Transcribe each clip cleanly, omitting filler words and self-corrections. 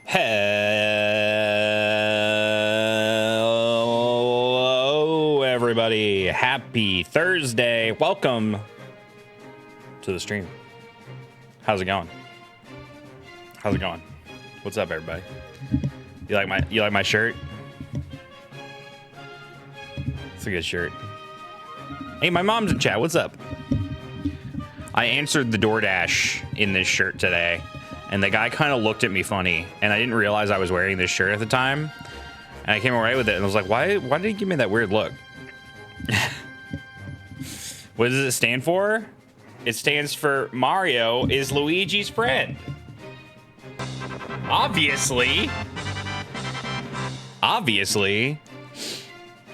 Hello, everybody. Happy Thursday. Welcome to the stream. How's it going? How's it going? What's up, everybody? You like my shirt? It's a good shirt. Hey, my mom's in chat. What's up? I answered the DoorDash in this shirt today, and the guy kind of looked at me funny, and I didn't realize I was wearing this shirt at the time, and I came away with it, and I was like, why did he give me that weird look? What does it stand for? It stands for Mario is Luigi's friend. Obviously.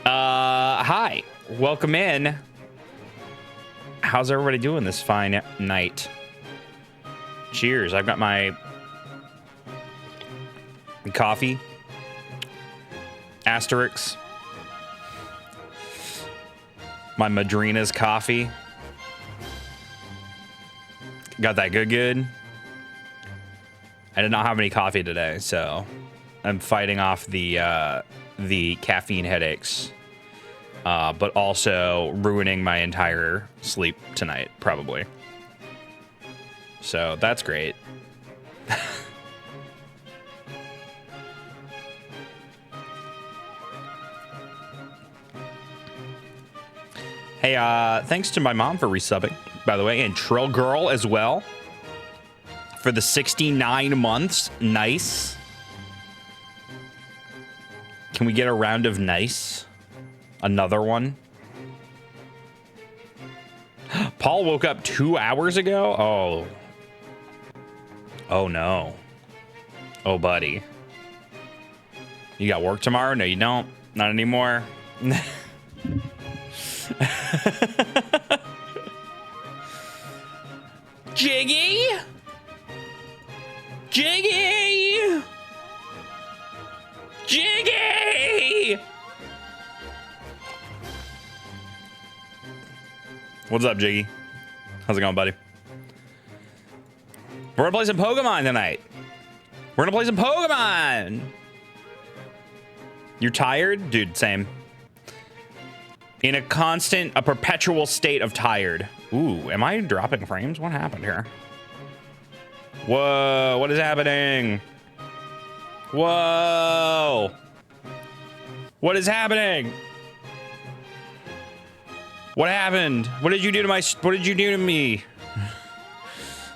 Hi. Welcome in. How's everybody doing this fine night? Cheers. I've got my coffee. Asterix. My Madrina's coffee. Got that good. I did not have any coffee today, so I'm fighting off the caffeine headaches. But also ruining my entire sleep tonight, probably. So that's great. Hey, thanks to my mom for resubbing, by the way, and Trill Girl as well for the 69 months. Nice. Can we get a round of nice? Another one. Paul woke up 2 hours ago. Oh no. Oh, buddy. You got work tomorrow? No, you don't. Not anymore. Jiggy. What's up, Jiggy? How's it going, buddy? We're gonna play some Pokemon tonight. You're tired? Dude, same. In a perpetual state of tired. Ooh, am I dropping frames? What happened here? Whoa, what is happening? Whoa. What is happening? What happened? What did you do to me?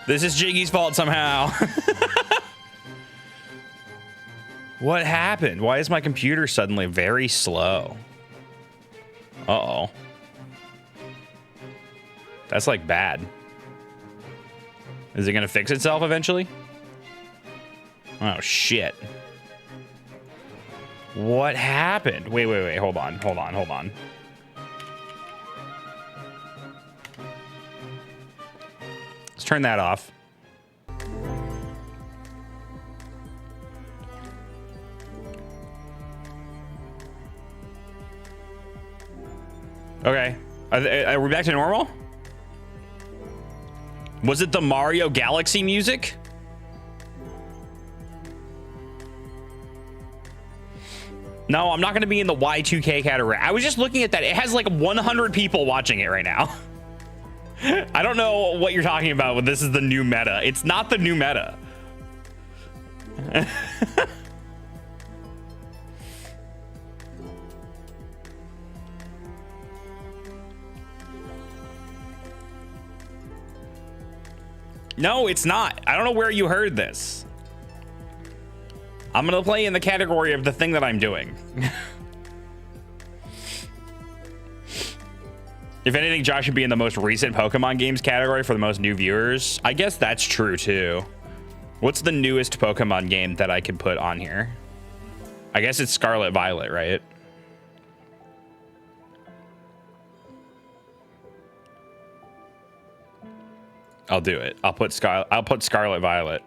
This is Jiggy's fault somehow. What happened? Why is my computer suddenly very slow? Uh-oh. That's like bad. Is it gonna fix itself eventually? Oh shit. What happened? Wait. Hold on. Let's turn that off. Okay. Are we back to normal? Was it the Mario Galaxy music? No, I'm not going to be in the Y2K category. I was just looking at that. It has like 100 people watching it right now. I don't know what you're talking about when this is the new meta. It's not the new meta. No, it's not. I don't know where you heard this. I'm gonna play in the category of the thing that I'm doing. If anything, Josh should be in the most recent Pokemon games category for the most new viewers. I guess that's true too. What's the newest Pokemon game that I can put on here? I guess it's Scarlet Violet, right? I'll do it. I'll put Scarlet Violet.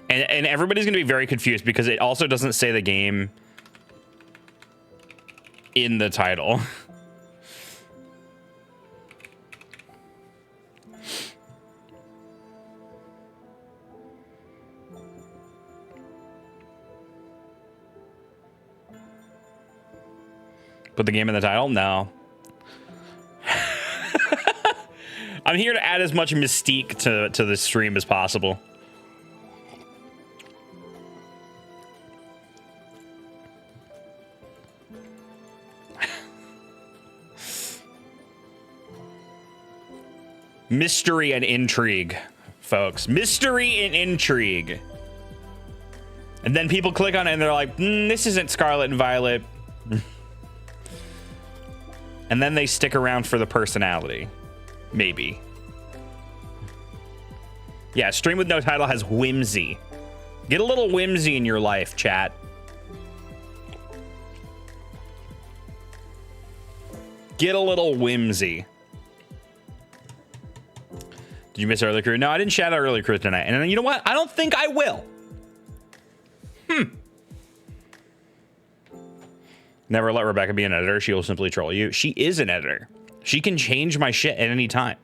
And everybody's gonna be very confused because it also doesn't say the game in the title. Put the game in the title? No. I'm here to add as much mystique to this stream as possible. Mystery and intrigue, folks. Mystery and intrigue. And then people click on it and they're like, this isn't Scarlet and Violet. And then they stick around for the personality. Maybe. Yeah, stream with no title has whimsy. Get a little whimsy in your life, chat. Get a little whimsy. Did you miss early crew? No, I didn't shout out early crew tonight. And you know what? I don't think I will. Never let Rebecca be an editor. She will simply troll you. She is an editor. She can change my shit at any time.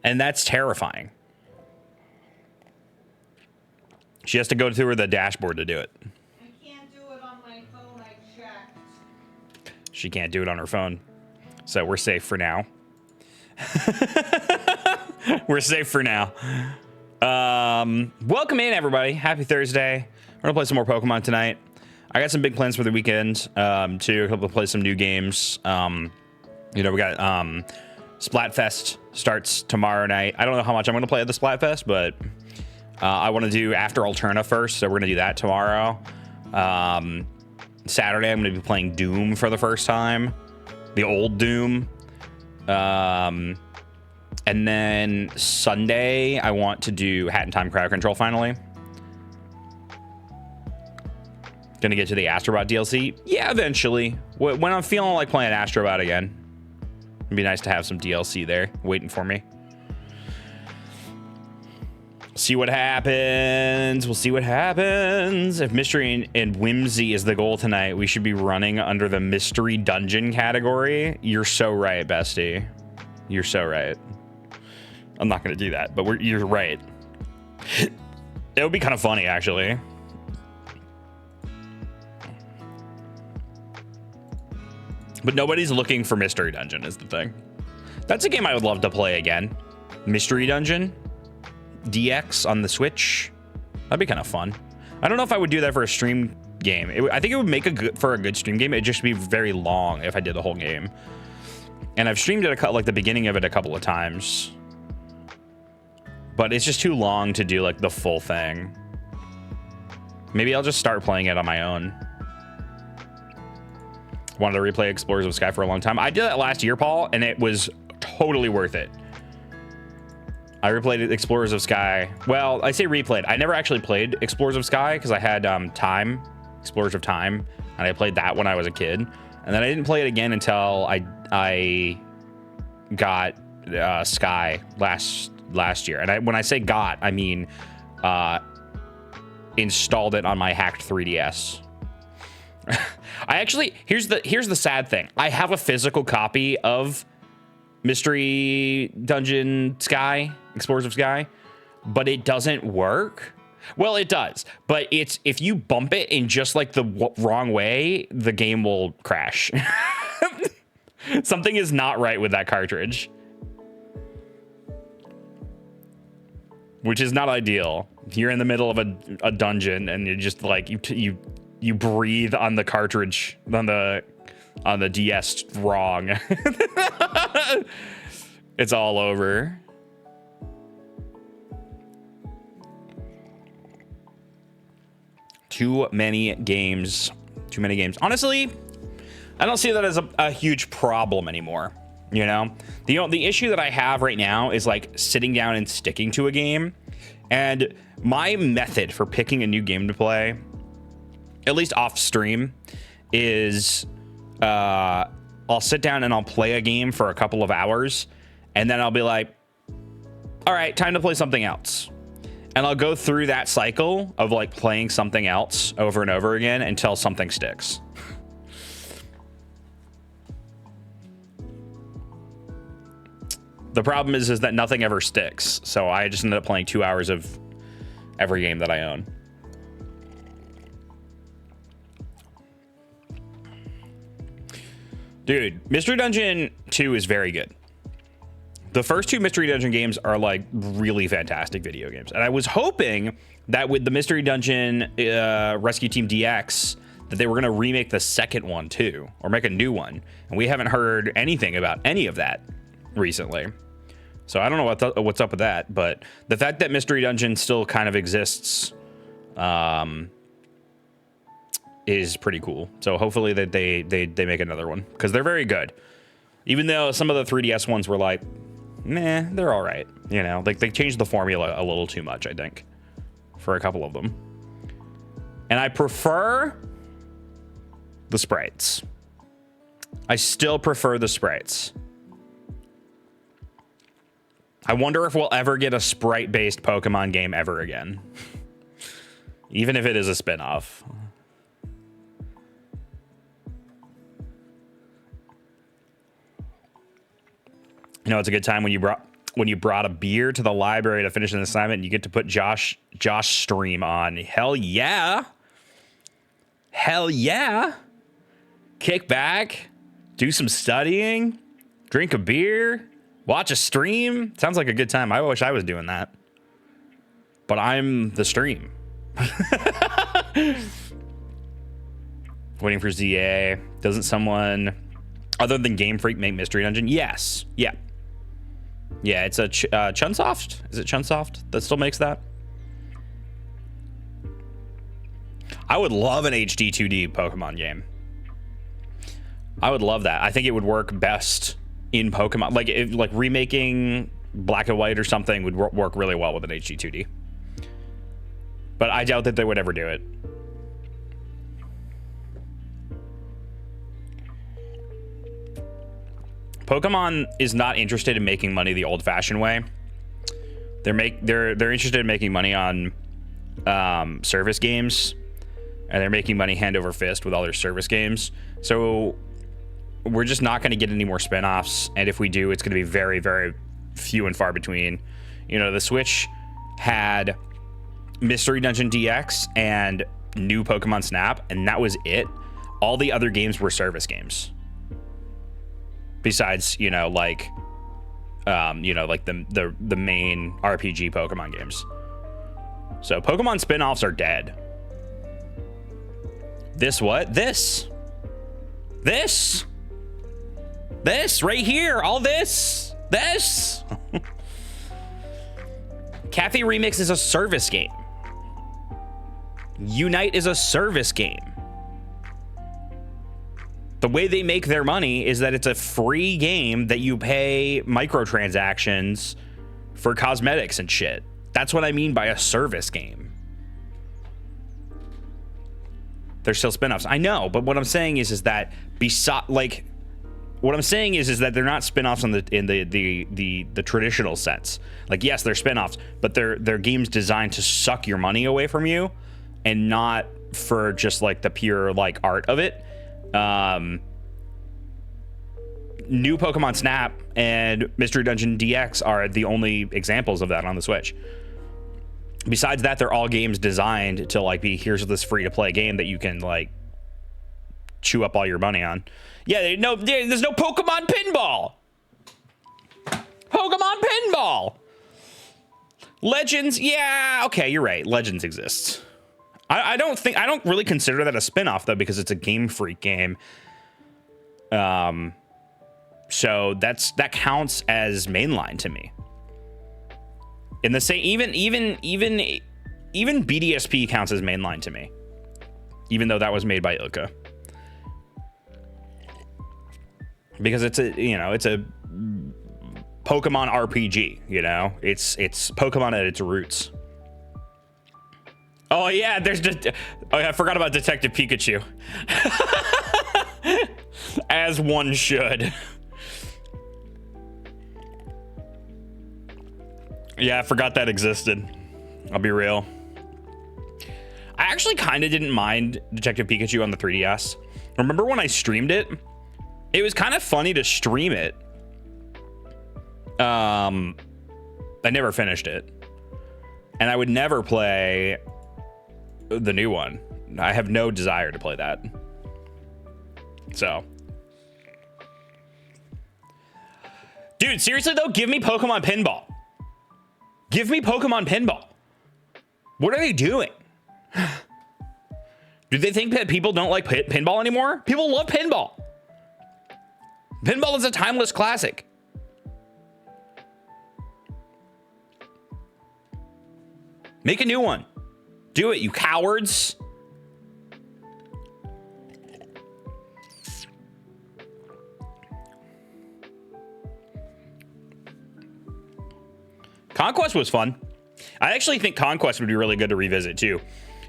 And that's terrifying. She has to go through the dashboard to do it. I can't do it on my phone. I checked. She can't do it on her phone. So we're safe for now. We're safe for now. Welcome in, everybody. Happy Thursday. We're gonna play some more Pokemon tonight. I got some big plans for the weekend to play some new games. You know, we got Splatfest starts tomorrow night. I don't know how much I'm gonna play at the Splatfest, but I want to do After Alterna first, so we're gonna do that tomorrow. Saturday, I'm gonna be playing Doom for the first time, the old Doom. And then Sunday, I want to do Hat in Time Crowd Control finally. Gonna get to the Astrobot DLC. Yeah, eventually. When I'm feeling like playing Astrobot again. It'd be nice to have some DLC there waiting for me. See what happens. We'll see what happens. If mystery and whimsy is the goal tonight, we should be running under the mystery dungeon category. You're so right, bestie. You're so right. I'm not going to do that, but you're right. It would be kind of funny, actually. But nobody's looking for Mystery Dungeon is the thing. That's a game I would love to play again. Mystery Dungeon DX on the Switch. That'd be kind of fun. I don't know if I would do that for a stream game. I think it would make for a good stream game. It'd just be very long if I did the whole game. And I've streamed it like the beginning of it a couple of times. But it's just too long to do like the full thing. Maybe I'll just start playing it on my own. Wanted to replay Explorers of Sky for a long time. I did that last year, Paul, and it was totally worth it. I replayed Explorers of Sky. Well, I say replayed. I never actually played Explorers of Sky because I had Explorers of Time, and I played that when I was a kid. And then I didn't play it again until I got Sky last year. And when I say got, I mean installed it on my hacked 3DS. I actually, here's the sad thing. I have a physical copy of Mystery Dungeon Sky, Explorers of Sky, but it doesn't work. Well, it does, but if you bump it in just like the wrong way, the game will crash. Something is not right with that cartridge, which is not ideal. You're in the middle of a dungeon and you just like you breathe on the cartridge on the DS wrong. It's all over. Too many games. Honestly, I don't see that as a huge problem anymore. You know, the issue that I have right now is like sitting down and sticking to a game. And my method for picking a new game to play, at least off stream, is I'll sit down and I'll play a game for a couple of hours, and then I'll be like, all right, time to play something else. And I'll go through that cycle of like playing something else over and over again until something sticks. The problem is that nothing ever sticks. So I just ended up playing 2 hours of every game that I own. Dude, Mystery Dungeon 2 is very good. The first two Mystery Dungeon games are like really fantastic video games. And I was hoping that with the Mystery Dungeon Rescue Team DX, that they were going to remake the second one too, or make a new one. And we haven't heard anything about any of that recently. So I don't know what's up with that, but the fact that Mystery Dungeon still kind of exists is pretty cool. So hopefully that they make another one, because they're very good. Even though some of the 3DS ones were like, meh, they're all right. You know, like they changed the formula a little too much, I think, for a couple of them. And I prefer the sprites. I still prefer the sprites. I wonder if we'll ever get a sprite-based Pokemon game ever again. Even if it is a spin-off. You know, it's a good time when you brought a beer to the library to finish an assignment and you get to put Josh stream on. Hell yeah. Hell yeah. Kick back, do some studying, drink a beer, watch a stream. Sounds like a good time. I wish I was doing that. But I'm the stream. Waiting for ZA. Doesn't someone other than Game Freak make Mystery Dungeon? Yes. Yeah. Yeah, it's a Chunsoft. Is it Chunsoft that still makes that? I would love an HD 2D Pokemon game. I would love that. I think it would work best in Pokemon. Like, if, like remaking Black and White or something would work really well with an HD 2D. But I doubt that they would ever do it. Pokemon is not interested in making money the old-fashioned way. They're interested in making money on service games, and they're making money hand over fist with all their service games. So we're just not going to get any more spin-offs, and if we do, it's going to be very, very few and far between. You know, the Switch had Mystery Dungeon DX and new Pokemon Snap, and that was it. All the other games were service games. Besides, you know, like the main RPG Pokemon games. So Pokemon spin-offs are dead. This what? This right here. All this. Cafe Remix is a service game. Unite is a service game. The way they make their money is that it's a free game that you pay microtransactions for cosmetics and shit. That's what I mean by a service game. There's still spin-offs. I know, but what I'm saying is that what I'm saying is that they're not spin-offs in the traditional sense. Like, yes, they're spin-offs, but they're games designed to suck your money away from you and not for just like the pure like art of it. New Pokemon Snap and Mystery Dungeon DX are the only examples of that on the Switch. Besides that, they're all games designed to like be, here's this free to play game that you can like chew up all your money on. Yeah, there's no Pokemon Pinball. Pokemon Pinball. Legends, yeah, okay, you're right. Legends exists. I don't really consider that a spin-off though, because it's a Game Freak game. So that counts as mainline to me. In the same, even BDSP counts as mainline to me, even though that was made by Ilka. Because it's a Pokemon RPG, you know? It's Pokemon at its roots. Oh yeah, I forgot about Detective Pikachu. As one should. Yeah, I forgot that existed. I'll be real. I actually kind of didn't mind Detective Pikachu on the 3DS. Remember when I streamed it? It was kind of funny to stream it. I never finished it. And I would never play the new one. I have no desire to play that. So Dude, seriously though, give me Pokemon Pinball. Give me Pokemon Pinball. What are they doing? Do they think that people don't like pinball anymore? People love pinball. Pinball is a timeless classic. Make a new one. Do it, you cowards. Conquest was fun. I actually think Conquest would be really good to revisit too.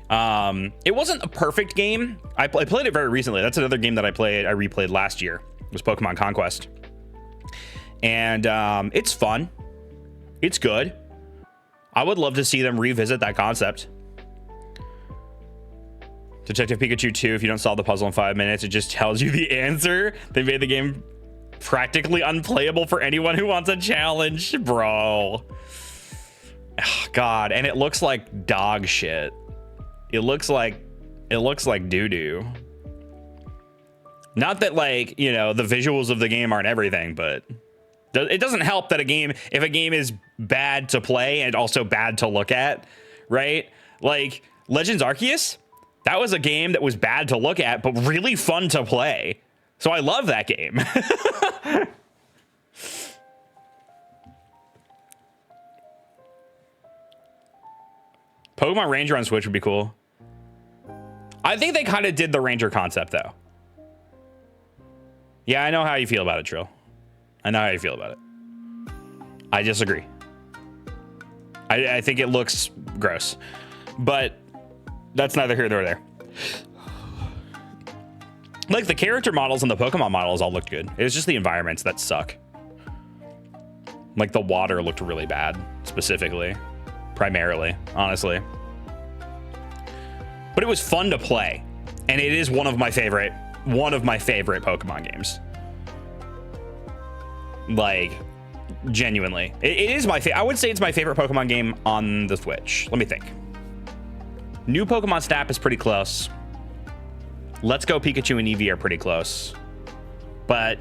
It wasn't a perfect game. I played it very recently. That's another game that I replayed last year, was Pokemon Conquest. And it's fun. It's good. I would love to see them revisit that concept. Detective Pikachu 2, if you don't solve the puzzle in 5 minutes, it just tells you the answer. They made the game practically unplayable for anyone who wants a challenge, bro. Oh, God, and it looks like dog shit. It looks like doo-doo. Not that, like, you know, the visuals of the game aren't everything, but it doesn't help that if a game is bad to play and also bad to look at, right? Like Legends Arceus, that was a game that was bad to look at, but really fun to play. So I love that game. Pokemon Ranger on Switch would be cool. I think they kind of did the Ranger concept, though. Yeah, I know how you feel about it, Trill. I know how you feel about it. I disagree. I think it looks gross. But that's neither here nor there. Like, the character models and the Pokemon models all looked good. It was just the environments that suck. Like, the water looked really bad, specifically. Primarily, honestly. But it was fun to play. And it is one of my favorite Pokemon games. Like, genuinely. It is my favorite. I would say it's my favorite Pokemon game on the Switch. Let me think. New Pokemon Snap is pretty close. Let's Go Pikachu and Eevee are pretty close. But,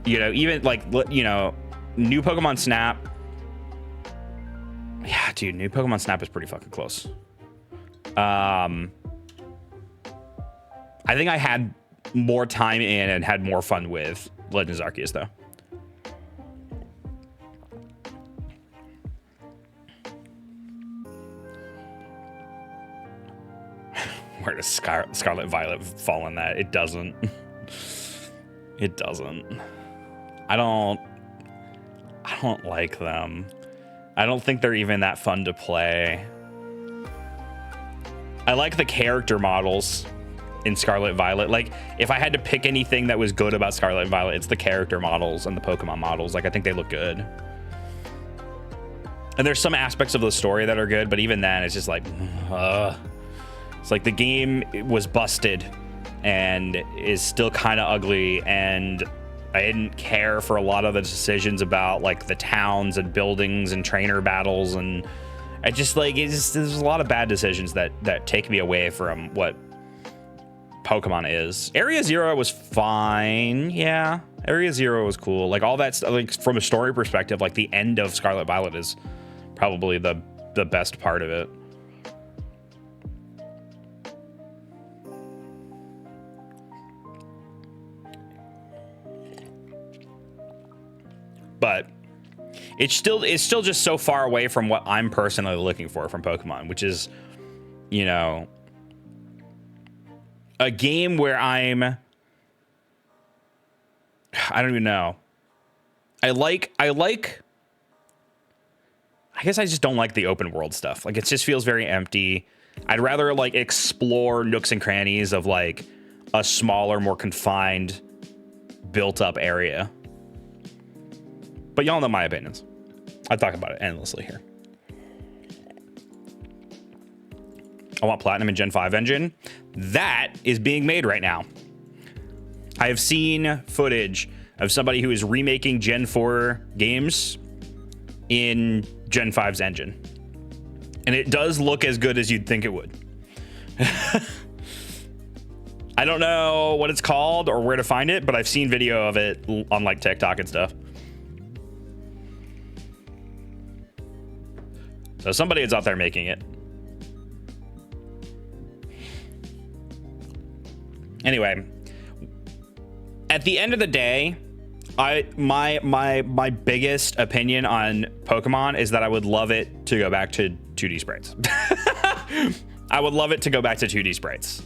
you know, even like, you know, New Pokemon Snap. Yeah, dude, New Pokemon Snap is pretty fucking close. I think I had more time in and had more fun with Legends Arceus, though. Where does Scarlet Violet fall in that? It doesn't. It doesn't. I don't like them. I don't think they're even that fun to play. I like the character models in Scarlet Violet. Like, if I had to pick anything that was good about Scarlet and Violet, it's the character models and the Pokemon models. Like, I think they look good. And there's some aspects of the story that are good, but even then, it's just like, it's like the game was busted and is still kind of ugly, and I didn't care for a lot of the decisions about, like, the towns and buildings and trainer battles, and I just, like, there's a lot of bad decisions that take me away from what Pokemon is. Area Zero was fine. Yeah, Area Zero was cool. Like, all that stuff, like, from a story perspective, like, the end of Scarlet Violet is probably the best part of it. But it's still just so far away from what I'm personally looking for from Pokemon, which is, you know, a game where I don't even know. I guess I just don't like the open world stuff. Like, it just feels very empty. I'd rather, like, explore nooks and crannies of, like, a smaller, more confined, built up area. But y'all know my opinions. I talk about it endlessly here. I want Platinum in Gen 5 engine. That is being made right now. I have seen footage of somebody who is remaking Gen 4 games in Gen 5's engine. And it does look as good as you'd think it would. I don't know what it's called or where to find it, but I've seen video of it on, like, TikTok and stuff. So somebody is out there making it. Anyway, at the end of the day, my biggest opinion on Pokemon is that I would love it to go back to 2D sprites. I would love it to go back to 2D sprites.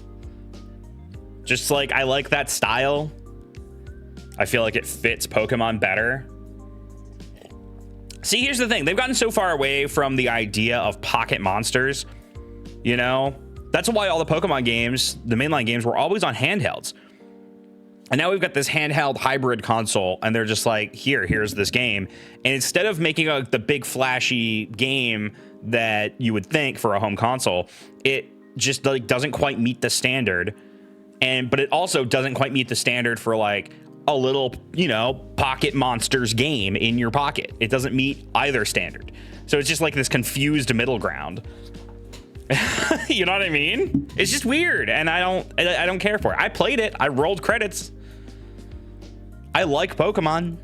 Just like, I like that style. I feel like it fits Pokemon better. See, here's the thing. They've gotten so far away from the idea of pocket monsters. You know? That's why all the Pokemon games, the mainline games, were always on handhelds. And now we've got this handheld hybrid console, and they're just like, here's this game. And instead of making the big flashy game that you would think for a home console, it just like doesn't quite meet the standard. But it also doesn't quite meet the standard for like a little, you know, pocket monsters game in your pocket. It doesn't meet either standard. So it's just like this confused middle ground. You know what I mean? It's just weird, and I don't care for it. I played it. I rolled credits. I like Pokemon.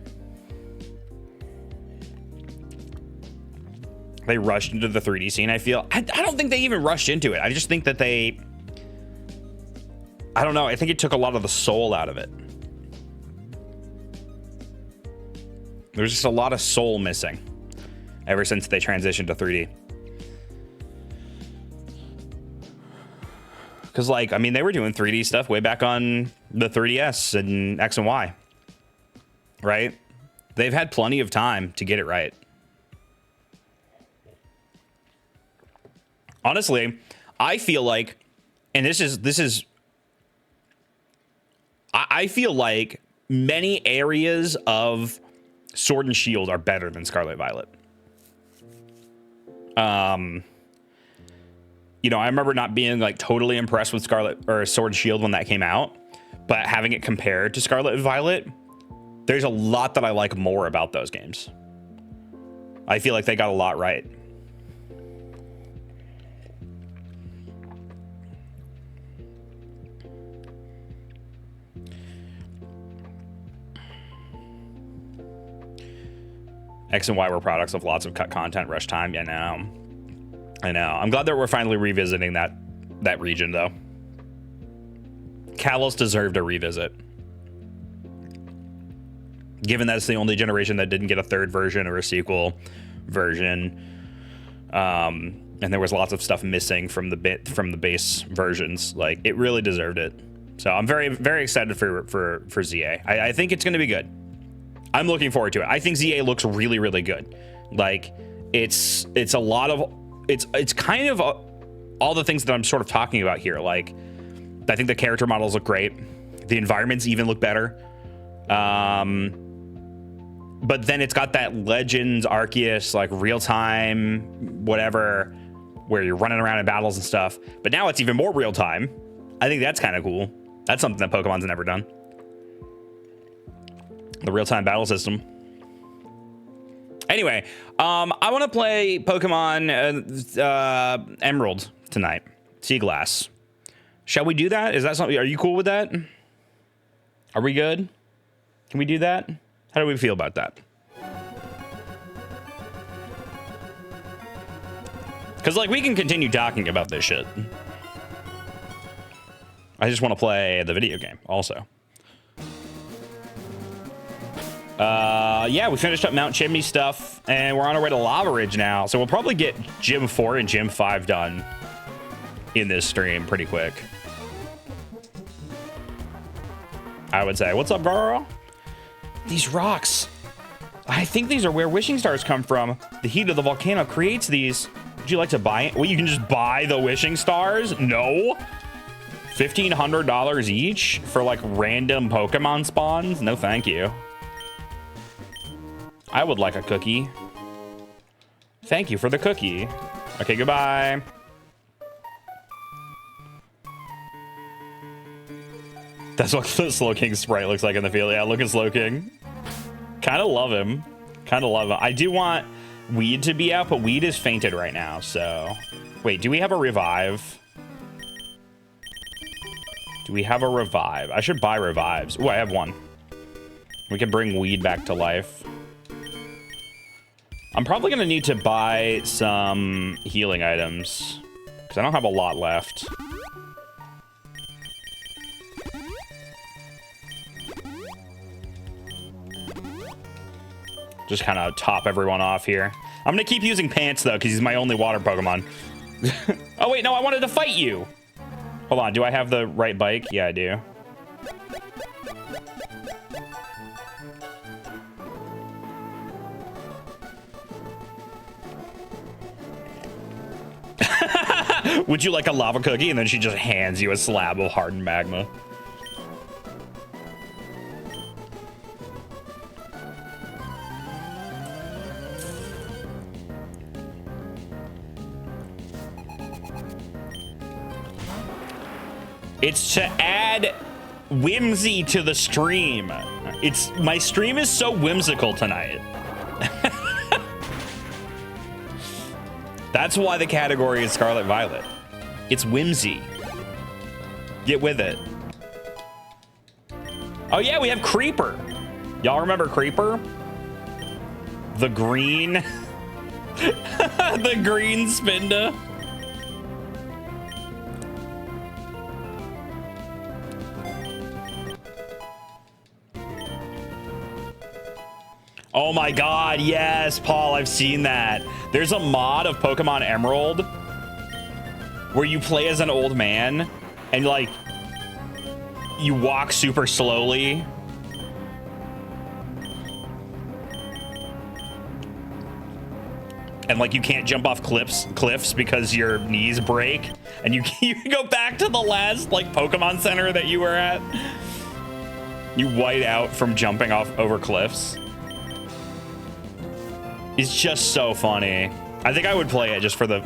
They rushed into the 3D scene. I don't think they even rushed into it. I just think that I don't know. I think it took a lot of the soul out of it. There's just a lot of soul missing ever since they transitioned to 3D. Because, like, I mean, they were doing 3D stuff way back on the 3DS and X and Y, right? They've had plenty of time to get it right. Honestly, I feel like, and I feel like many areas of Sword and Shield are better than Scarlet Violet. You know, I remember not being like totally impressed with Scarlet or Sword and Shield when that came out, but having it compared to Scarlet and Violet, there's a lot that I like more about those games. I feel like they got a lot right. X and Y were products of lots of cut content, rush time. Yeah, I know. I'm glad that we're finally revisiting that region, though. Kalos deserved a revisit. Given that it's the only generation that didn't get a third version or a sequel version. And there was lots of stuff missing from the base versions. Like, it really deserved it. So I'm very, very excited for ZA. I think it's going to be good. I'm looking forward to it. I think ZA looks really, really good. Like, it's a lot of... It's kind of all the things that I'm sort of talking about here. Like, I think the character models look great. The environments even look better. But then it's got that Legends Arceus, like real-time, whatever, where you're running around in battles and stuff. But now it's even more real-time. I think that's kind of cool. That's something that Pokemon's never done. The real-time battle system. Anyway, I want to play Pokemon Emerald tonight. Seaglass. Shall we do that? Is that something? Are you cool with that? Are we good? Can we do that? How do we feel about that? Because, like, we can continue talking about this shit. I just want to play the video game also. Yeah, we finished up Mount Chimney stuff, and we're on our way to Lava Ridge now. So we'll probably get Gym 4 and Gym 5 done in this stream pretty quick. I would say. What's up, girl? These rocks. I think these are where wishing stars come from. The heat of the volcano creates these. Would you like to buy it? Well, you can just buy the wishing stars? No. $1,500 each for, like, random Pokemon spawns? No, thank you. I would like a cookie. Thank you for the cookie. Okay, goodbye. That's what the Slowking sprite looks like in the field. Yeah, look at Slowking. Kind of love him. Kind of love him. I do want Weed to be out, but Weed is fainted right now, so... Wait, do we have a revive? Do we have a revive? I should buy revives. Oh, I have one. We can bring Weed back to life. I'm probably gonna need to buy some healing items because I don't have a lot left. Just kind of top everyone off here. I'm gonna keep using Pants though because he's my only water Pokemon. Oh wait, no, I wanted to fight you. Hold on, do I have the right bike? Yeah, I do. Would you like a lava cookie? And then she just hands you a slab of hardened magma. It's to add whimsy to the stream. My stream is so whimsical tonight. That's why the category is Scarlet Violet. It's whimsy. Get with it. Oh yeah, we have Creeper. Y'all remember Creeper? The green. The green Spinda. Oh my god, yes, Paul, I've seen that. There's a mod of Pokemon Emerald where you play as an old man and like you walk super slowly. And like you can't jump off cliffs because your knees break, and you go back to the last like Pokemon Center that you were at. You white out from jumping off over cliffs. It's just so funny. I think I would play it just for the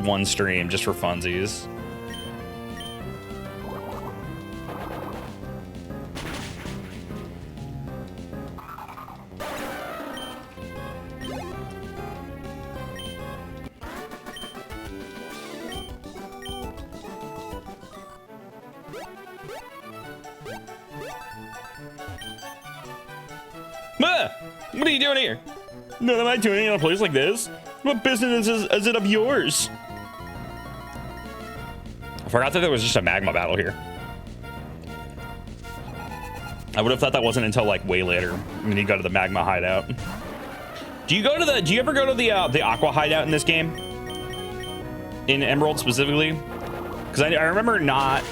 one stream, just for funsies. What are you doing here? What am I doing in a place like this? What business is it of yours? I forgot that there was just a magma battle here. I would have thought that wasn't until like way later when you go to the magma hideout. Do you ever go to the aqua hideout in this game? In Emerald specifically? Because I remember not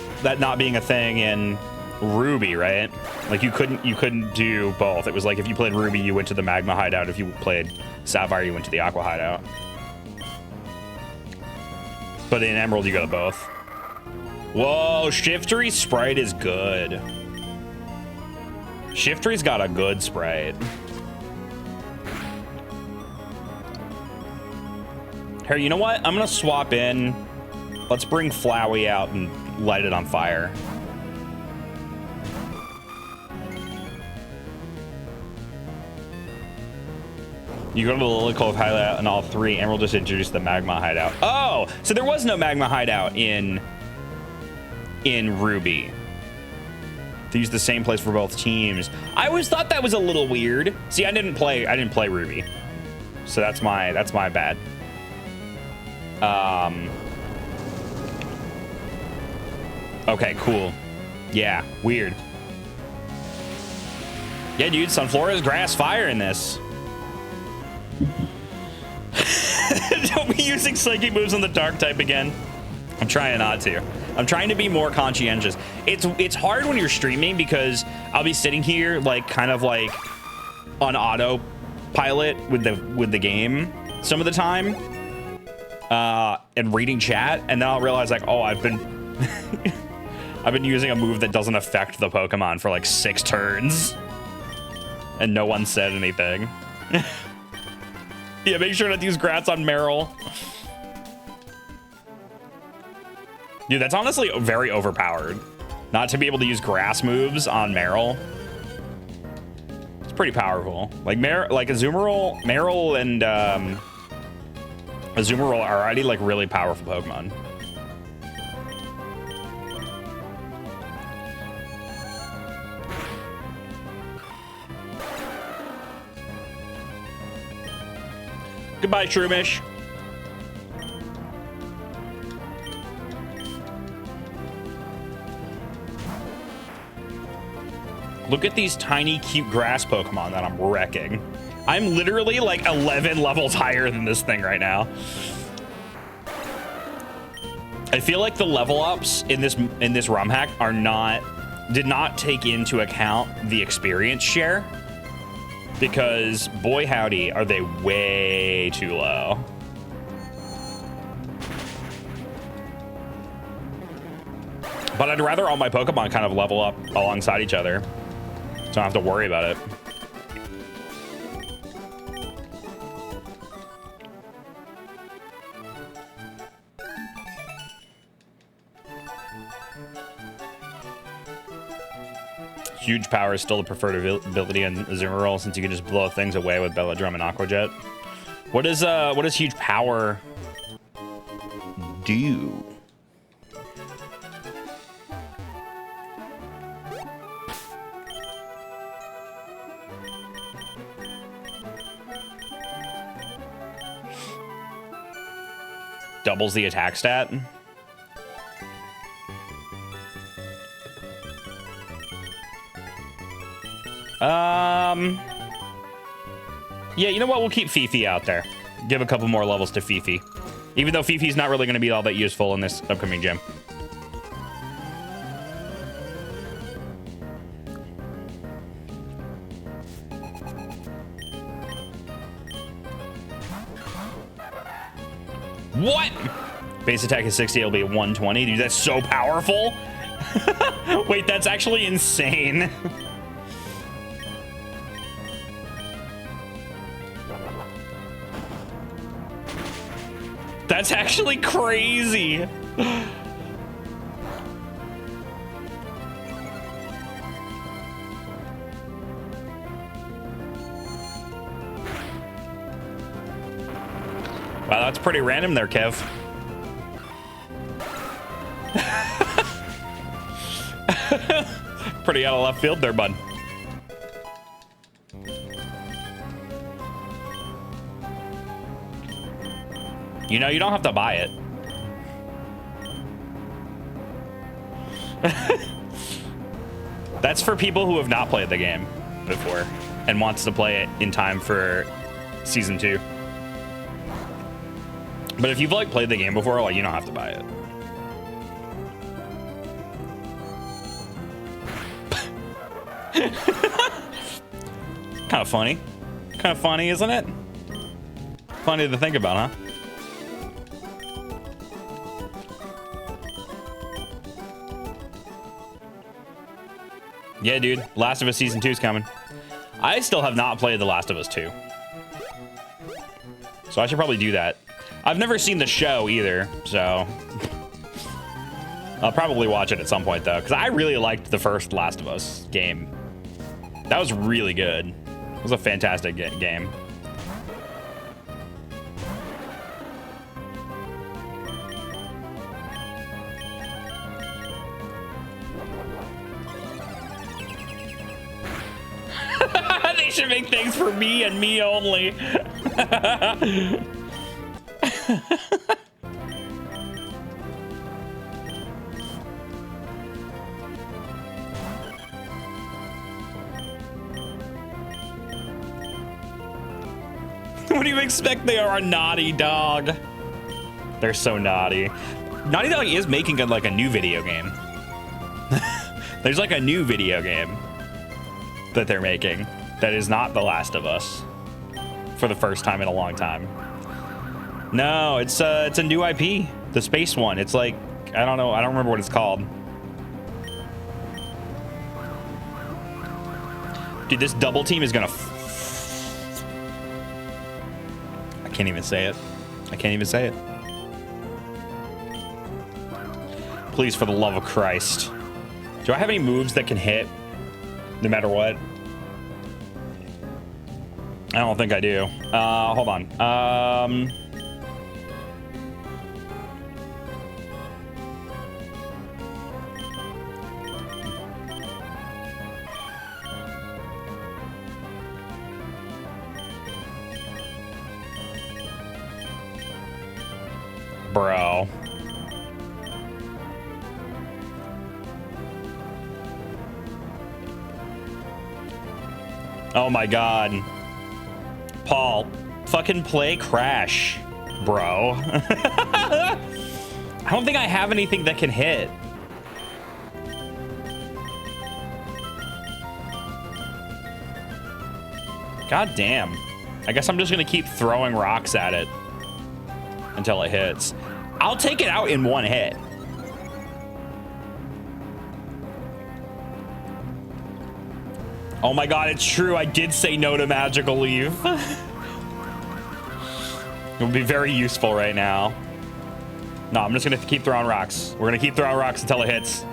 being a thing in Ruby, right? Like you couldn't do both. It was like if you played Ruby, you went to the magma hideout. If you played Sapphire, you went to the aqua hideout. But in Emerald, you go to both. Whoa, Shiftry sprite is good. Shiftry's got a good sprite. Here, you know what? I'm gonna swap in. Let's bring Flowey out and light it on fire. You go to the Lily Cove hideout and all three. Emerald just introduced the magma hideout. Oh, so there was no magma hideout in Ruby. They used the same place for both teams. I always thought that was a little weird. See, I didn't play Ruby, so that's my bad. Okay, cool. Yeah, weird. Yeah, dude, Sunflora's grass fire in this. Don't be using psychic moves on the dark type again. I'm trying not to. I'm trying to be more conscientious. It's hard when you're streaming because I'll be sitting here like kind of like on autopilot with the game some of the time, and reading chat, and then I'll realize like, oh, I've been I've been using a move that doesn't affect the Pokemon for like 6 turns, and no one said anything. Yeah, make sure not to use grass on Meryl. Dude, that's honestly very overpowered. Not to be able to use grass moves on Meryl. It's pretty powerful. Like Azumarill, Meryl, and Azumarill are already like really powerful Pokemon. Goodbye, Shroomish. Look at these tiny, cute grass Pokemon that I'm wrecking. I'm literally like 11 levels higher than this thing right now. I feel like the level ups in this Romhack did not take into account the experience share, because boy howdy are they way too low. But I'd rather all my Pokemon kind of level up alongside each other, so I don't have to worry about it. Huge power is still the preferred ability in Azumarill, since you can just blow things away with Belladrum and Aqua Jet. What does huge power do? Doubles the attack stat. Yeah, you know what? We'll keep Fifi out there. Give a couple more levels to Fifi. Even though Fifi's not really going to be all that useful in this upcoming gym. What? Base attack is 60, it'll be 120. Dude, that's so powerful. Wait, that's actually insane. That's actually crazy. Wow, that's pretty random there, Kev. Pretty out of left field there, bud. You know, you don't have to buy it. That's for people who have not played the game before and wants to play it in time for Season 2. But if you've like played the game before, like, you don't have to buy it. Kind of funny. Kind of funny, isn't it? Funny to think about, huh? Yeah, dude. Last of Us Season 2 is coming. I still have not played The Last of Us 2. So I should probably do that. I've never seen the show either, so I'll probably watch it at some point, though, because I really liked the first Last of Us game. That was really good. It was a fantastic game. They should make things for me and me only. What do you expect? They are a naughty dog. They're so naughty. Naughty Dog is making like a new video game. There's like a new video game that they're making that is not The Last of Us for the first time in a long time. No, it's a new IP, the space one. It's like, I don't know, I don't remember what it's called. Dude, this double team is gonna I can't even say it. I can't even say it. Please, for the love of Christ. Do I have any moves that can hit no matter what? I don't think I do. Hold on. Bro. Oh my god. Paul, fucking play Crash, bro. I don't think I have anything that can hit. God damn. I guess I'm just gonna keep throwing rocks at it until it hits. I'll take it out in one hit. Oh my god, it's true. I did say no to Magical Leaf. It would be very useful right now. No, I'm just gonna keep throwing rocks. We're gonna keep throwing rocks until it hits.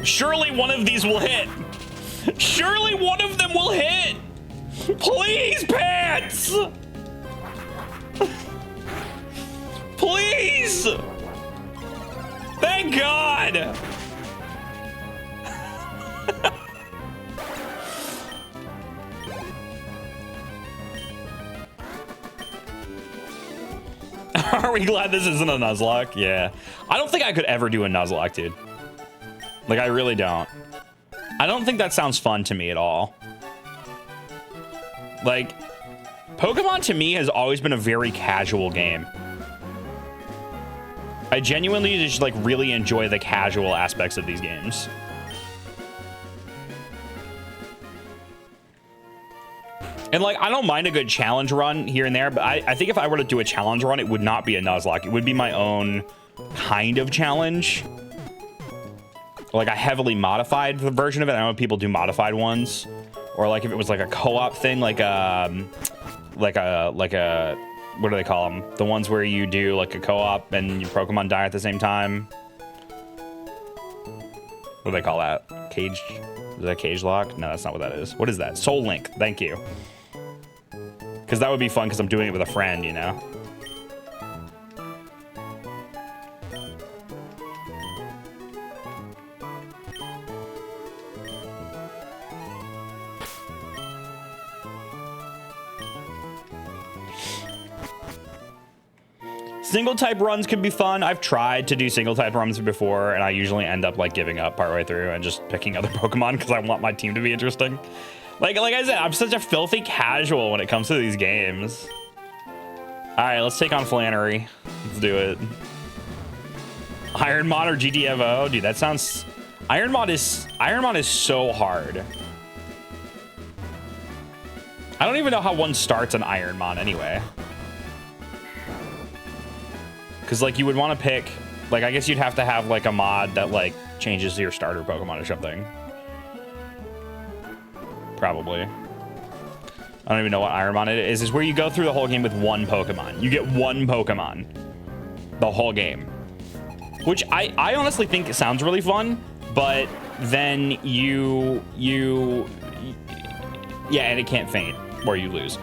Surely one of these will hit. Surely one of them will hit. Please, Pants! Please! Thank God! Are we glad this isn't a Nuzlocke? Yeah. I don't think I could ever do a Nuzlocke, dude. Like, I really don't. I don't think that sounds fun to me at all. Like, Pokemon to me has always been a very casual game. I genuinely just, like, really enjoy the casual aspects of these games. And, like, I don't mind a good challenge run here and there, but I think if I were to do a challenge run, it would not be a Nuzlocke. It would be my own kind of challenge. Like a heavily modified version of it. I know people do modified ones. Or, like, if it was, like, a co-op thing, like a, what do they call them? The ones where you do, like, a co-op and your Pokemon die at the same time. What do they call that? Cage? Is that Cage Lock? No, that's not what that is. What is that? Soul Link. Thank you. Because that would be fun because I'm doing it with a friend, you know? Single type runs could be fun. I've tried to do single type runs before, and I usually end up like giving up partway through and just picking other Pokemon because I want my team to be interesting. Like I said, I'm such a filthy casual when it comes to these games. All right, let's take on Flannery. Let's do it. Ironmon or GTFO, dude. That sounds. Ironmon is so hard. I don't even know how one starts an Ironmon anyway. Because, like, you would want to pick, like, I guess you'd have to have, like, a mod that, like, changes your starter Pokemon or something. Probably. I don't even know what Ironmon it is. It's where you go through the whole game with one Pokemon. You get one Pokemon. The whole game. Which I honestly think it sounds really fun, but then yeah, and it can't faint, or you lose.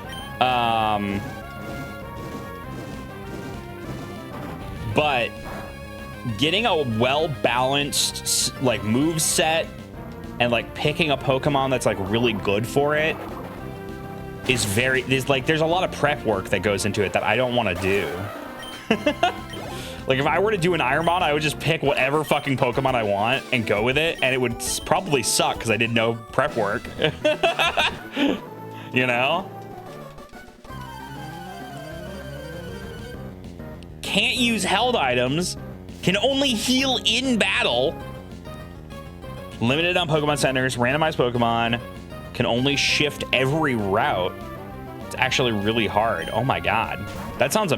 But getting a well-balanced, like, move set and, like, picking a Pokemon that's, like, really good for it is there's a lot of prep work that goes into it that I don't want to do. Like, if I were to do an Ironmon, I would just pick whatever fucking Pokemon I want and go with it, and it would probably suck because I did no prep work. You know? Can't use held items, can only heal in battle, limited on Pokemon centers, randomized Pokemon, can only shift every route. It's actually really hard. Oh my god. That sounds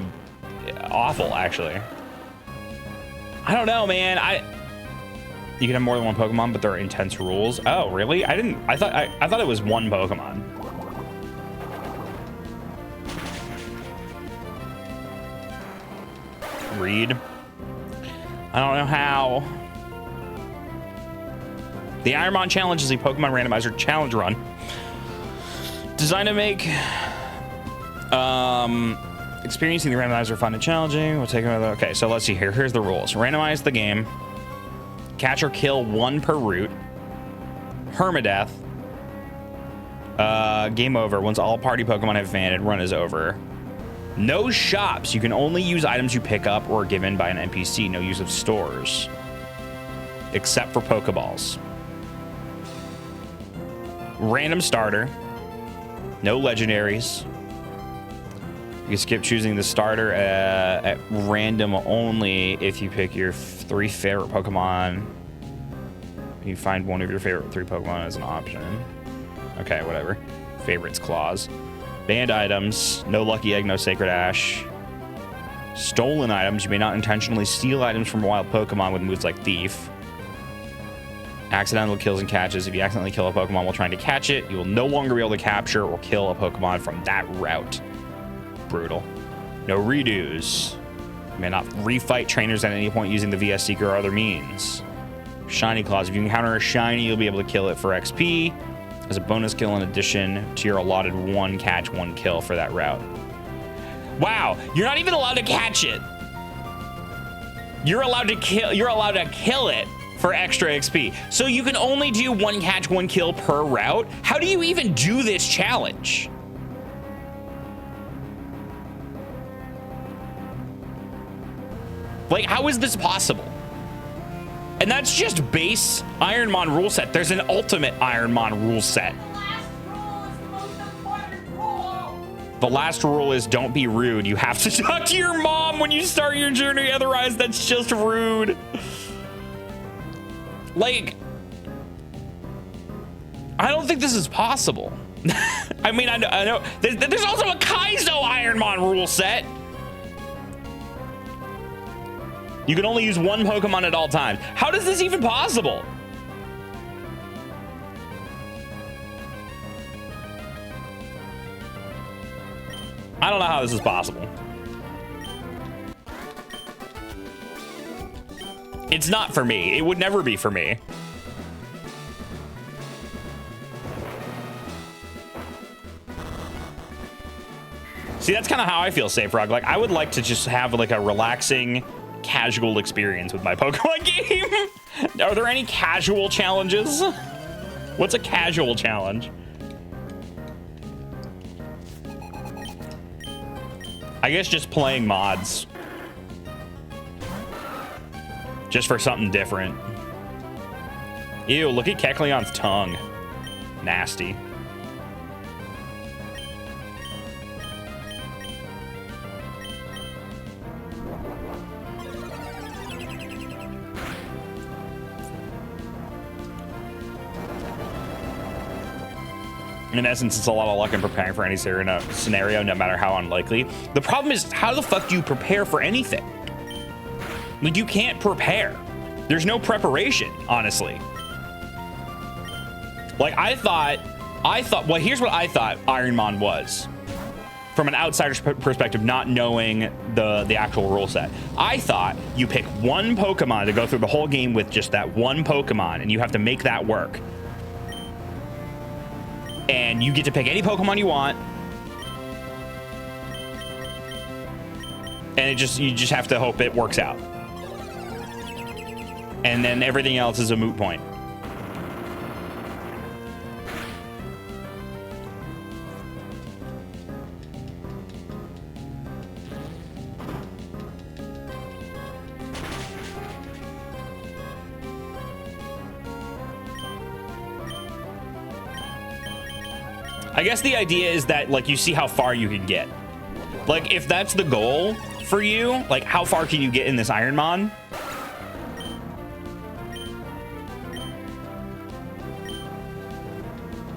awful, actually. I don't know, man. You can have more than one Pokemon, but there are intense rules. Oh, really? I thought it was one Pokemon. Read. I don't know how. The Ironmon Challenge is a Pokemon randomizer challenge run designed to make experiencing the randomizer fun and challenging. We'll take another. Okay, so let's see here. Here's the rules. Randomize the game. Catch or kill one per route. Permadeath. Game over. Once all party Pokemon have vanished, run is over. No shops. You can only use items you pick up or are given by an NPC. No use of stores. Except for Pokeballs. Random starter. No legendaries. You can skip choosing the starter at random only if you pick your 3 favorite Pokemon. You find one of your favorite 3 Pokemon as an option. Okay, whatever. Favorites clause. Banned items. No lucky egg, no sacred ash. Stolen items. You may not intentionally steal items from wild Pokemon with moves like Thief. Accidental kills and catches. If you accidentally kill a Pokemon while trying to catch it, you will no longer be able to capture or kill a Pokemon from that route. Brutal. No redos. You may not refight trainers at any point using the VS Seeker or other means. Shiny clause. If you encounter a shiny, you'll be able to kill it for XP. As a bonus kill in addition to your allotted 1 catch, 1 kill for that route. Wow, you're not even allowed to catch it. You're allowed to kill it for extra XP. So you can only do 1 catch, 1 kill per route. How do you even do this challenge? Like, how is this possible? And that's just base Ironmon rule set. There's an ultimate Ironmon rule set. The last rule is the most important rule. The last rule is don't be rude. You have to talk to your mom when you start your journey. Otherwise, that's just rude. Like, I don't think this is possible. I mean, I know. There's also a Kaizo Ironmon rule set. You can only use 1 Pokemon at all times. How is this even possible? I don't know how this is possible. It's not for me. It would never be for me. See, that's kind of how I feel, Safe Rock. Like, I would like to just have like a relaxing, casual experience with my Pokemon game. Are there any casual challenges? What's a casual challenge? I guess just playing mods. Just for something different. Ew, look at Kecleon's tongue. Nasty. In essence, it's a lot of luck in preparing for any scenario, no matter how unlikely. The problem is, how the fuck do you prepare for anything? Like, you can't prepare. There's no preparation, honestly. Like, I thought, well, here's what I thought Ironmon was. From an outsider's perspective, not knowing the actual rule set. I thought you pick 1 Pokemon to go through the whole game with just that 1 Pokemon, and you have to make that work. And you get to pick any Pokemon you want. And you just have to hope it works out. And then everything else is a moot point. I guess the idea is that, like, you see how far you can get. Like, if that's the goal for you, like, how far can you get in this Ironmon?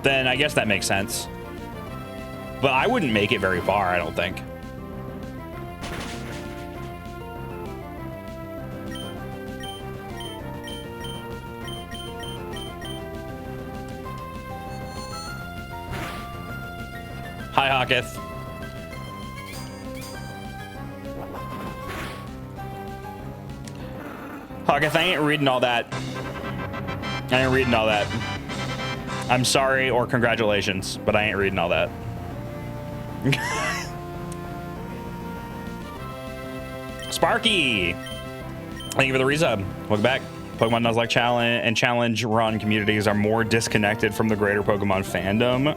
Then I guess that makes sense. But I wouldn't make it very far, I don't think. Hi, Hawketh. Hawketh, I ain't reading all that. I ain't reading all that. I'm sorry or congratulations, but I ain't reading all that. Sparky! Thank you for the resub. Welcome back. Pokemon Nuzlocke Challenge and Challenge Run communities are more disconnected from the greater Pokemon fandom.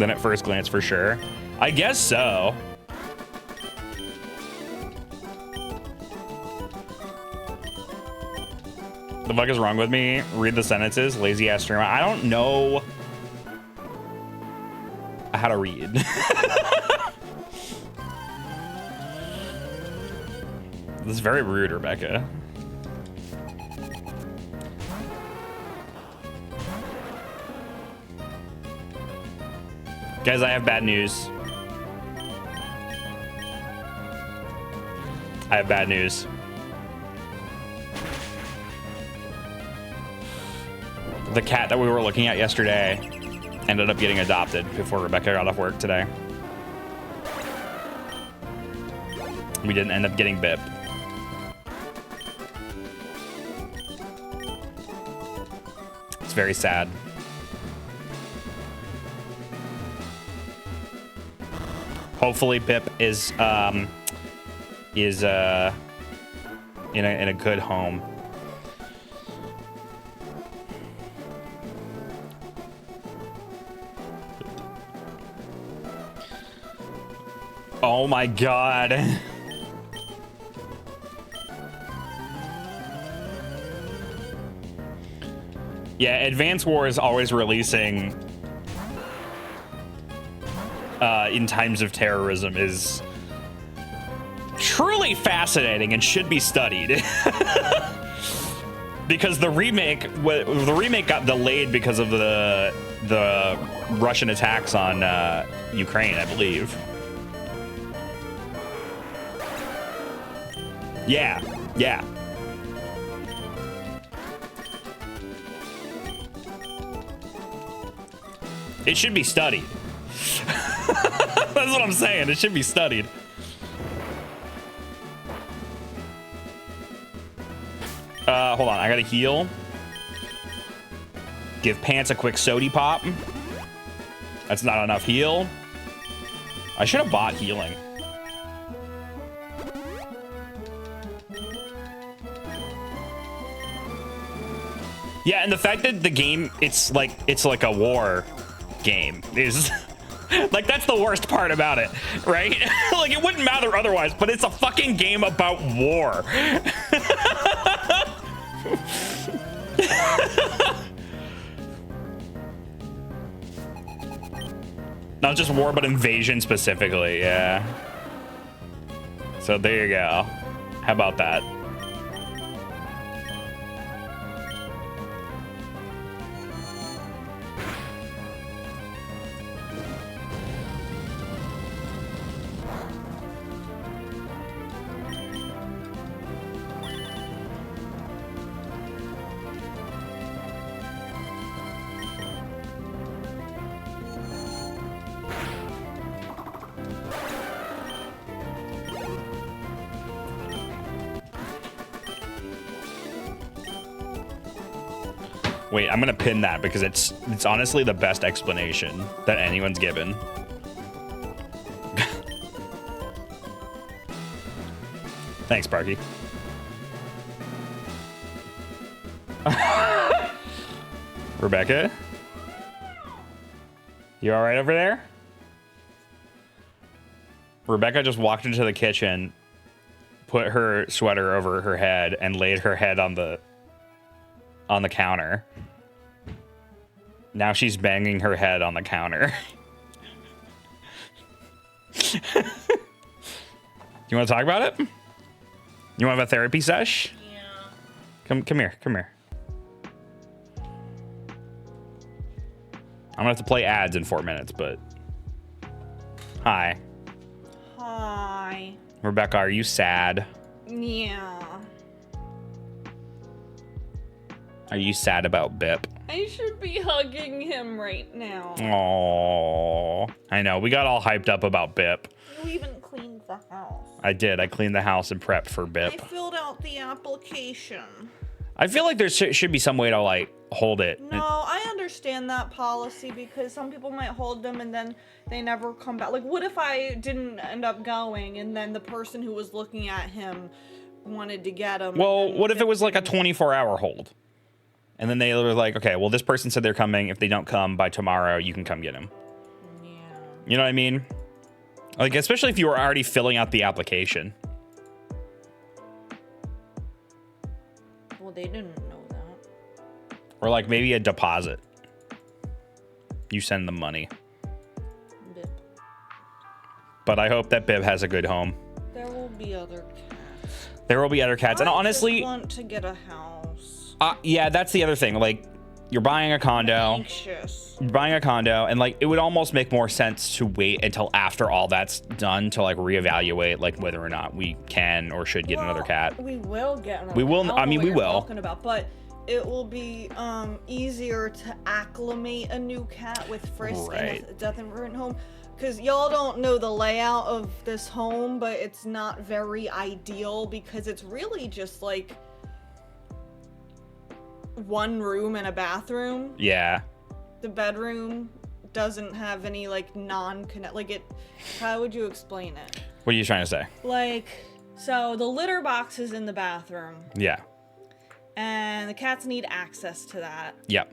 than at first glance, for sure. I guess so. The fuck is wrong with me? Read the sentences. Lazy ass streamer. I don't know how to read. This is very rude, Rebecca. Guys, I have bad news. I have bad news. The cat that we were looking at yesterday ended up getting adopted before Rebecca got off work today. We didn't end up getting Bip. It's very sad. Hopefully Bip is in a good home. Oh my god. Yeah, Advance War is always releasing in times of terrorism is truly fascinating and should be studied. Because the remake got delayed because of the Russian attacks on Ukraine, I believe. Yeah, yeah. It should be studied. That's what I'm saying. It should be studied. Hold on. I gotta heal. Give Pants a quick sody pop. That's not enough heal. I should have bought healing. Yeah, and the fact that the game, it's like a war game is like, that's the worst part about it, right? Like, it wouldn't matter otherwise, but it's a fucking game about war. Not just war, but invasion specifically, yeah. So there you go. How about that? Wait, I'm gonna pin that because it's honestly the best explanation that anyone's given. Thanks, Sparky. Rebecca? You all right over there? Rebecca just walked into the kitchen, put her sweater over her head, and laid her head on the counter. Now she's banging her head on the counter. You want to talk about it? You want to have a therapy sesh? Yeah. Come here. I'm gonna have to play ads in 4 minutes, but hi. Hi. Rebecca, are you sad? Yeah. Are you sad about Bip? I should be hugging him right now. Aww. I know. We got all hyped up about Bip. You even cleaned the house. I did. I cleaned the house and prepped for Bip. I filled out the application. I feel like there should be some way to, like, hold it. No, I understand that policy because some people might hold them and then they never come back. Like, what if I didn't end up going and then the person who was looking at him wanted to get him? Well, what if it was like a 24-hour hold? And then they were like, okay, well, this person said they're coming. If they don't come by tomorrow, you can come get him. Yeah. You know what I mean? Like, especially if you were already filling out the application. Well, they didn't know that. Or like maybe a deposit. You send them money. Bib. But I hope that Bib has a good home. There will be other cats. There will be other cats. And honestly, I want to get a house. Yeah, that's the other thing. Like, you're buying a condo. I'm anxious. You're buying a condo, and like it would almost make more sense to wait until after all that's done to like reevaluate like whether or not we can or should get another cat. We will get another. We will. I mean, we will. Talking about, but it will be easier to acclimate a new cat with Frisk and a death and ruin home. Because y'all don't know the layout of this home, but it's not very ideal because it's really just like one room and a bathroom. Yeah. The bedroom doesn't have any like non-connect. Like it. How would you explain it? What are you trying to say? Like, so the litter box is in the bathroom. Yeah. And the cats need access to that. Yep.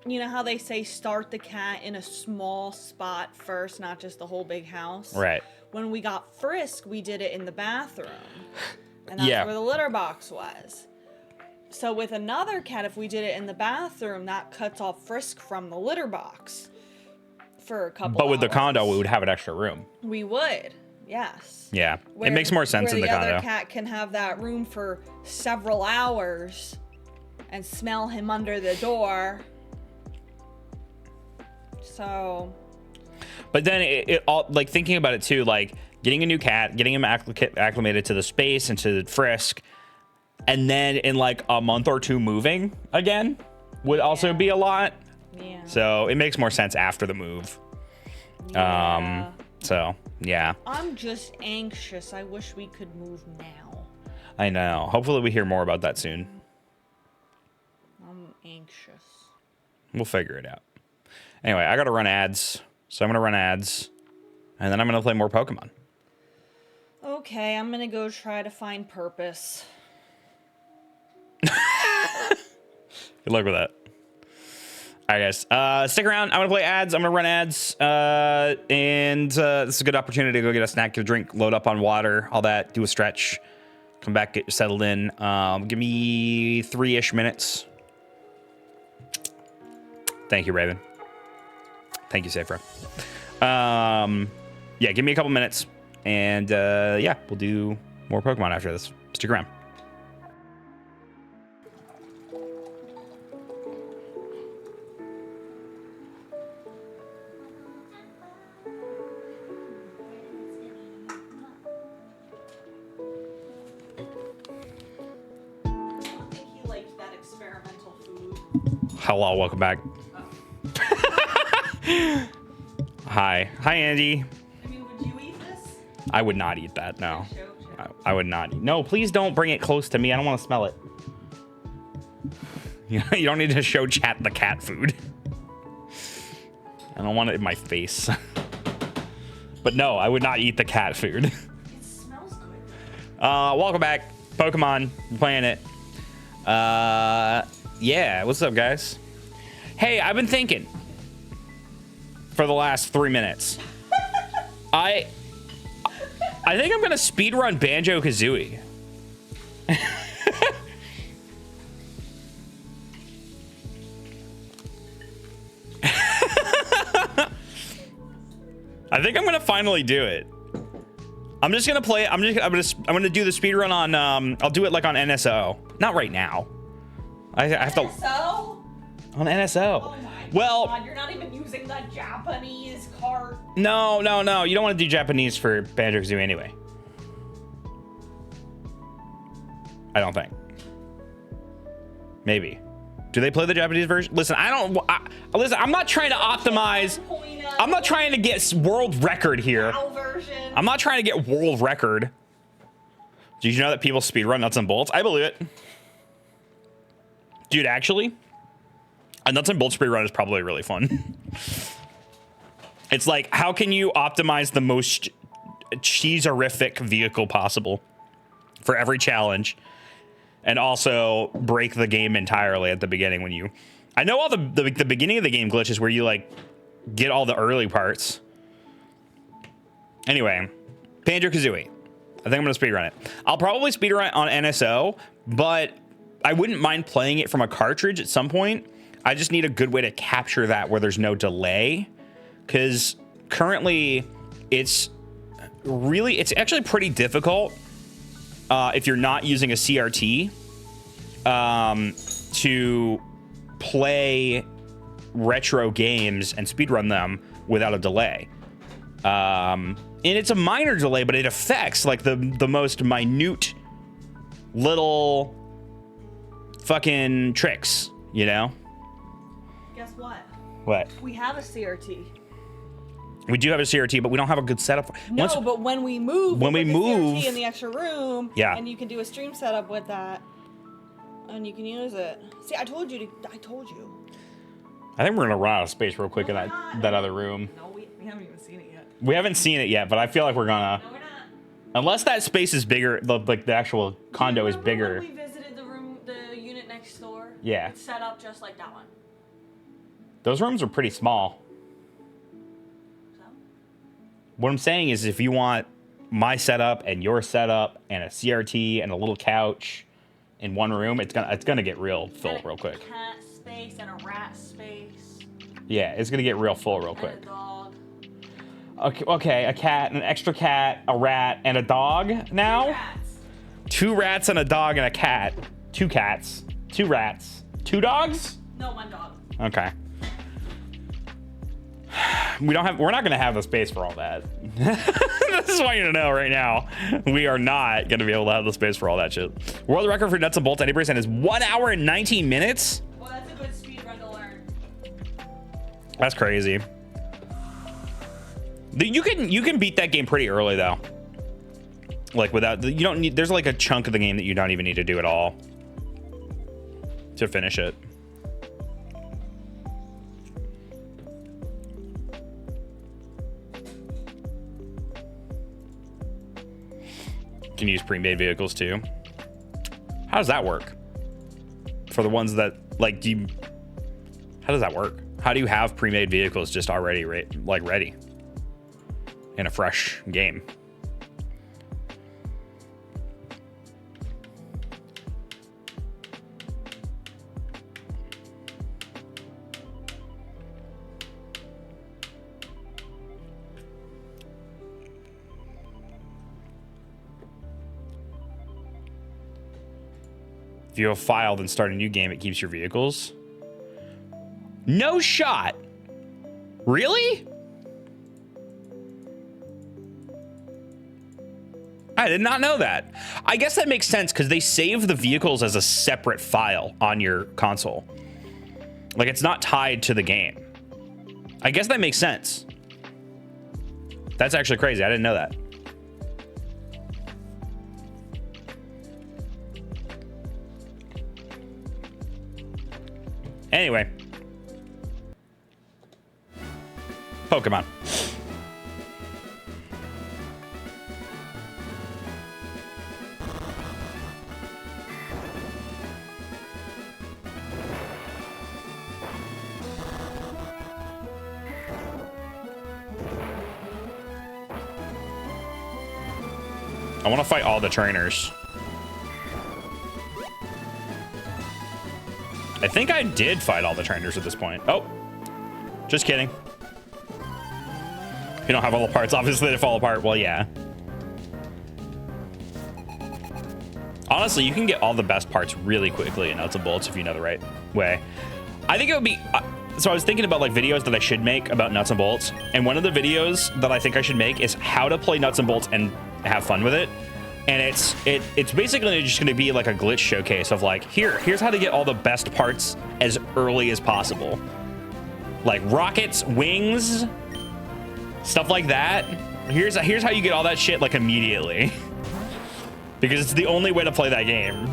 You know how they say start the cat in a small spot first, not just the whole big house? Right. When we got Frisk, we did it in the bathroom. And that's where the litter box was. So with another cat, if we did it in the bathroom, that cuts off Frisk from the litter box for a couple But with hours. the condo, we would have an extra room. We would, yes. Yeah. It makes more sense in the condo. Where the other cat can have that room for several hours and smell him under the door. So. But then it all, like, thinking about it too, like getting a new cat, getting him acclimated to the space and to Frisk, and then in like a month or two moving again would also be a lot. Yeah. So it makes more sense after the move. Yeah. So yeah. I'm just anxious. I wish we could move now. I know. Hopefully we hear more about that soon. I'm anxious. We'll figure it out. Anyway, I gotta run ads. So I'm gonna run ads. And then I'm gonna play more Pokemon. Okay, I'm gonna go try to find purpose. Good luck with that. All right, guys. Stick around. I'm gonna play ads. I'm gonna run ads, and this is a good opportunity to go get a snack, get a drink, load up on water, all that. Do a stretch, come back, get settled in. Give me 3-ish minutes. Thank you, Raven. Thank you, Safra. Yeah, give me a couple minutes, and yeah, we'll do more Pokemon after this. Stick around. Hello, welcome back. Hi, Andy. I mean, would you eat this? I would not eat that. No, I would not. No, please don't bring it close to me. I don't want to smell it. You don't need to show chat the cat food. I don't want it in my face. But no, I would not eat the cat food. It smells good. Welcome back, Pokemon. We're playing it. Yeah, what's up, guys? Hey, I've been thinking for the last 3 minutes. I think I'm gonna speedrun Banjo-Kazooie. I think I'm gonna finally do it. I'm just gonna play. I'm gonna do the speedrun on. I'll do it like on NSO. Not right now. I have to. NSO? On NSO. Oh my well, God, you're not even using the Japanese card. No. You don't want to do Japanese for Banjo-Kazooie anyway. I don't think. Maybe. Do they play the Japanese version? Listen, listen, I'm not trying to optimize. I'm not trying to get world record here. I'm not trying to get world record. Did you know that people speedrun Nuts and Bolts? I believe it. Dude, actually, a Nuts and Bolts speedrun is probably really fun. It's like, how can you optimize the most cheese-horrific vehicle possible for every challenge, and also break the game entirely at the beginning when you... I know all the beginning of the game glitches where you, like, get all the early parts. Anyway, Banjo-Kazooie. I think I'm going to speedrun it. I'll probably speedrun it on NSO, but I wouldn't mind playing it from a cartridge at some point. I just need a good way to capture that where there's no delay. Because currently, it's actually pretty difficult if you're not using a CRT to play retro games and speedrun them without a delay. And it's a minor delay, but it affects like the most minute little fucking tricks, you know? Guess what? What? We have a CRT. We do have a CRT, but we don't have a good setup. No, but when we move, we'll put the move CRT in the extra room, yeah, and you can do a stream setup with that, and you can use it. See, I told you. I think we're gonna run out of space real quick in that other room. No, we haven't even seen it yet. We haven't seen it yet, but I feel like we're gonna. No, we're not. Unless that space is bigger, like the actual condo is bigger. When we visited the unit next door. Yeah. It's set up just like that one. Those rooms are pretty small. So? What I'm saying is, if you want my setup and your setup and a CRT and a little couch in one room, it's gonna get real full real quick. A cat space and a rat space. Yeah, it's gonna get real full real quick. And a dog. Okay, a cat, an extra cat, a rat, and a dog now? 2 rats. 2 rats and a dog and a cat. 2 cats, 2 rats, 2 dogs? No, 1 dog. Okay. We're not gonna have the space for all that. I just want you to know right now, we are not gonna be able to have the space for all that shit. World record for nuts and bolts 80% is 1 hour and 19 minutes? Well, that's a good speed run to learn. That's crazy. You can beat that game pretty early though. Like without, you don't need, there's like a chunk of the game that you don't even need to do at all to finish it. Can use pre-made vehicles too. How does that work? For the ones that like, how does that work? How do you have pre-made vehicles just already ready in a fresh game? If you have a file, then start a new game, it keeps your vehicles. No shot. Really? I did not know that. I guess that makes sense because they save the vehicles as a separate file on your console. Like it's not tied to the game. I guess that makes sense. That's actually crazy. I didn't know that. Anyway. Pokemon. I want to fight all the trainers. I think I did fight all the trainers at this point. Oh, just kidding. You don't have all the parts. Obviously, they fall apart. Well, yeah. Honestly, you can get all the best parts really quickly in Nuts and Bolts if you know the right way. I think it would be... so I was thinking about like videos that I should make about Nuts and Bolts. And one of the videos that I think I should make is how to play Nuts and Bolts and have fun with it. And it's basically just going to be like a glitch showcase of like, here's how to get all the best parts as early as possible. Like rockets, wings, stuff like that. Here's how you get all that shit like immediately. Because it's the only way to play that game.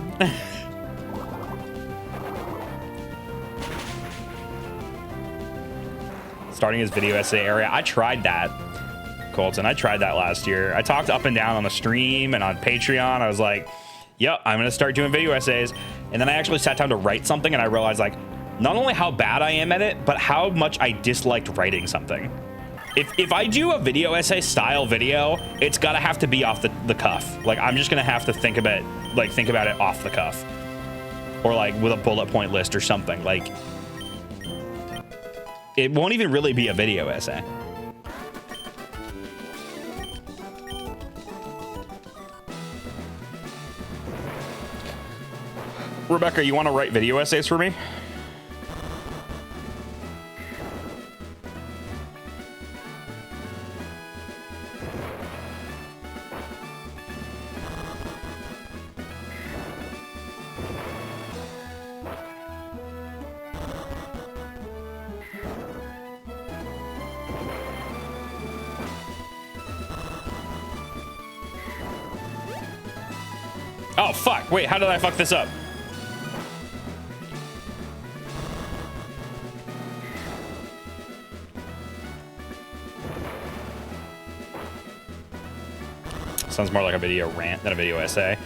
Starting his video essay area. I tried that, Colton. I tried that last year. I talked up and down on the stream and on Patreon. I was like, yep, I'm going to start doing video essays. And then I actually sat down to write something and I realized like, not only how bad I am at it, but how much I disliked writing something. If I do a video essay style video, it's gotta have to be off the cuff. Like, I'm just gonna have to think about it off the cuff. Or like with a bullet point list or something. Like, it won't even really be a video essay. Rebecca, you want to write video essays for me? Oh, fuck. Wait, how did I fuck this up? Sounds more like a video rant than a video essay.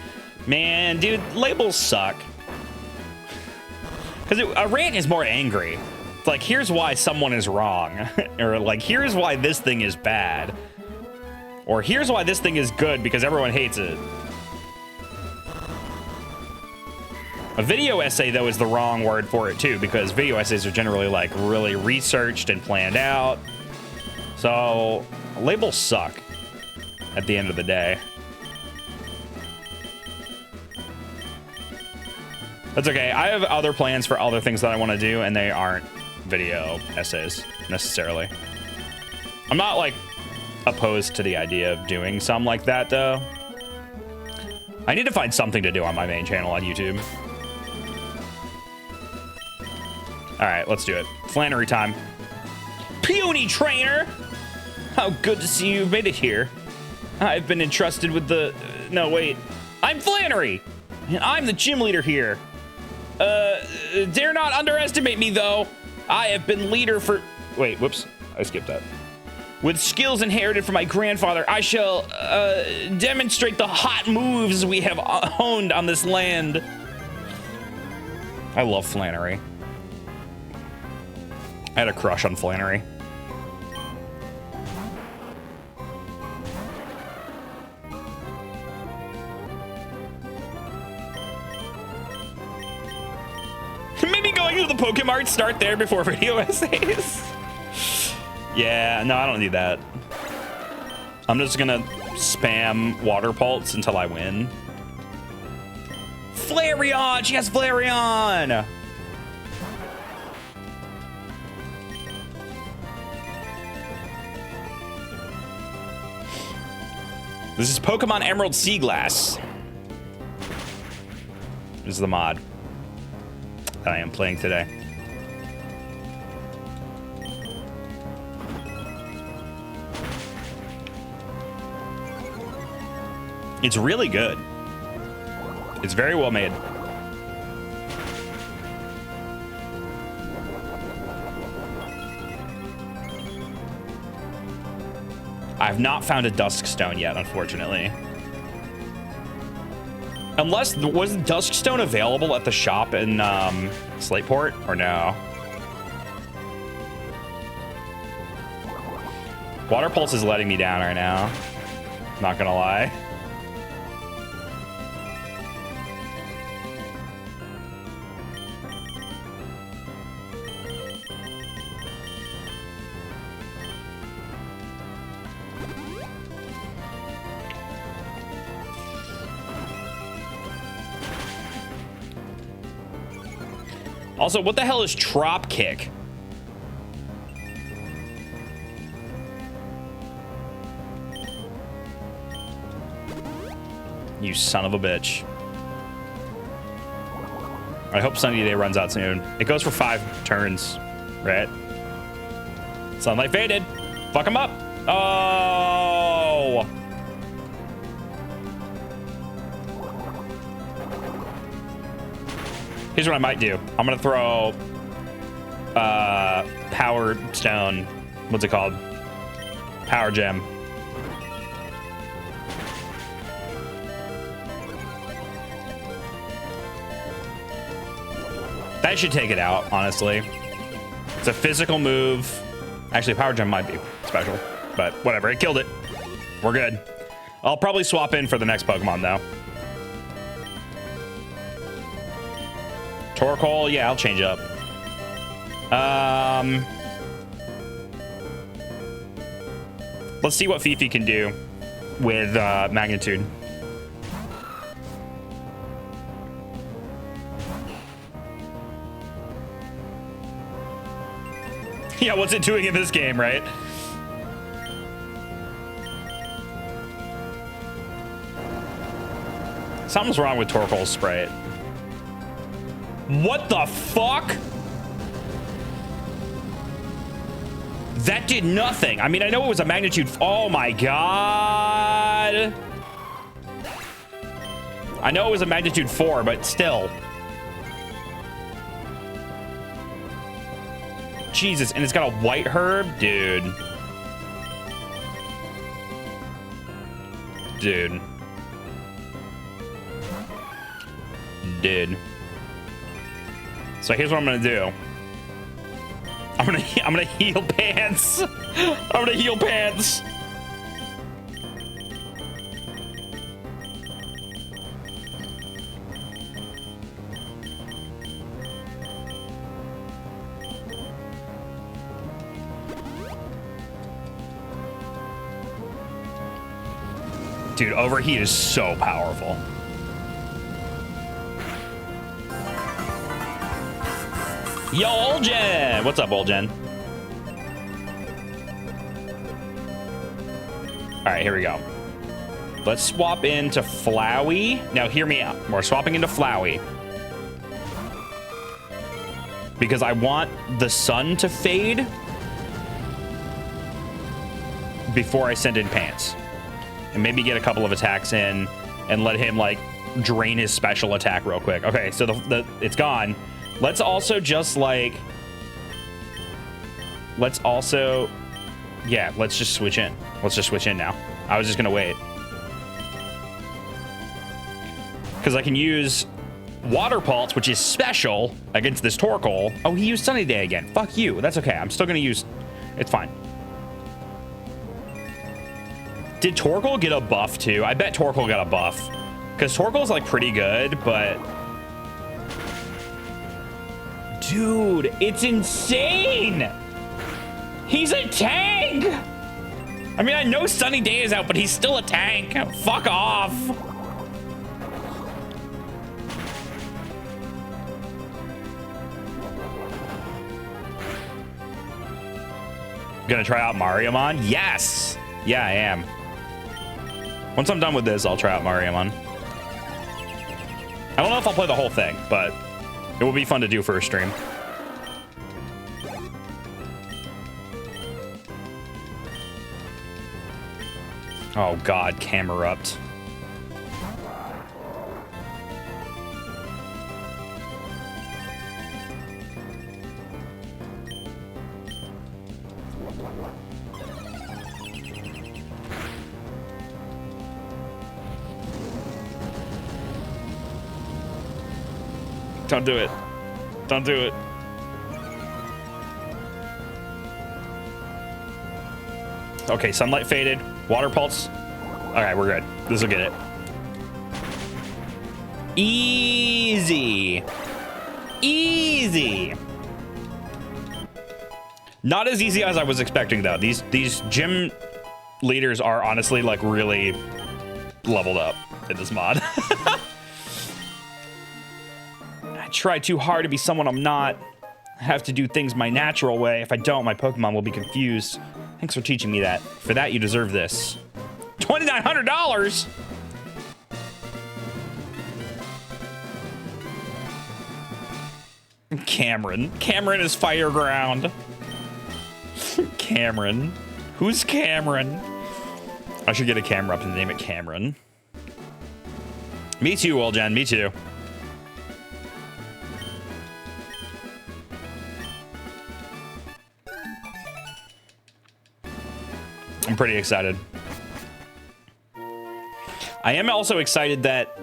Man, dude, labels suck. Because a rant is more angry. It's like, here's why someone is wrong. Or like, here's why this thing is bad. Or here's why this thing is good because everyone hates it. A video essay, though, is the wrong word for it, too, because video essays are generally, like, really researched and planned out. So, labels suck at the end of the day. That's okay. I have other plans for other things that I want to do, and they aren't video essays, necessarily. I'm not, like, opposed to the idea of doing some like that, though. I need to find something to do on my main channel on YouTube. All right, let's do it. Flannery time. Puny trainer! How good to see you've made it here. I've been entrusted with the... no, wait. I'm Flannery! And I'm the gym leader here. Dare not underestimate me, though. I have been leader for... wait, whoops. I skipped that. With skills inherited from my grandfather, I shall demonstrate the hot moves we have honed on this land. I love Flannery. I had a crush on Flannery. Maybe going to the Pokemon start there before video essays. Yeah, no, I don't need that. I'm just gonna spam Water Pulse until I win. Flareon! She has Flareon! This is Pokemon Emerald Seaglass. This is the mod that I am playing today. It's really good. It's very well made. I've not found a Dusk Stone yet, unfortunately. Unless, was Dusk Stone available at the shop in Slateport, or no? Water Pulse is letting me down right now. Not gonna lie. Also, what the hell is Trop Kick? You son of a bitch. I hope Sunny Day runs out soon. It goes for 5 turns, right? Sunlight faded. Fuck him up. Oh! Here's what I might do. I'm gonna throw Power Stone. What's it called? Power Gem. That should take it out, honestly. It's a physical move. Actually, Power Gem might be special, but whatever. It killed it. We're good. I'll probably swap in for the next Pokemon, though. Torkoal, yeah, I'll change up. Let's see what Fifi can do with Magnitude. Yeah, what's it doing in this game, right? Something's wrong with Torkoal's Sprite. What the fuck? That did nothing. I mean, I know it was a magnitude. Oh my god. I know it was a magnitude 4, but still. Jesus, and it's got a white herb? Dude. Dude. Dude. So here's what I'm gonna do. I'm gonna heal Pants. I'm gonna heal Pants. Dude, Overheat is so powerful. Yo, Olgen! What's up, Olgen? All right, here we go. Let's swap into Flowey. Now, hear me out. We're swapping into Flowey because I want the sun to fade before I send in Pants. And maybe get a couple of attacks in and let him, like, drain his special attack real quick. Okay, so it's gone. Let's also just, like... Let's also... Yeah, let's just switch in. Let's just switch in now. I was just going to wait. Because I can use Water Pulse, which is special, against this Torkoal. Oh, he used Sunny Day again. Fuck you. That's okay. I'm still going to use... It's fine. Did Torkoal get a buff too? I bet Torkoal got a buff. Because Torkoal's like pretty good, but... Dude, it's insane! He's a tank! I mean, I know Sunny Day is out, but he's still a tank. Fuck off. Gonna try out Mariamon? Yes! Yeah, I am. Once I'm done with this, I'll try out Mariamon. I don't know if I'll play the whole thing, but it will be fun to do for a stream. Oh god, Camerupt. Don't do it. Don't do it. Okay, Sunlight faded. Water Pulse. Alright, we're good. This will get it. Easy. Easy. Not as easy as I was expecting, though. These gym leaders are honestly, like, really leveled up in this mod. I try too hard to be someone I'm not. I have to do things my natural way. If I don't, my Pokemon will be confused. Thanks for teaching me that. For that, you deserve this. $2,900? Cameron. Cameron is Fireground. Cameron. Who's Cameron? I should get a camera up and name it Cameron. Me too, Olgen. Me too. I'm pretty excited. I am also excited that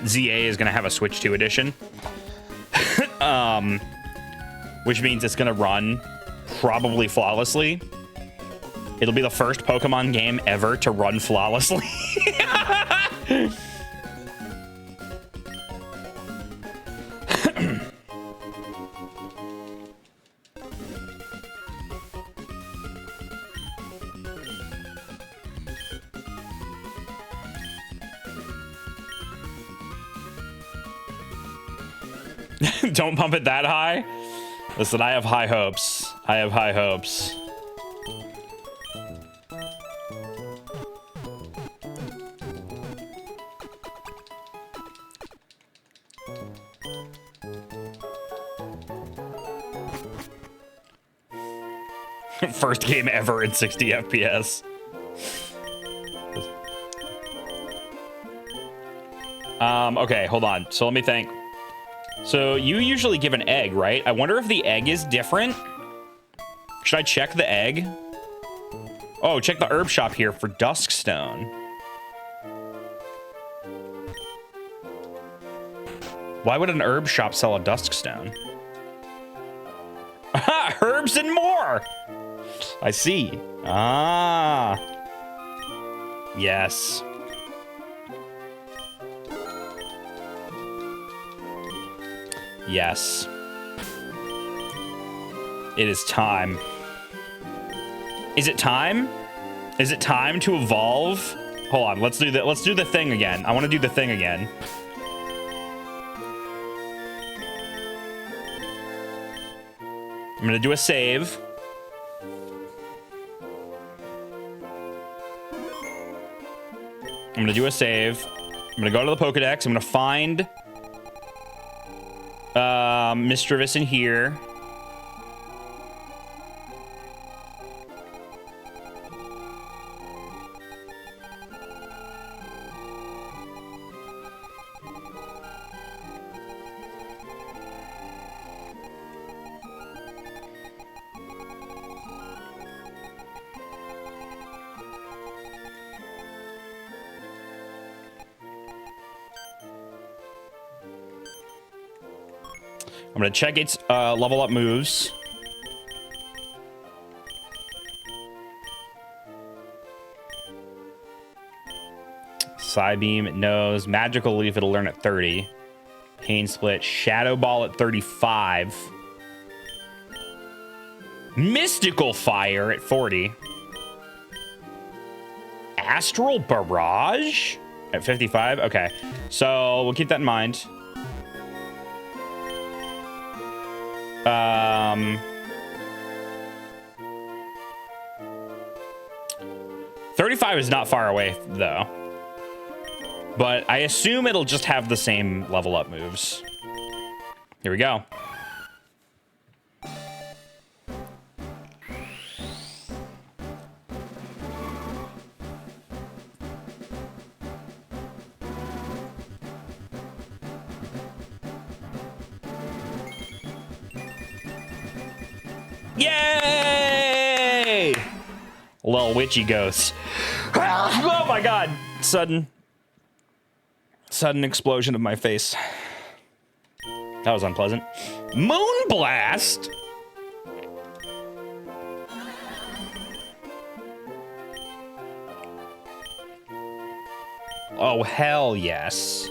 ZA is going to have a Switch 2 edition. which means it's gonna run probably flawlessly. It'll be the first Pokemon game ever to run flawlessly. Don't pump it that high. Listen, I have high hopes. I have high hopes. First game ever in 60 FPS. Okay, hold on. So let me think. So you usually give an egg, right? I wonder if the egg is different. Should I check the egg? Oh, check the herb shop here for Duskstone. Why would an herb shop sell a Duskstone? Aha! Herbs and more! I see. Ah. Yes. Yes. It is time. Is it time? Is it time to evolve? Hold on, let's do the thing again. I want to do the thing again. I'm gonna do a save. I'm gonna do a save. I'm gonna go to the Pokedex. I'm gonna find Mischievous in here. I'm gonna check its level up moves. Psybeam, it knows. Magical Leaf, it'll learn at 30. Pain Split, Shadow Ball at 35. Mystical Fire at 40. Astral Barrage at 55. Okay, so we'll keep that in mind. 35 is not far away, though. But I assume it'll just have the same level up moves. Here we go. Yay! Little witchy ghost. Oh my god. Sudden explosion of my face. That was unpleasant. Moonblast? Oh, hell yes.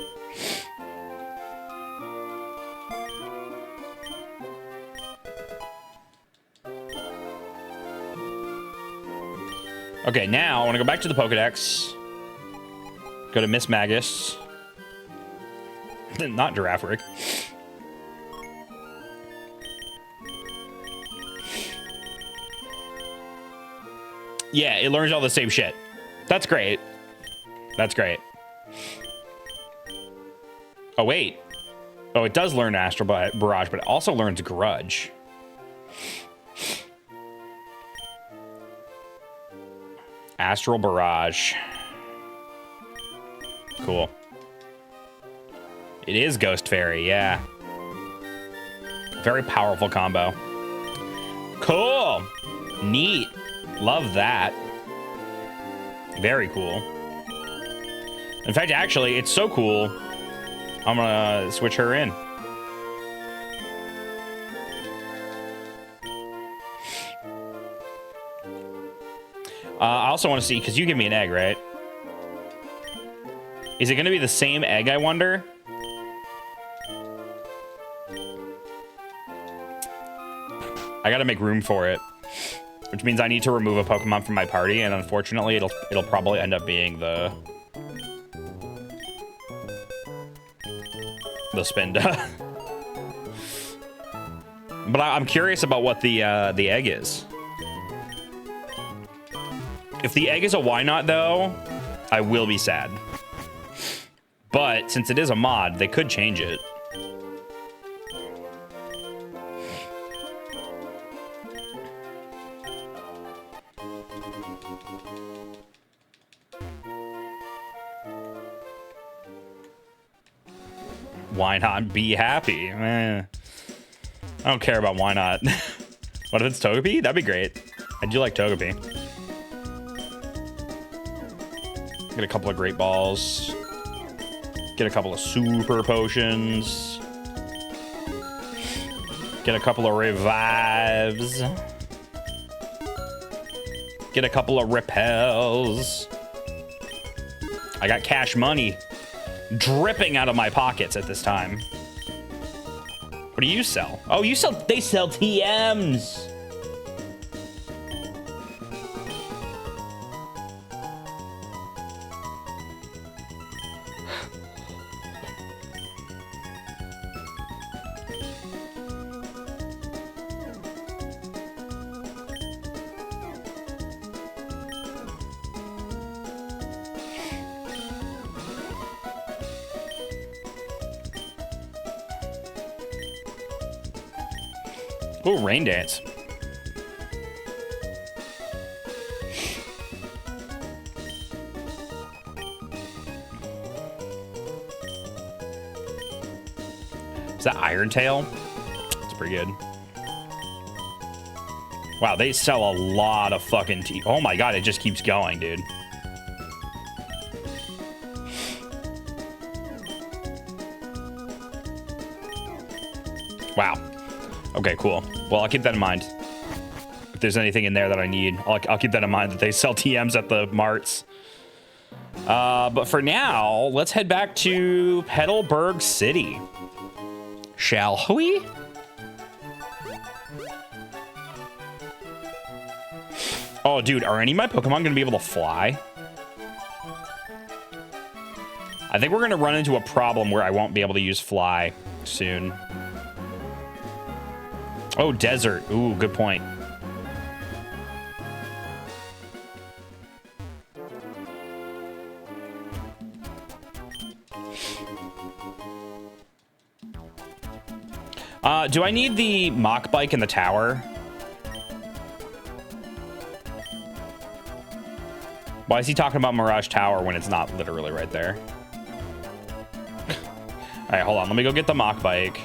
Okay, now I want to go back to the Pokedex. Go to Miss Magus. Not Giraffric. Yeah, it learns all the same shit. That's great. That's great. Oh, wait. Oh, it does learn Astral Barrage, but it also learns Grudge. Astral Barrage. Cool. It is Ghost Fairy, yeah. Very powerful combo. Cool. Neat. Love that. Very cool. In fact, actually, it's so cool, I'm gonna switch her in. I also want to see, because you give me an egg, right? Is it going to be the same egg, I wonder? I got to make room for it, which means I need to remove a Pokemon from my party, and unfortunately, it'll probably end up being the Spinda. But I'm curious about what the egg is. If the egg is a why not, though, I will be sad. But since it is a mod, they could change it. Why not be happy? I don't care about why not. What if it's Togepi? That'd be great. I do like Togepi. Get a couple of Great Balls. Get a couple of Super Potions. Get a couple of Revives. Get a couple of Repels. I got cash money dripping out of my pockets at this time. What do you sell? Oh, they sell TMs. Ooh, Rain Dance. Is that Iron Tail? It's pretty good. Wow, they sell a lot of fucking tea. Oh my god, it just keeps going, dude. Wow. Okay, cool. Well, I'll keep that in mind. If there's anything in there that I need, I'll keep that in mind, that they sell TMs at the marts. But for now, let's head back to Petalburg City. Shall we? Oh, dude, are any of my Pokemon going to be able to fly? I think we're going to run into a problem where I won't be able to use fly soon. Oh, desert. Ooh, good point. Do I need the Mach Bike in the tower? Why is he talking about Mirage Tower when it's not literally right there? All right, hold on. Let me go get the Mach Bike.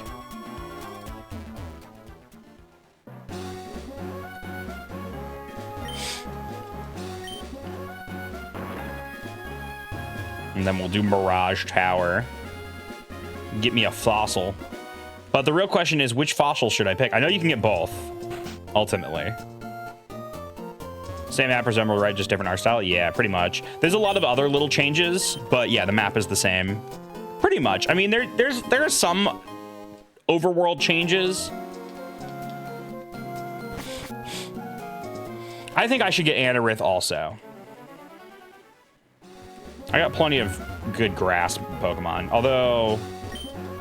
And then we'll do Mirage Tower. Get me a fossil. But the real question is, which fossil should I pick? I know you can get both, ultimately. Same map as Emerald, right? Just different art style? Yeah, pretty much. There's a lot of other little changes, but yeah, the map is the same. Pretty much. I mean, there are some overworld changes. I think I should get Anorith also. I got plenty of good grass Pokemon, although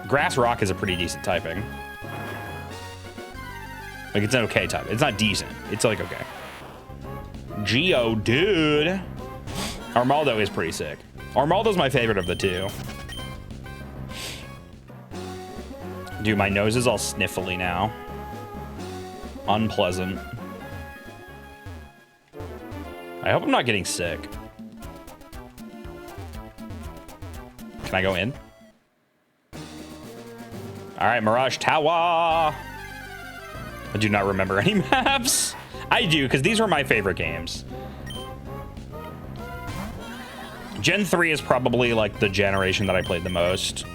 Grass Rock is a pretty decent typing. Like, it's an okay type. It's not decent. It's like okay. Geodude. Armaldo is pretty sick. Armaldo's my favorite of the two. Dude, my nose is all sniffly now. Unpleasant. I hope I'm not getting sick. Can I go in? All right, Mirage Tower. I do not remember any maps. I do, because these were my favorite games. Gen 3 is probably like the generation that I played the most.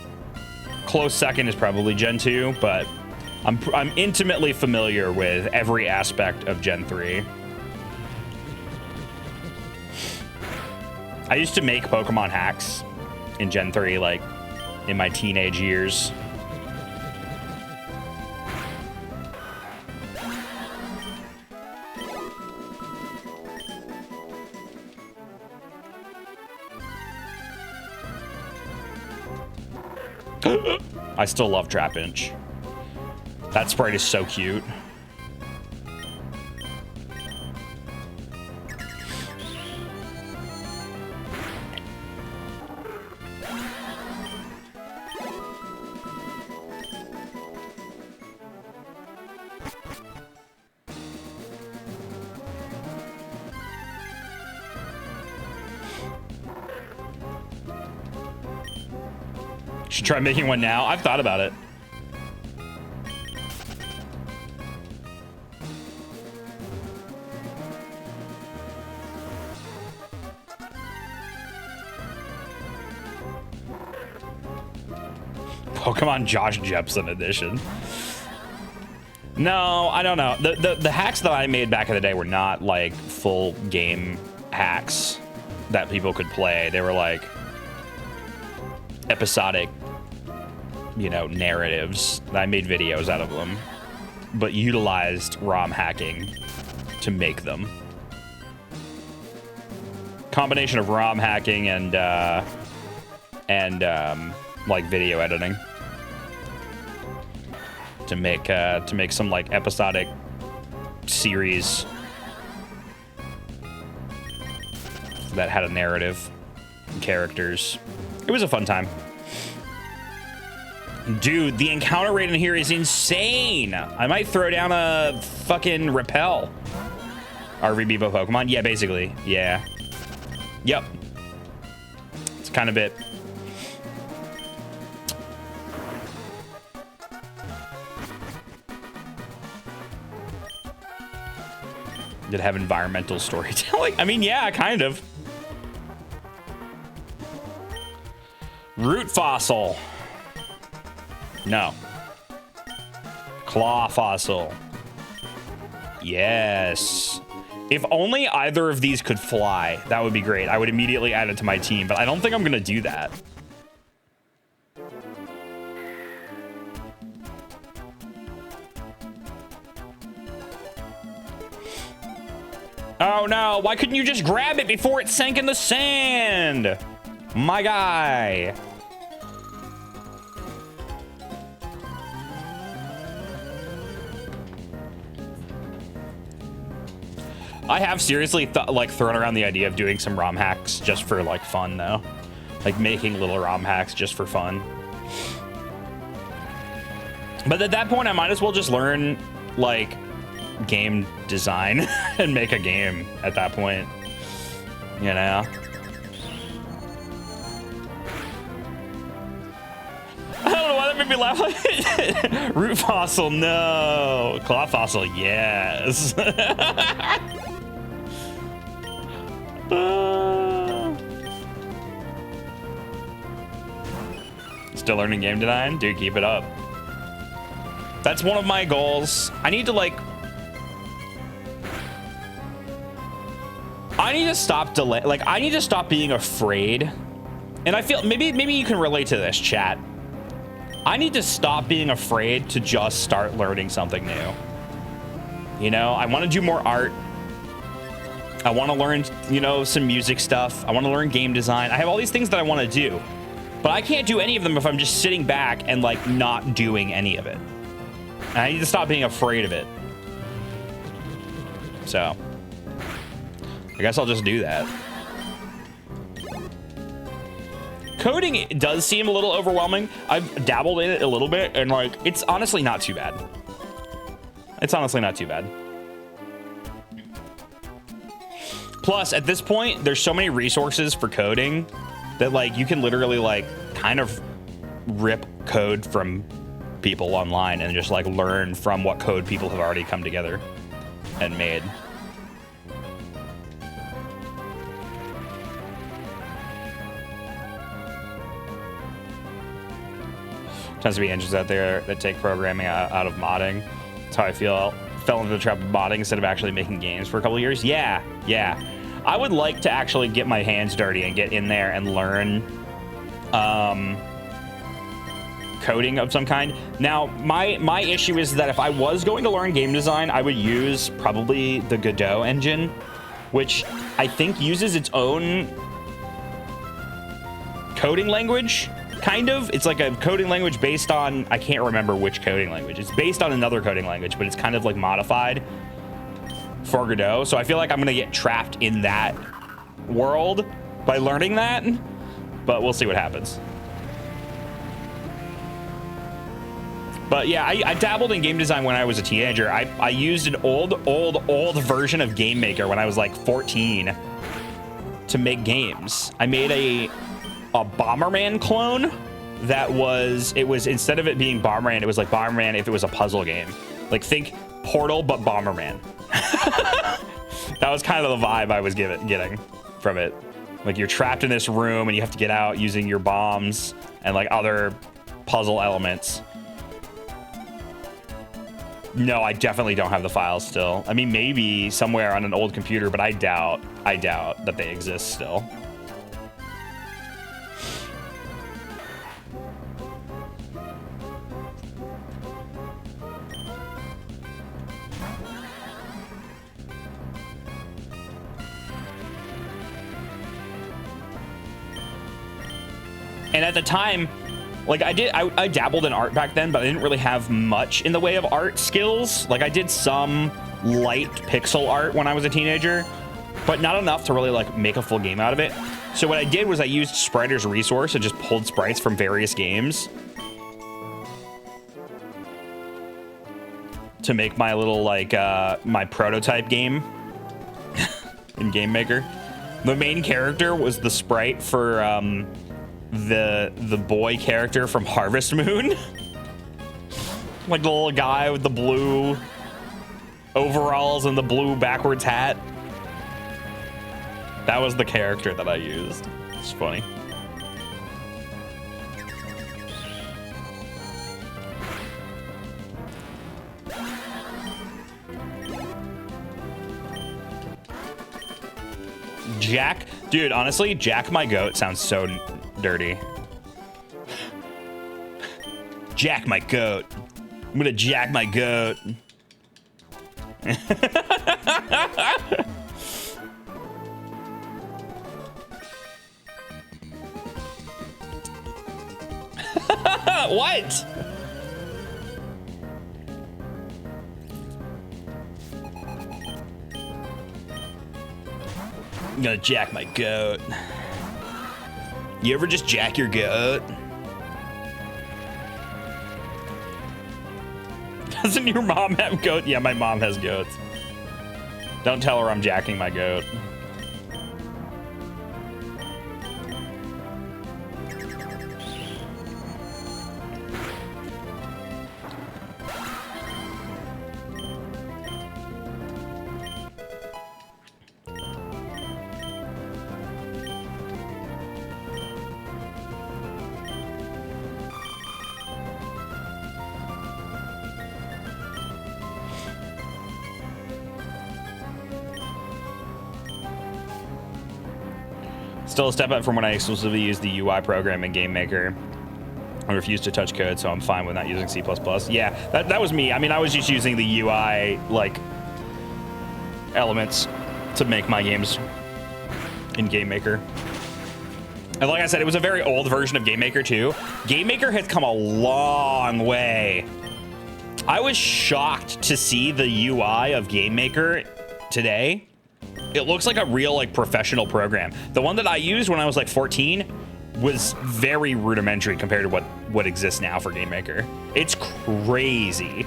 Close second is probably Gen 2, but I'm intimately familiar with every aspect of Gen 3. I used to make Pokemon hacks in Gen 3, like, in my teenage years. I still love Trapinch. That sprite is so cute. Should try making one now. I've thought about it. Pokemon Josh Jepson edition. No, I don't know. The hacks that I made back in the day were not like full game hacks that people could play. They were like episodic, you know, narratives. I made videos out of them, but utilized ROM hacking to make them. Combination of ROM hacking and like video editing to make some like episodic series that had a narrative and characters. It was a fun time. Dude, the encounter rate in here is insane. I might throw down a fucking repel. RV Bevo Pokemon? Yeah, basically. Yeah. Yep. It's kind of it. Did it have environmental storytelling? I mean, yeah, kind of. Root fossil. No. Claw fossil. Yes. If only either of these could fly, that would be great. I would immediately add it to my team, but I don't think I'm gonna do that. Oh no, why couldn't you just grab it before it sank in the sand? My guy. I have seriously like thrown around the idea of doing some ROM hacks just for like fun though. Like making little ROM hacks just for fun. But at that point I might as well just learn like game design and make a game at that point. You know? I don't know why that made me laugh. Root fossil, no. Claw fossil, yes. Still learning game design? Dude, keep it up. That's one of my goals. I need to like... I need to stop I need to stop being afraid. And I feel maybe you can relate to this, chat. I need to stop being afraid to just start learning something new. You know, I want to do more art. I want to learn, you know, some music stuff. I want to learn game design. I have all these things that I want to do, but I can't do any of them if I'm just sitting back and like not doing any of it. And I need to stop being afraid of it. So I guess I'll just do that. Coding does seem a little overwhelming. I've dabbled in it a little bit and like, it's honestly not too bad. It's honestly not too bad. Plus, at this point, there's so many resources for coding that like you can literally like kind of rip code from people online and just like learn from what code people have already come together and made. Tends to be engines out there that take programming out of modding. That's how I fell into the trap of modding instead of actually making games for a couple of years. Yeah. I would like to actually get my hands dirty and get in there and learn coding of some kind. Now, my issue is that if I was going to learn game design, I would use probably the Godot engine, which I think uses its own coding language, kind of. It's like a coding language based on, I can't remember which coding language. It's based on another coding language, but it's kind of like modified for Godot. So I feel like I'm going to get trapped in that world by learning that, but we'll see what happens. But yeah, I dabbled in game design when I was a teenager. I used an old version of Game Maker when I was like 14 to make games. I made a Bomberman clone that was, instead of it being Bomberman, it was like Bomberman if it was a puzzle game. Like think Portal, but Bomberman. That was kind of the vibe I was getting from it. Like you're trapped in this room and you have to get out using your bombs and like other puzzle elements. No, I definitely don't have the files still. I mean, maybe somewhere on an old computer, but I doubt that they exist still. And at the time, like I dabbled in art back then, but I didn't really have much in the way of art skills. Like I did some light pixel art when I was a teenager, but not enough to really like make a full game out of it. So what I did was I used Spriter's resource and just pulled sprites from various games to make my little like my prototype game in Game Maker. The main character was the sprite for the boy character from Harvest Moon. Like the little guy with the blue overalls and the blue backwards hat. That was the character that I used. It's funny. Jack, dude, honestly, Jack my goat sounds so dirty. Jack my goat. I'm gonna jack my goat. What? I'm gonna jack my goat. You ever just jack your goat? Doesn't your mom have goat? Yeah, my mom has goats. Don't tell her I'm jacking my goat. Still a step up from when I exclusively used the UI program in Game Maker. I refuse to touch code, so I'm fine with not using C++. Yeah, that was me. I mean, I was just using the UI, like, elements to make my games in Game Maker. And like I said, it was a very old version of Game Maker, too. Game Maker has come a long way. I was shocked to see the UI of Game Maker today. It looks like a real like professional program. The one that I used when I was like 14 was very rudimentary compared to what exists now for Game Maker. It's crazy.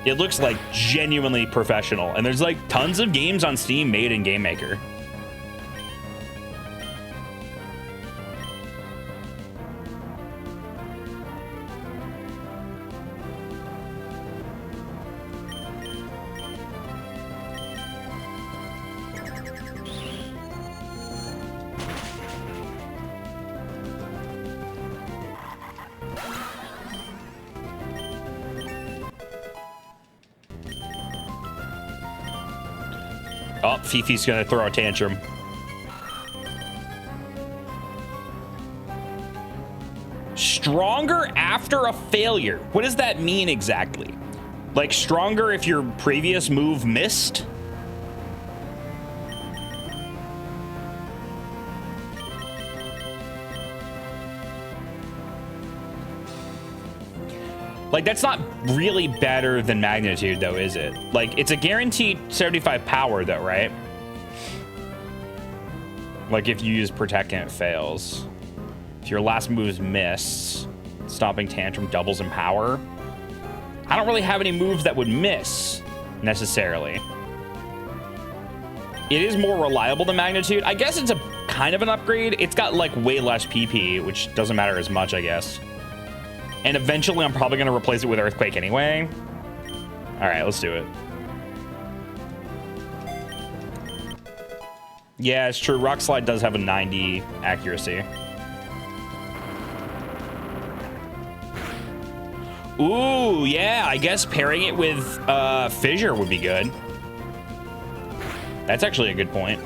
It looks like genuinely professional, and there's like tons of games on Steam made in Game Maker. Oh, Fifi's gonna throw a tantrum. Stronger after a failure. What does that mean exactly? Like stronger if your previous move missed? Like, that's not really better than magnitude, though, is it? Like, it's a guaranteed 75 power, though, right? Like, if you use Protect and it fails. If your last move's miss, Stomping Tantrum doubles in power. I don't really have any moves that would miss, necessarily. It is more reliable than magnitude. I guess it's a kind of an upgrade. It's got, like, way less PP, which doesn't matter as much, I guess. And eventually, I'm probably going to replace it with Earthquake anyway. All right, let's do it. Yeah, it's true. Rock Slide does have a 90 accuracy. Ooh, yeah. I guess pairing it with Fissure would be good. That's actually a good point.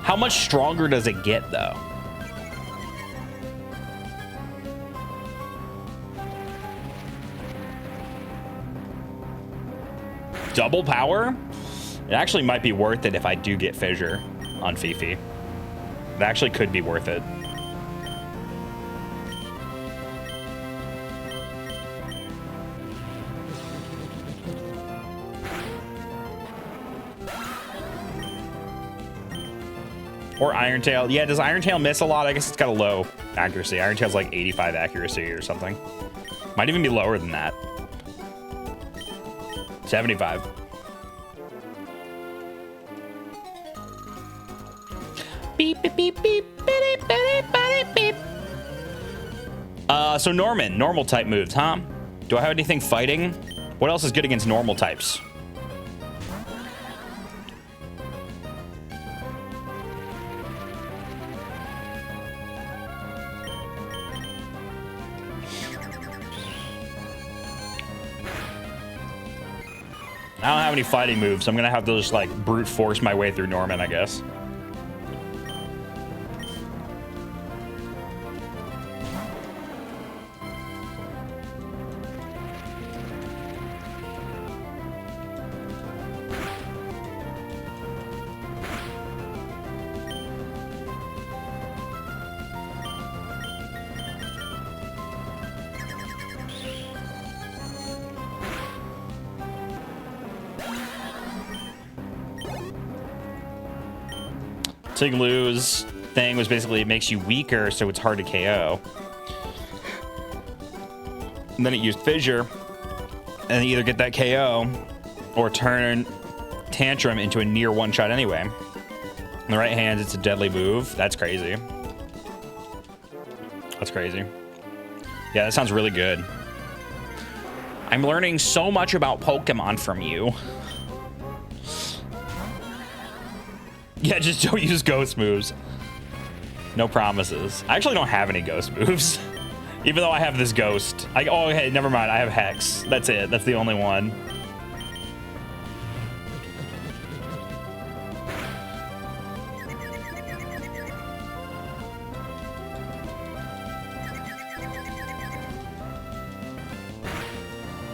How much stronger does it get, though? Double power? It actually might be worth it if I do get Fissure on Fifi. It actually could be worth it. Or Iron Tail. Yeah, does Iron Tail miss a lot? I guess it's got a low accuracy. Iron Tail's like 85 accuracy or something. Might even be lower than that. 75. Beep, beep, beep, beep, beep, beep, beep, beep. So Norman, normal type moves, huh? Do I have anything fighting? What else is good against normal types? I don't have any fighting moves, so I'm gonna have to just like brute force my way through Norman, I guess. Siglu's thing was basically it makes you weaker, so it's hard to KO. And then it used Fissure, and either get that KO or turn Tantrum into a near one-shot anyway. In the right hand, it's a deadly move. That's crazy. That's crazy. Yeah, that sounds really good. I'm learning so much about Pokemon from you. Yeah, just don't use ghost moves. No promises. I actually don't have any ghost moves. Even though I have this ghost. Oh, hey, never mind. I have Hex. That's it. That's the only one.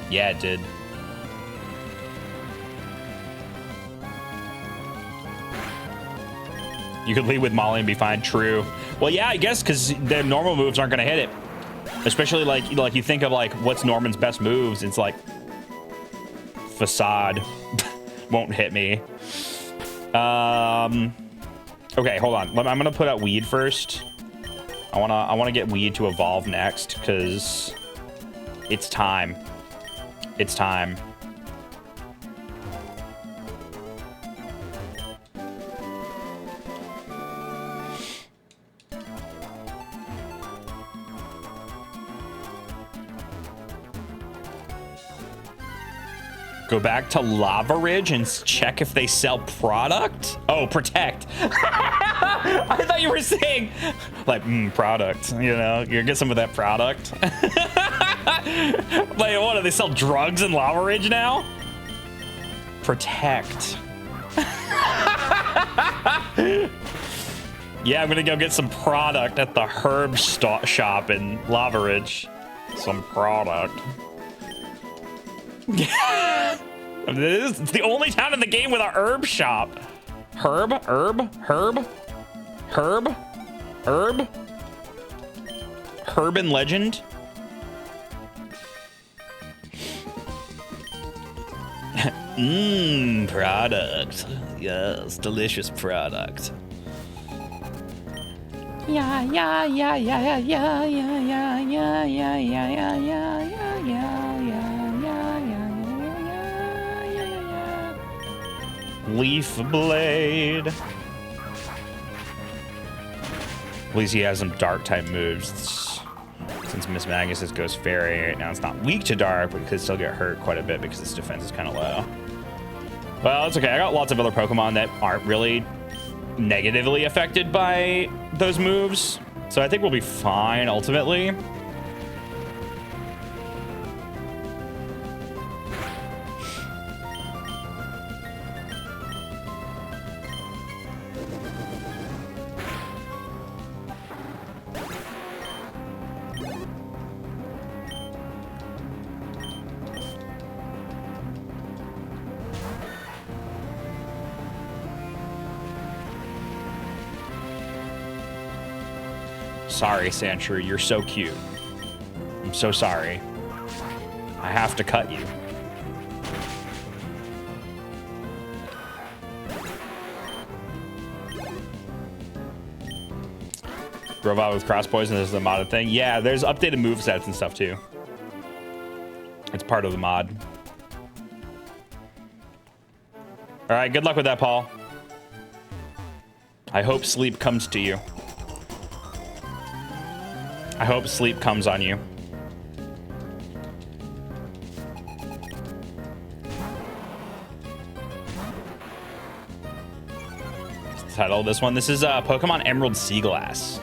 Yeah, it did. You could lead with Molly and be fine. True. Well, yeah, I guess because the normal moves aren't going to hit it. Especially like you think of like what's Norman's best moves. It's like Facade won't hit me. Okay, hold on. I'm gonna put out Weed first. I wanna get Weed to evolve next because it's time. It's time. Go back to Lava Ridge and check if they sell product? Oh, protect. I thought you were saying, like, product. You know, you get some of that product. Like, what, do they sell drugs in Lava Ridge now? Protect. Yeah, I'm gonna go get some product at the herb shop in Lava Ridge. Some product. It's the only town in the game with a herb shop. Herb? Urban legend? Mmm, product. Yes, delicious product. Yeah. Leaf blade. At least he has some dark type moves. Since Miss Magnus's Ghost Fairy right now, it's not weak to dark, but it could still get hurt quite a bit because its defense is kind of low. Well, it's okay. I got lots of other Pokemon that aren't really negatively affected by those moves, so I think we'll be fine ultimately. Sorry, Sandshrew, you're so cute. I'm so sorry. I have to cut you. Robot with cross poison is the modded thing. Yeah, there's updated movesets and stuff too. It's part of the mod. All right, good luck with that, Paul. I hope sleep comes to you. I hope sleep comes on you. What's the title of this one? This is Pokemon Emerald Seaglass.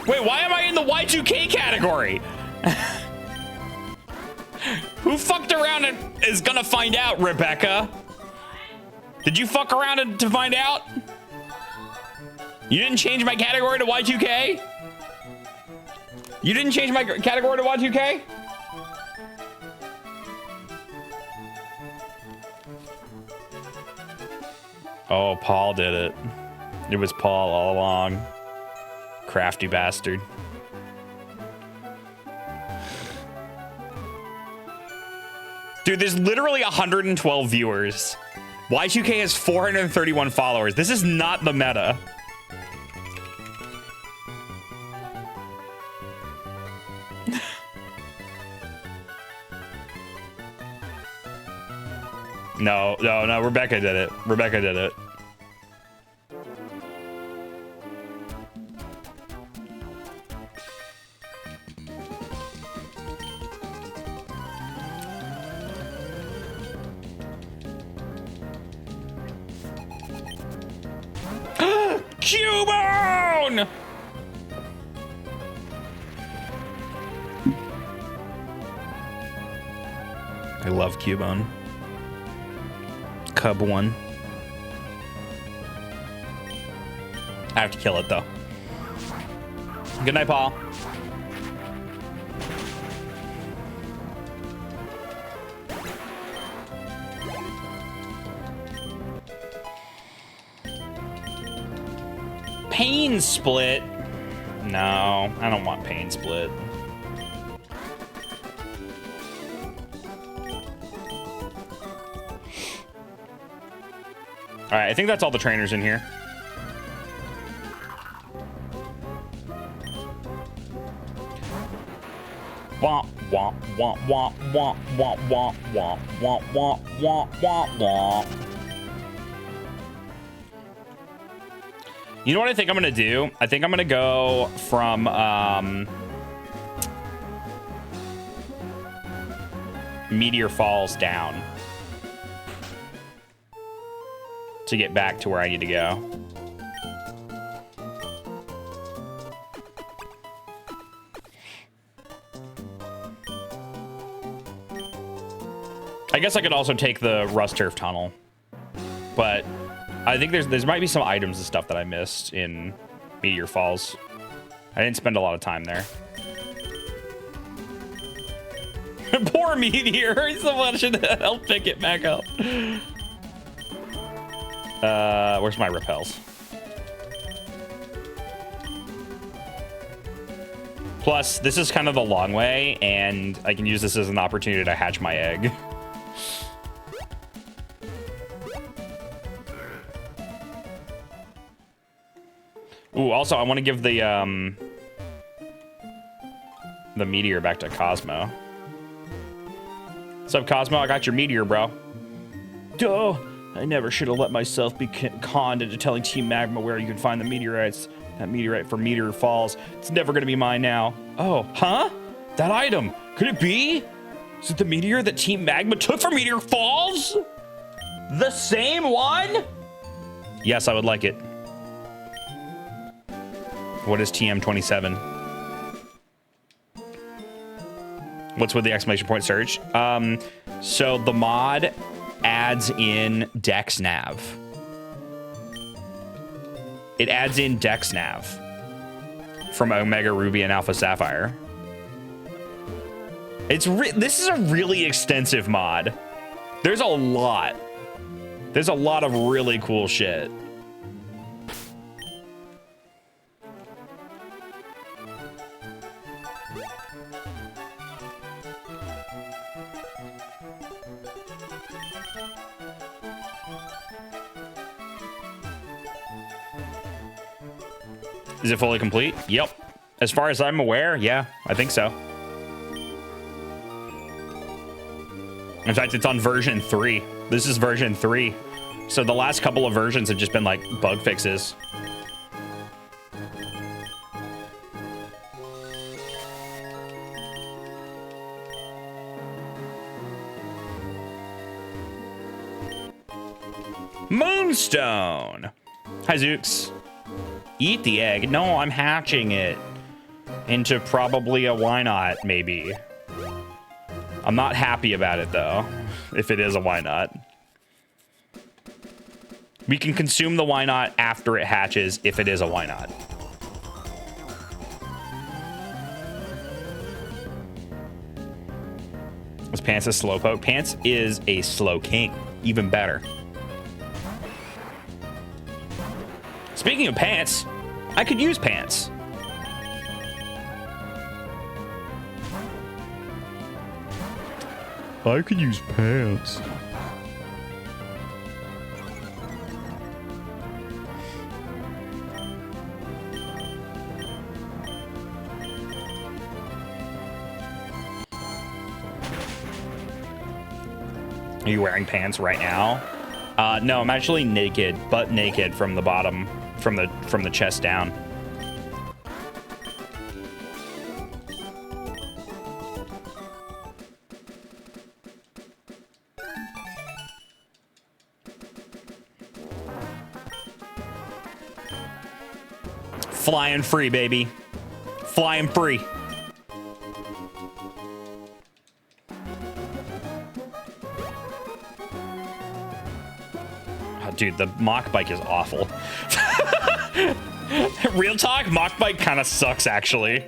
Wait, why am I in the Y2K category? Who fucked around and is gonna find out, Rebecca? Did you fuck around to find out? You didn't change my category to Y2K? You didn't change my category to Y2K? Oh, Paul did it. It was Paul all along. Crafty bastard. Dude, there's literally 112 viewers. Y2K has 431 followers. This is not the meta. No, Rebecca did it. Rebecca did it. Cubone! I love Cubone. Cub one. I have to kill it though. Good night, Paul. Pain split. No, I don't want pain split. All right, I think that's all the trainers in here. Womp womp womp womp womp womp womp womp womp womp womp womp womp. You know what I think I'm gonna do? I think I'm gonna go from Meteor Falls down. to get back to where I need to go. I guess I could also take the Rust Turf Tunnel, but I think there might be some items and stuff that I missed in Meteor Falls. I didn't spend a lot of time there. Poor Meteor, he's the one should help pick it back up. Where's my repels? Plus, this is kind of the long way, and I can use this as an opportunity to hatch my egg. Ooh, also, I want to give the meteor back to Cosmo. What's up, Cosmo? I got your meteor, bro. Duh! I never should have let myself be conned into telling Team Magma where you can find the meteorites. That meteorite for Meteor Falls. It's never gonna be mine now. Oh, huh? That item. Could it be? Is it the meteor that Team Magma took from Meteor Falls? The same one? Yes, I would like it. What is TM27? What's with the exclamation point surge? So the mod adds in Dex Nav. It adds in Dex Nav from Omega Ruby and Alpha Sapphire. This is a really extensive mod. There's a lot. There's a lot of really cool shit. Is it fully complete? Yep. As far as I'm aware, yeah, I think so. In fact, it's on version 3. This is version 3. So the last couple of versions have just been like bug fixes. Moonstone. Hi, Zooks. Eat the egg. No, I'm hatching it into probably a why not, maybe. I'm not happy about it, though, if it is a why not. We can consume the why not after it hatches if it is a why not. Is Pants a slowpoke? Pants is a slow king. Even better. Speaking of Pants, I could use Pants. I could use Pants. Are you wearing pants right now? No, I'm actually naked, butt naked from the bottom, from the chest down. Flying free, baby. Flying free. Oh, dude, the mock bike is awful. Real talk, mock bike kind of sucks, actually.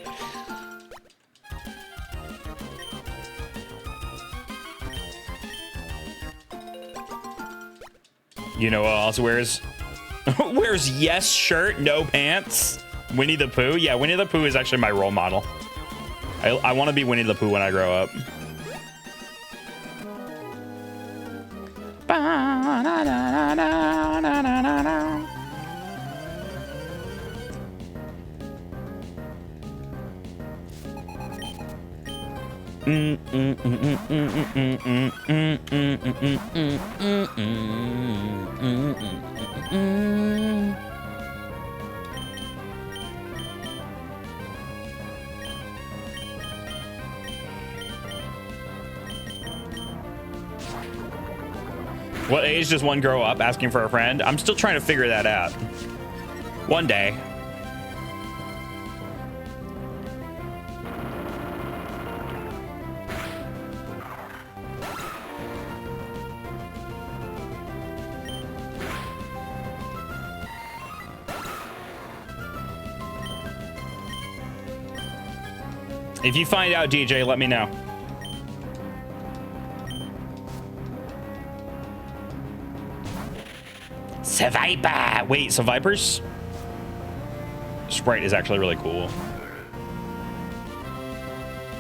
You know what else wears yes shirt, no pants? Winnie the Pooh? Yeah, Winnie the Pooh is actually my role model. I want to be Winnie the Pooh when I grow up. What age does one grow up? Asking for a friend. I'm still trying to figure that out. One day. If you find out, DJ, let me know. Viper! Wait, so Vipers? Sprite is actually really cool.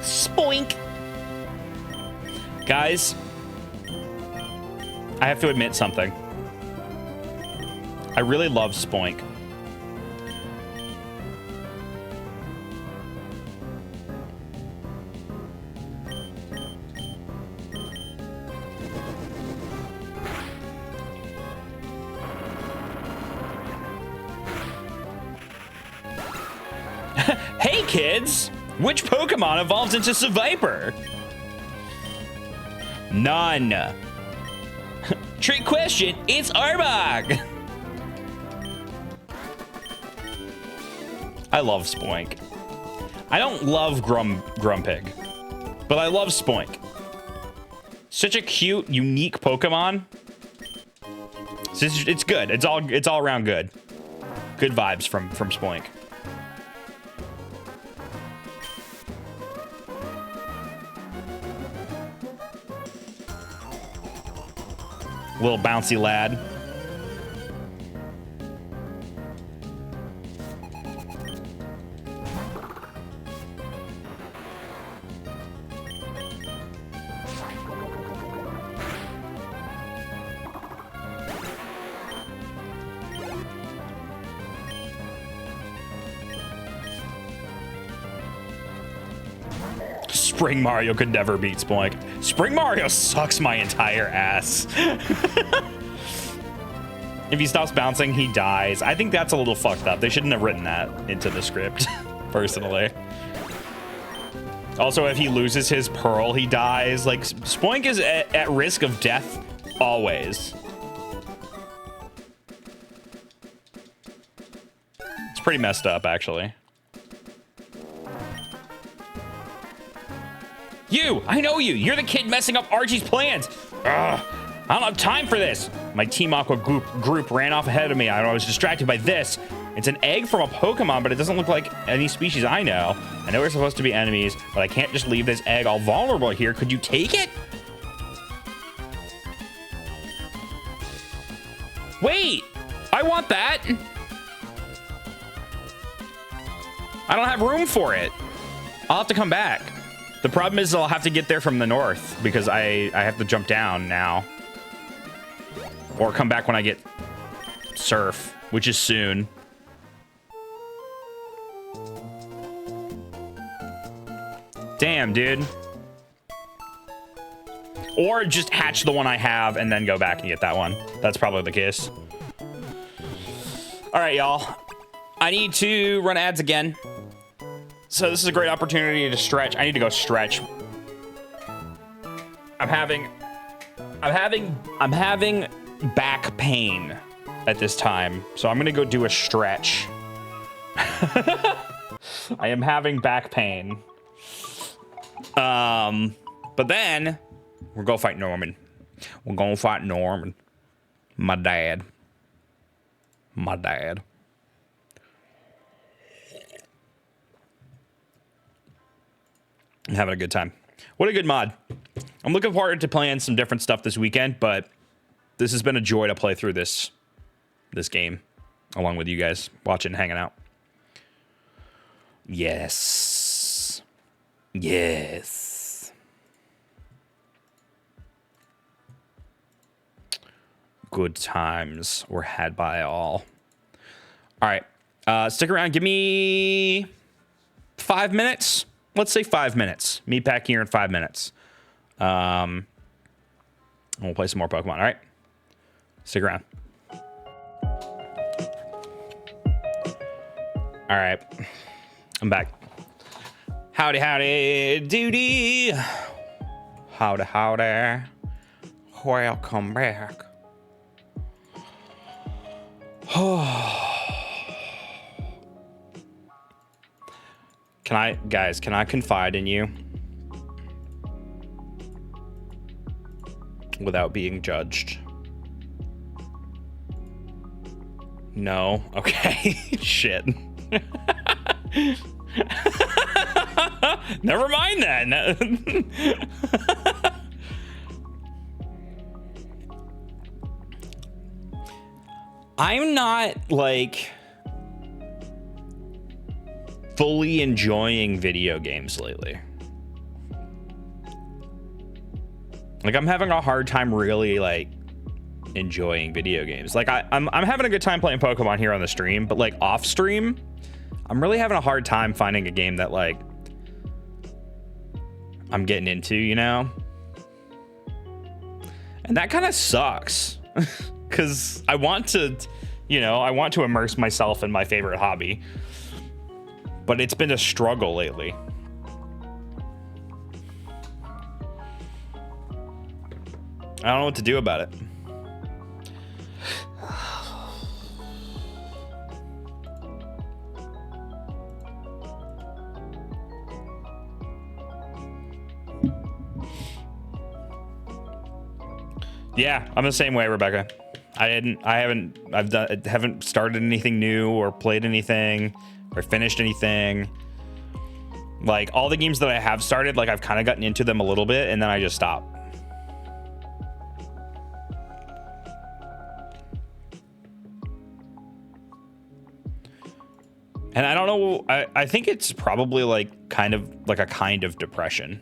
Spoink! Guys, I have to admit something. I really love Spoink. Hey kids! Which Pokemon evolves into Seviper? None. Trick question, it's Arbok! I love Spoink. I don't love Grumpig, but I love Spoink. Such a cute, unique Pokemon. It's good. It's all around good. Good vibes from Spoink. Little bouncy lad. Spring Mario could never beat Spoink. Spring Mario sucks my entire ass. If he stops bouncing, he dies. I think that's a little fucked up. They shouldn't have written that into the script, personally. Also, if he loses his pearl, he dies. Like, Spoink is at risk of death always. It's pretty messed up, actually. You! I know you! You're the kid messing up Archie's plans! Ugh! I don't have time for this! My Team Aqua group ran off ahead of me. I was distracted by this. It's an egg from a Pokemon, but it doesn't look like any species I know. I know we're supposed to be enemies, but I can't just leave this egg all vulnerable here. Could you take it? Wait! I want that! I don't have room for it. I'll have to come back. The problem is I'll have to get there from the north because I have to jump down now. Or come back when I get Surf, which is soon. Damn, dude. Or just hatch the one I have and then go back and get that one. That's probably the case. All right, y'all. I need to run ads again. So this is a great opportunity to stretch. I need to go stretch. I'm having back pain at this time. So I'm gonna go do a stretch. I am having back pain. But then we're gonna fight Norman. We're gonna fight Norman. My dad. My dad. I'm having a good time. What a good mod. I'm looking forward to playing some different stuff this weekend, but this has been a joy to play through this game along with you guys watching and hanging out. Yes. Yes. Good times were had by all. All right. Stick around. Give me 5 minutes. Let's say 5 minutes. Meet back here in 5 minutes. And we'll play some more Pokemon, all right? Stick around. All right. I'm back. Howdy, howdy, doody. Howdy, howdy. Welcome back. Can I confide in you without being judged? No. Okay. Shit. Never mind then. I'm not like fully enjoying video games lately. Like I'm having a hard time really like enjoying video games. Like I'm having a good time playing Pokemon here on the stream, but like off stream, I'm really having a hard time finding a game that like I'm getting into, you know? And that kind of sucks because I want to, you know, I want to immerse myself in my favorite hobby, but it's been a struggle lately. I don't know what to do about it. Yeah, I'm the same way, Rebecca. I haven't started anything new or played anything or finished anything. Like all the games that I have started, like I've kind of gotten into them a little bit and then I just stop. And I don't know, I think it's probably like kind of depression.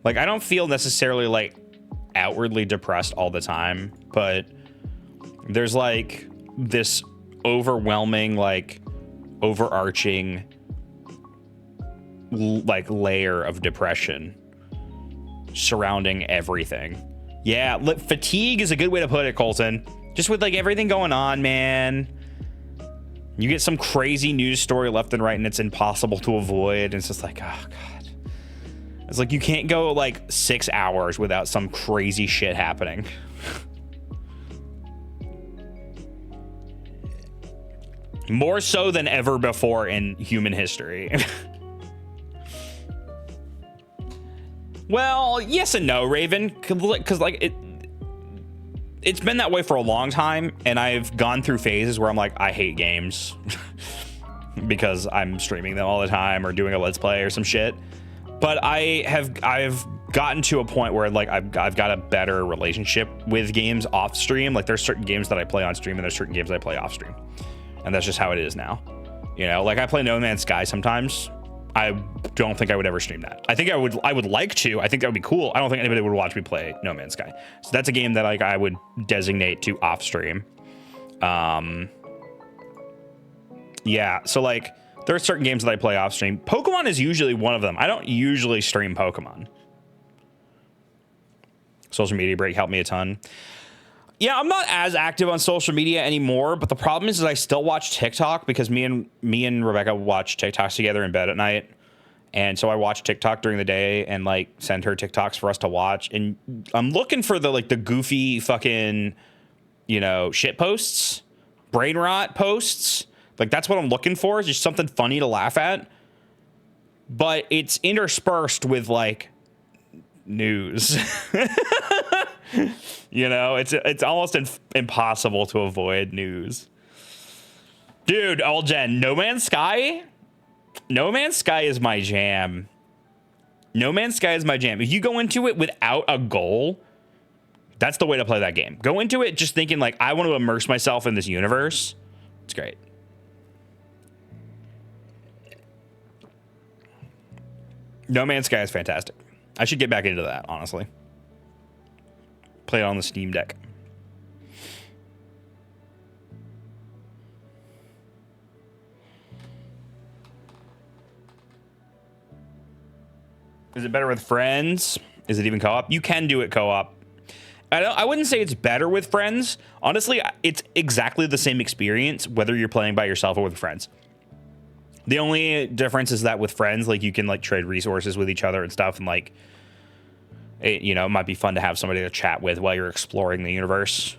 Like I don't feel necessarily like outwardly depressed all the time, but there's like this overwhelming, like overarching like layer of depression surrounding everything. Yeah, fatigue is a good way to put it, Colton. Just with like everything going on, man. You get some crazy news story left and right and it's impossible to avoid. And it's just like, oh God. It's like you can't go like 6 hours without some crazy shit happening. More so than ever before in human history. Well, yes and no, Raven, because like it's been that way for a long time, and I've gone through phases where I'm like, I hate games because I'm streaming them all the time or doing a let's play or some shit. But I've gotten to a point where like I've got a better relationship with games off stream. Like there's certain games that I play on stream and there's certain games I play off stream, and that's just how it is now. You know, like I play No Man's Sky sometimes. I don't think I would ever stream that. I think I would like to. I think that would be cool. I don't think anybody would watch me play No Man's Sky. So that's a game that like I would designate to off stream. Yeah, so like there are certain games that I play off stream. Pokemon is usually one of them. I don't usually stream Pokemon. Social media break helped me a ton. Yeah, I'm not as active on social media anymore, but the problem is I still watch TikTok because me and Rebecca watch TikToks together in bed at night. And so I watch TikTok during the day and like send her TikToks for us to watch. And I'm looking for the like the goofy fucking, you know, shit posts, brain rot posts. Like that's what I'm looking for, is just something funny to laugh at. But it's interspersed with like news. You know, it's almost impossible to avoid news. Dude, Algen, No Man's Sky? No Man's Sky is my jam. No Man's Sky is my jam. If you go into it without a goal, that's the way to play that game. Go into it just thinking like, I want to immerse myself in this universe. It's great. No Man's Sky is fantastic. I should get back into that, honestly. Play it on the Steam Deck. Is it better with friends? Is it even co-op? You can do it co-op. I wouldn't say it's better with friends. Honestly, it's exactly the same experience whether you're playing by yourself or with friends. The only difference is that with friends, like you can like trade resources with each other and stuff, and like you know, it might be fun to have somebody to chat with while you're exploring the universe.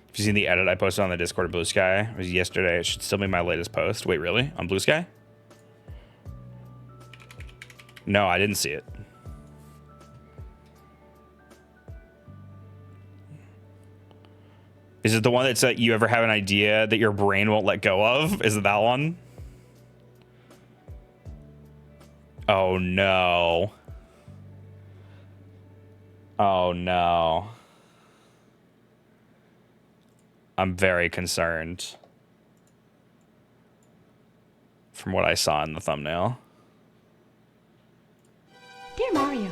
Have you seen the edit I posted on the Discord of Blue Sky? It was yesterday. It should still be my latest post. Wait, really? On Blue Sky? No, I didn't see it. Is it the one that's you ever have an idea that your brain won't let go of? Is it that one? Oh, no. Oh, no. I'm very concerned from what I saw in the thumbnail. Dear Mario,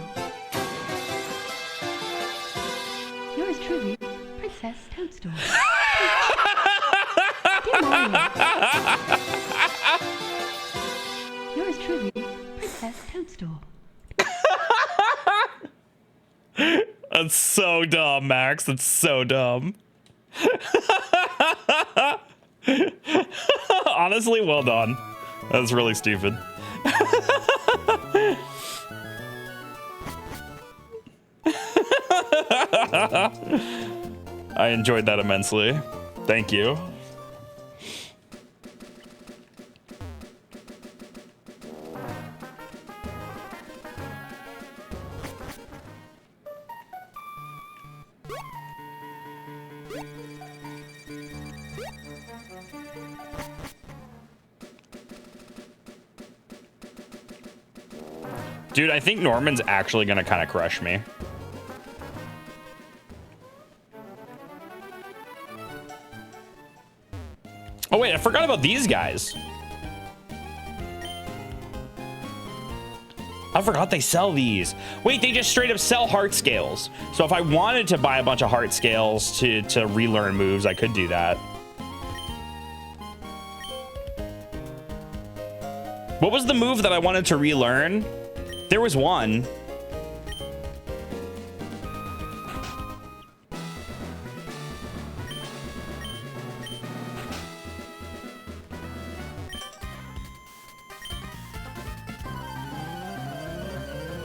yours truly, Princess Toadstool. Dear Mario, yours truly, Princess Toadstool. That's so dumb, Max. That's so dumb. Honestly, well done. That's really stupid. I enjoyed that immensely. Thank you. Dude, I think Norman's actually gonna kind of crush me. Oh wait, I forgot about these guys. I forgot they sell these. Wait, they just straight up sell heart scales. So if I wanted to buy a bunch of heart scales to relearn moves, I could do that. What was the move that I wanted to relearn? There was one.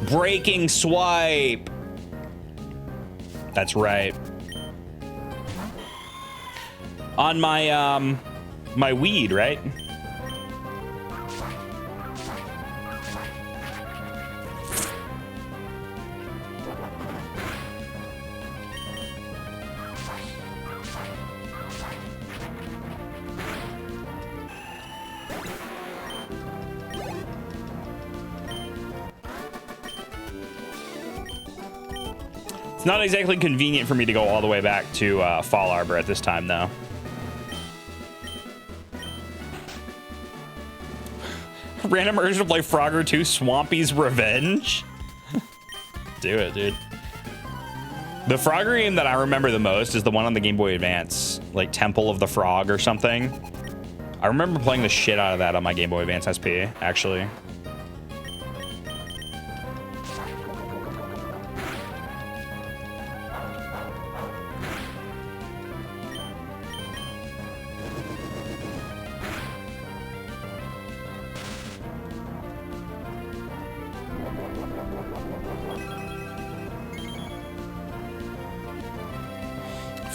Breaking swipe. That's right. On my my weed, right? It's not exactly convenient for me to go all the way back to Fall Arbor at this time, though. Random urge to play Frogger 2 Swampy's Revenge? Do it, dude. The Frogger game that I remember the most is the one on the Game Boy Advance, like Temple of the Frog or something. I remember playing the shit out of that on my Game Boy Advance SP, actually.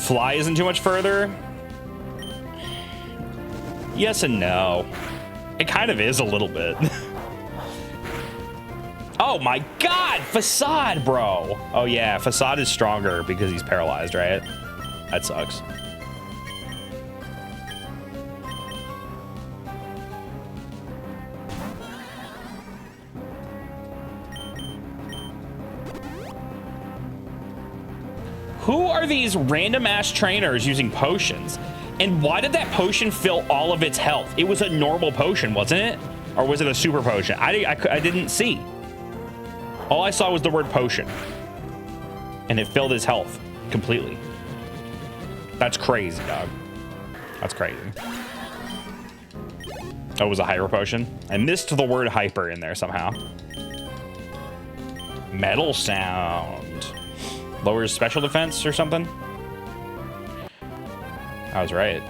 Fly isn't too much further. Yes and no. It kind of is a little bit. Oh my god, Facade, bro. Oh yeah, Facade is stronger because he's paralyzed, right? That sucks. Who are these random ass trainers using potions? And why did that potion fill all of its health? It was a normal potion, wasn't it? Or was it a super potion? I didn't see. All I saw was the word potion. And it filled his health completely. That's crazy, dog. That's crazy. Oh, it was a hyper potion? I missed the word hyper in there somehow. Metal sound. Lowers special defense or something? I was right.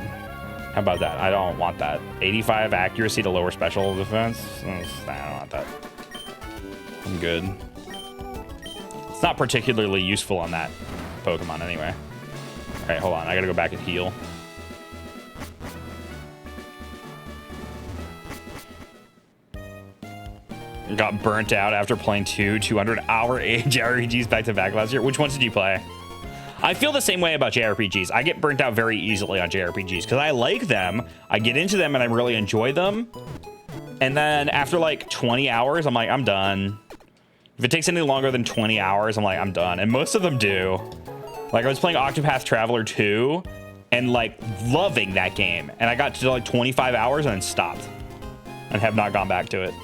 How about that? I don't want that. 85 accuracy to lower special defense? I don't want that. I'm good. It's not particularly useful on that Pokemon anyway. All right, hold on. I gotta go back and heal. Got burnt out after playing 200-hour JRPGs back to back last year. Which ones did you play? I feel the same way about JRPGs. I get burnt out very easily on JRPGs because I like them. I get into them and I really enjoy them. And then after like 20 hours, I'm like, I'm done. If it takes any longer than 20 hours, I'm like, I'm done. And most of them do. Like I was playing Octopath Traveler 2 and like loving that game. And I got to like 25 hours and then stopped and have not gone back to it.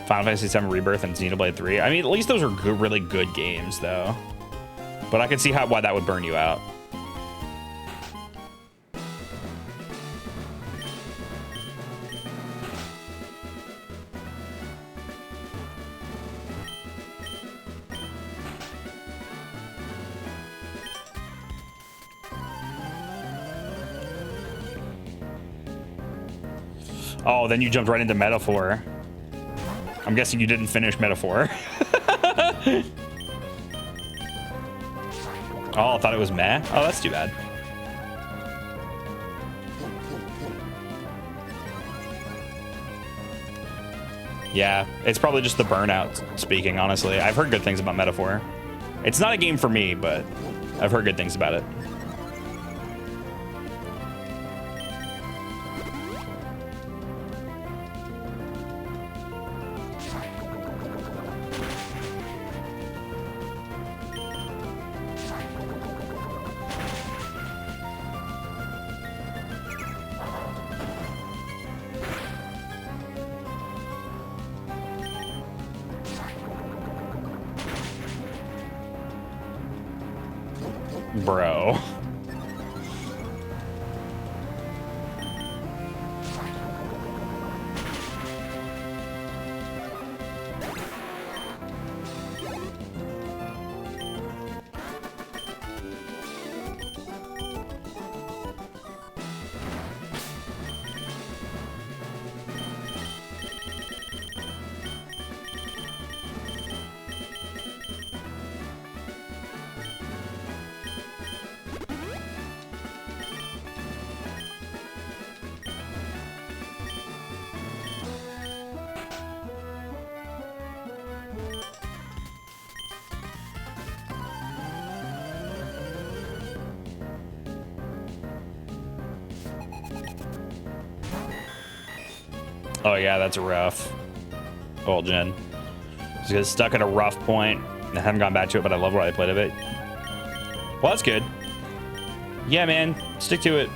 Final Fantasy VII Rebirth and Xenoblade 3. I mean, at least those are good, really good games, though. But I can see why that would burn you out. Oh, then you jumped right into Metaphor. I'm guessing you didn't finish Metaphor. Oh, I thought it was meh. Oh, that's too bad. Yeah, it's probably just the burnout speaking, honestly. I've heard good things about Metaphor. It's not a game for me, but I've heard good things about it. Bro. Oh yeah, that's rough. Old Gen. Just got stuck at a rough point. I haven't gone back to it, but I love what I played of it. Well, that's good. Yeah, man. Stick to it.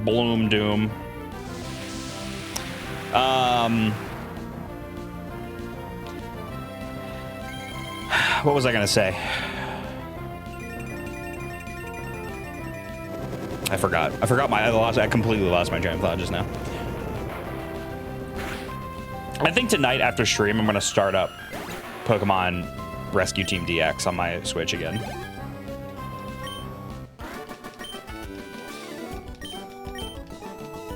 Bloom Doom. What was I gonna say? I forgot. I completely lost my train of thought just now. I think tonight after stream, I'm gonna start up Pokemon Rescue Team DX on my Switch again.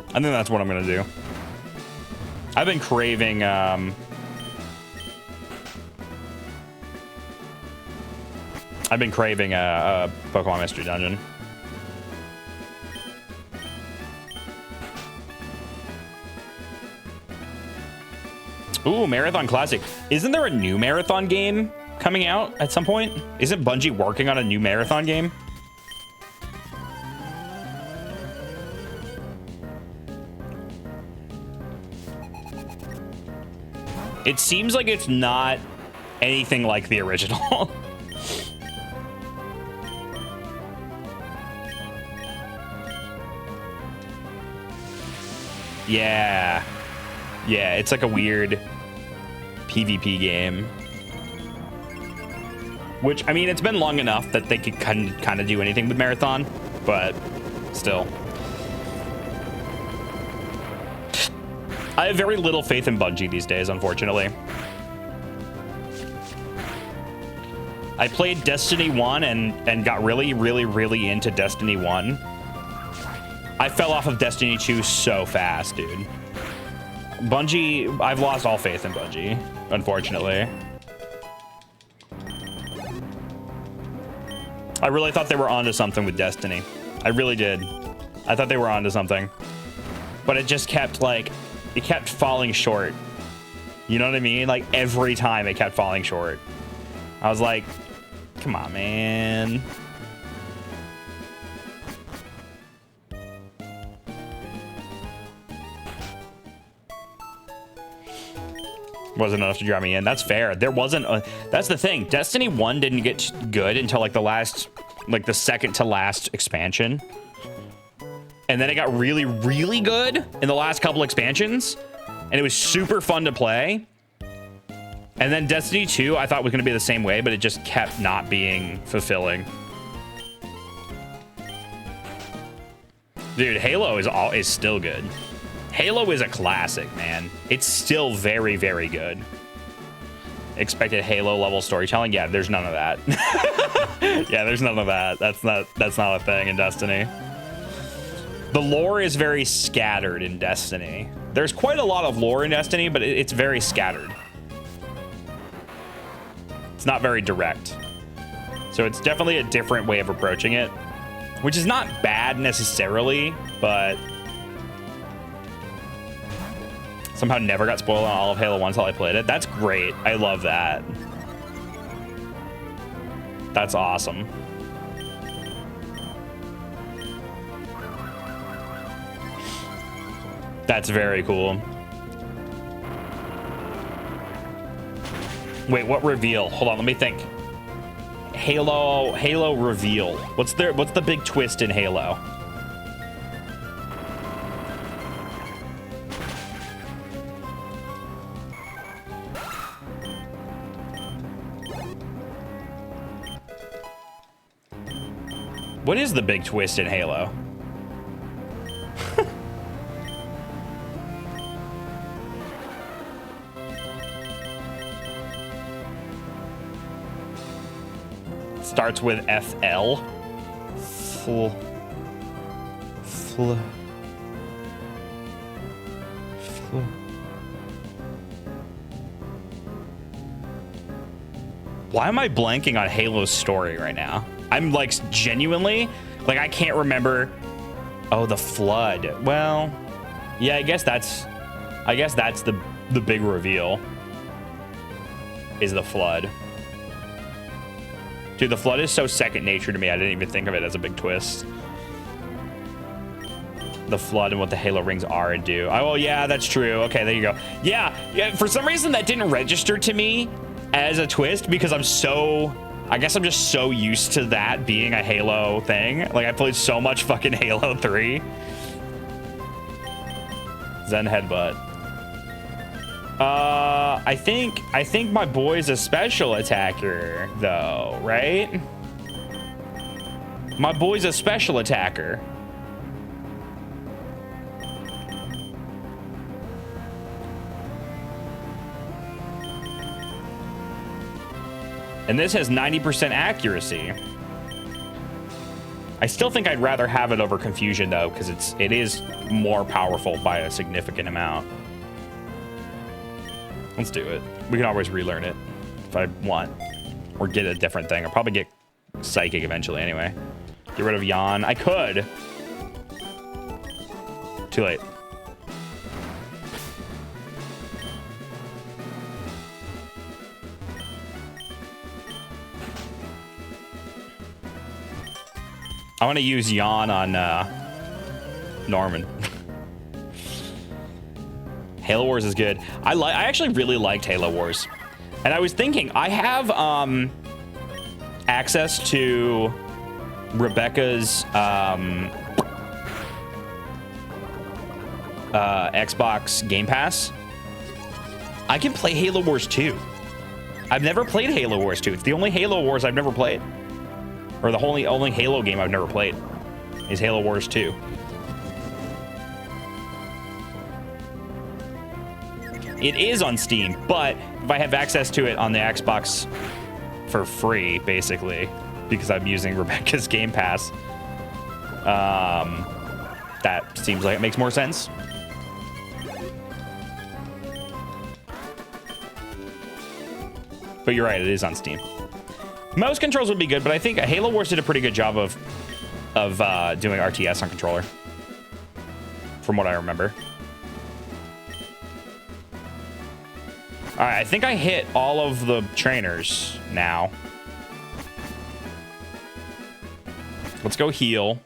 I think that's what I'm gonna do. I've been craving a Pokemon Mystery Dungeon. Ooh, Marathon Classic. Isn't there a new Marathon game coming out at some point? Isn't Bungie working on a new Marathon game? It seems like it's not anything like the original. Yeah. Yeah, it's like a weird PvP game. Which, I mean, it's been long enough that they could kind of do anything with Marathon, but still. I have very little faith in Bungie these days, unfortunately. I played Destiny 1 and got really, really, really into Destiny 1. I fell off of Destiny 2 so fast, dude. Bungie, I've lost all faith in Bungie, unfortunately. I really thought they were onto something with Destiny. I really did. I thought they were onto something. But it just kept, like, it kept falling short. You know what I mean? Like, every time it kept falling short. I was like, come on, man. Wasn't enough to draw me in. That's fair. There wasn't a... That's the thing. Destiny 1 didn't get good until, like, the last... Like, the second to last expansion. And then it got really, really good in the last couple expansions. And it was super fun to play. And then Destiny 2, I thought was going to be the same way, but it just kept not being fulfilling. Dude, Halo is still good. Halo is a classic, man. It's still very, very good. Expected Halo level storytelling? Yeah, there's none of that. Yeah, there's none of that. That's not a thing in Destiny. The lore is very scattered in Destiny. There's quite a lot of lore in Destiny, but it's very scattered. It's not very direct. So it's definitely a different way of approaching it, which is not bad necessarily, but somehow never got spoiled on all of Halo 1 until I played it. That's great. I love that. That's awesome. That's very cool. Wait, what reveal? Hold on, let me think. Halo reveal. What's the big twist in Halo? What is the big twist in Halo? Starts with FL. Why am I blanking on Halo's story right now? I'm like genuinely, like I can't remember. Oh, the flood. Well, yeah, I guess that's the big reveal. Is the flood. Dude, the flood is so second nature to me. I didn't even think of it as a big twist. The flood and what the Halo rings are and do. Oh, well, yeah, that's true. Okay, there you go. Yeah, for some reason that didn't register to me as a twist because I guess I'm just so used to that being a Halo thing. Like, I played so much fucking Halo 3. Zen headbutt. I think my boy's a special attacker, though, right? My boy's a special attacker. And this has 90% accuracy. I still think I'd rather have it over Confusion, though, because it is more powerful by a significant amount. Let's do it. We can always relearn it if I want. Or get a different thing. I'll probably get Psychic eventually anyway. Get rid of Yawn. I could. Too late. I want to use Yawn on Norman. Halo Wars is good. I actually really liked Halo Wars. And I was thinking, I have access to Rebecca's Xbox Game Pass. I can play Halo Wars 2. I've never played Halo Wars 2. It's the only Halo Wars I've never played. Or the only Halo game I've never played is Halo Wars 2. It is on Steam, but if I have access to it on the Xbox for free, basically, because I'm using Rebecca's Game Pass, that seems like it makes more sense. But you're right, it is on Steam. Mouse controls would be good, but I think Halo Wars did a pretty good job of doing RTS on controller, from what I remember. All right, I think I hit all of the trainers now. Let's go heal.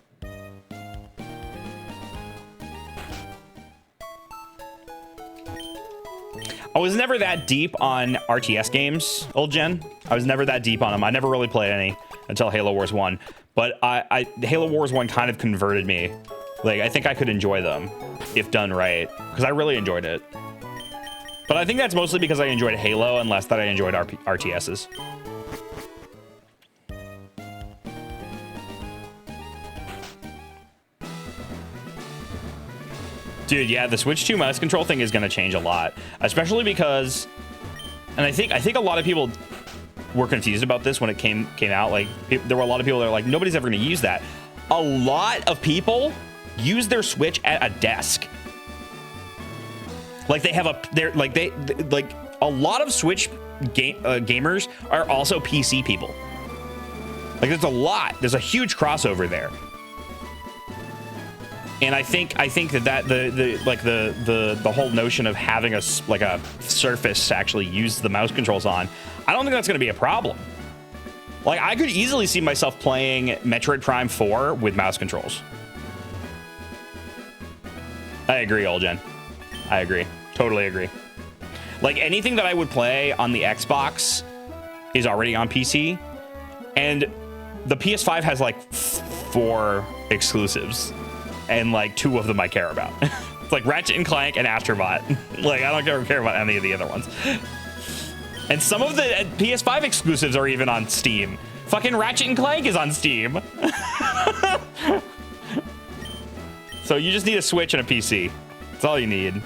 I was never that deep on RTS games, old gen. I was never that deep on them. I never really played any until Halo Wars 1. But Halo Wars 1 kind of converted me. Like, I think I could enjoy them if done right, because I really enjoyed it. But I think that's mostly because I enjoyed Halo and less that I enjoyed RTSs. Dude, yeah, the Switch 2 mouse control thing is going to change a lot, especially because, and I think a lot of people were confused about this when it came out. Like, there were a lot of people that are like, nobody's ever going to use that. A lot of people use their Switch at a desk. Like, they have like a lot of Switch gamers are also PC people. Like, there's a huge crossover there. And I think that the whole notion of having a surface to actually use the mouse controls on, I don't think that's going to be a problem. Like, I could easily see myself playing Metroid Prime 4 with mouse controls. I agree, Olgen. I agree. Totally agree. Like, anything that I would play on the Xbox is already on PC, and the PS5 has like 4 exclusives. And like 2 of them I care about. It's like Ratchet and Clank and Astrobot. Like, I don't care about any of the other ones. And some of the PS5 exclusives are even on Steam. Fucking Ratchet and Clank is on Steam. So you just need a Switch and a PC. That's all you need.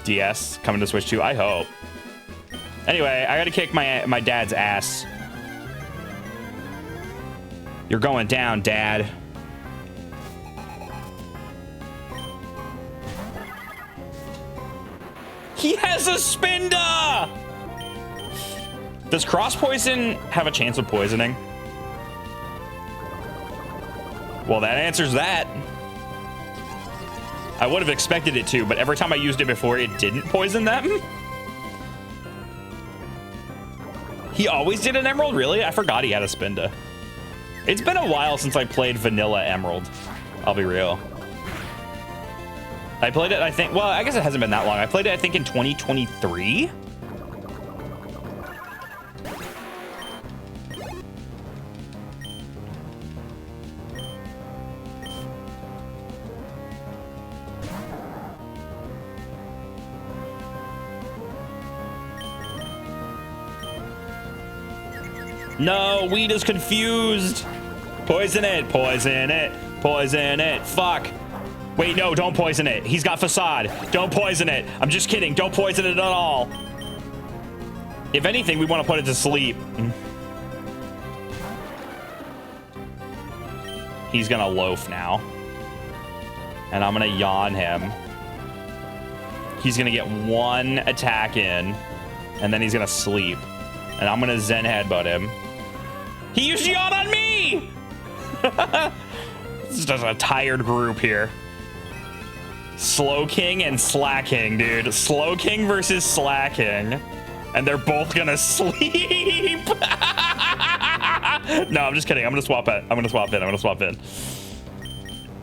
DS coming to Switch 2, I hope. Anyway, I gotta kick my dad's ass. You're going down, Dad. He has a Spinda! Does cross poison have a chance of poisoning? Well, that answers that. I would have expected it to, but every time I used it before, it didn't poison them. He always did an Emerald? Really? I forgot he had a Spinda. It's been a while since I played Vanilla Emerald. I'll be real. I played it, I think, well, I guess it hasn't been that long. I played it, I think, in 2023. No, weed is confused. Poison it, poison it, poison it. Fuck. Wait, no, don't poison it. He's got facade. Don't poison it. I'm just kidding. Don't poison it at all. If anything, we want to put it to sleep. He's gonna loaf now. And I'm gonna yawn him. He's gonna get 1 attack in, and then he's gonna sleep. And I'm gonna Zen headbutt him. He used yawn on me! This is just a tired group here. Slow King and Slacking, dude. Slow King versus Slacking. And they're both gonna sleep. No, I'm just kidding. I'm gonna swap it. I'm gonna swap in.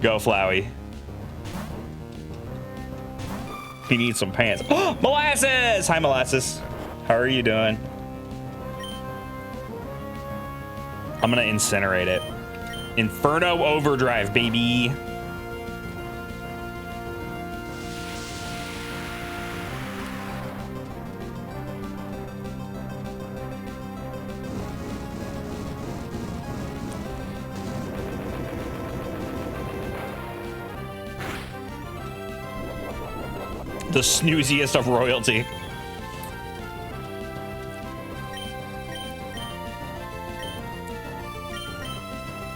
Go, Flowey. He needs some pants. Molasses! Hi, Molasses. How are you doing? I'm gonna incinerate it. Inferno Overdrive, baby. The snooziest of royalty.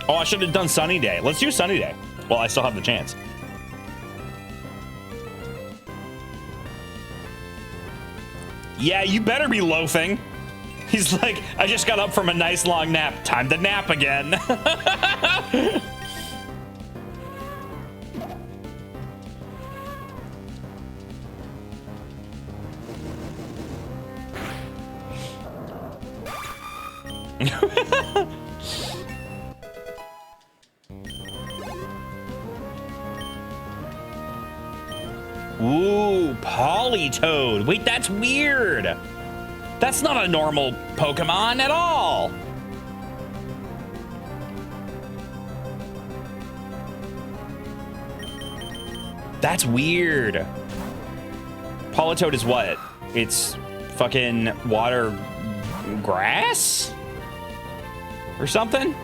Oh, I should have done Sunny Day. Let's do Sunny Day. Well, I still have the chance. Yeah, you better be loafing. He's like, I just got up from a nice long nap. Time to nap again. Ooh, Politoed. Wait, that's weird. That's not a normal Pokemon at all. That's weird. Politoed is what? It's fucking water grass? Or something?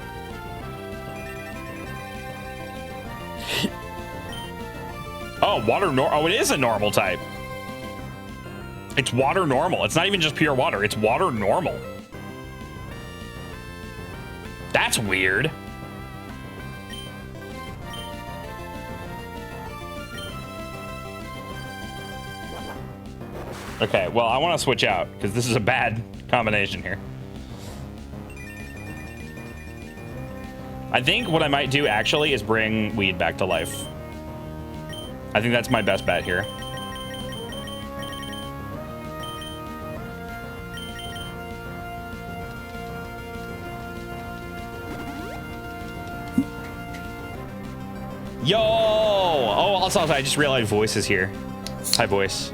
Oh, oh, it is a normal type. It's water normal. It's not even just pure water. It's water normal. That's weird. Okay, well, I want to switch out because this is a bad combination here. I think what I might do actually is bring Weed back to life. I think that's my best bet here. Yo! Oh, also, I just realized Voice is here. Hi, Voice.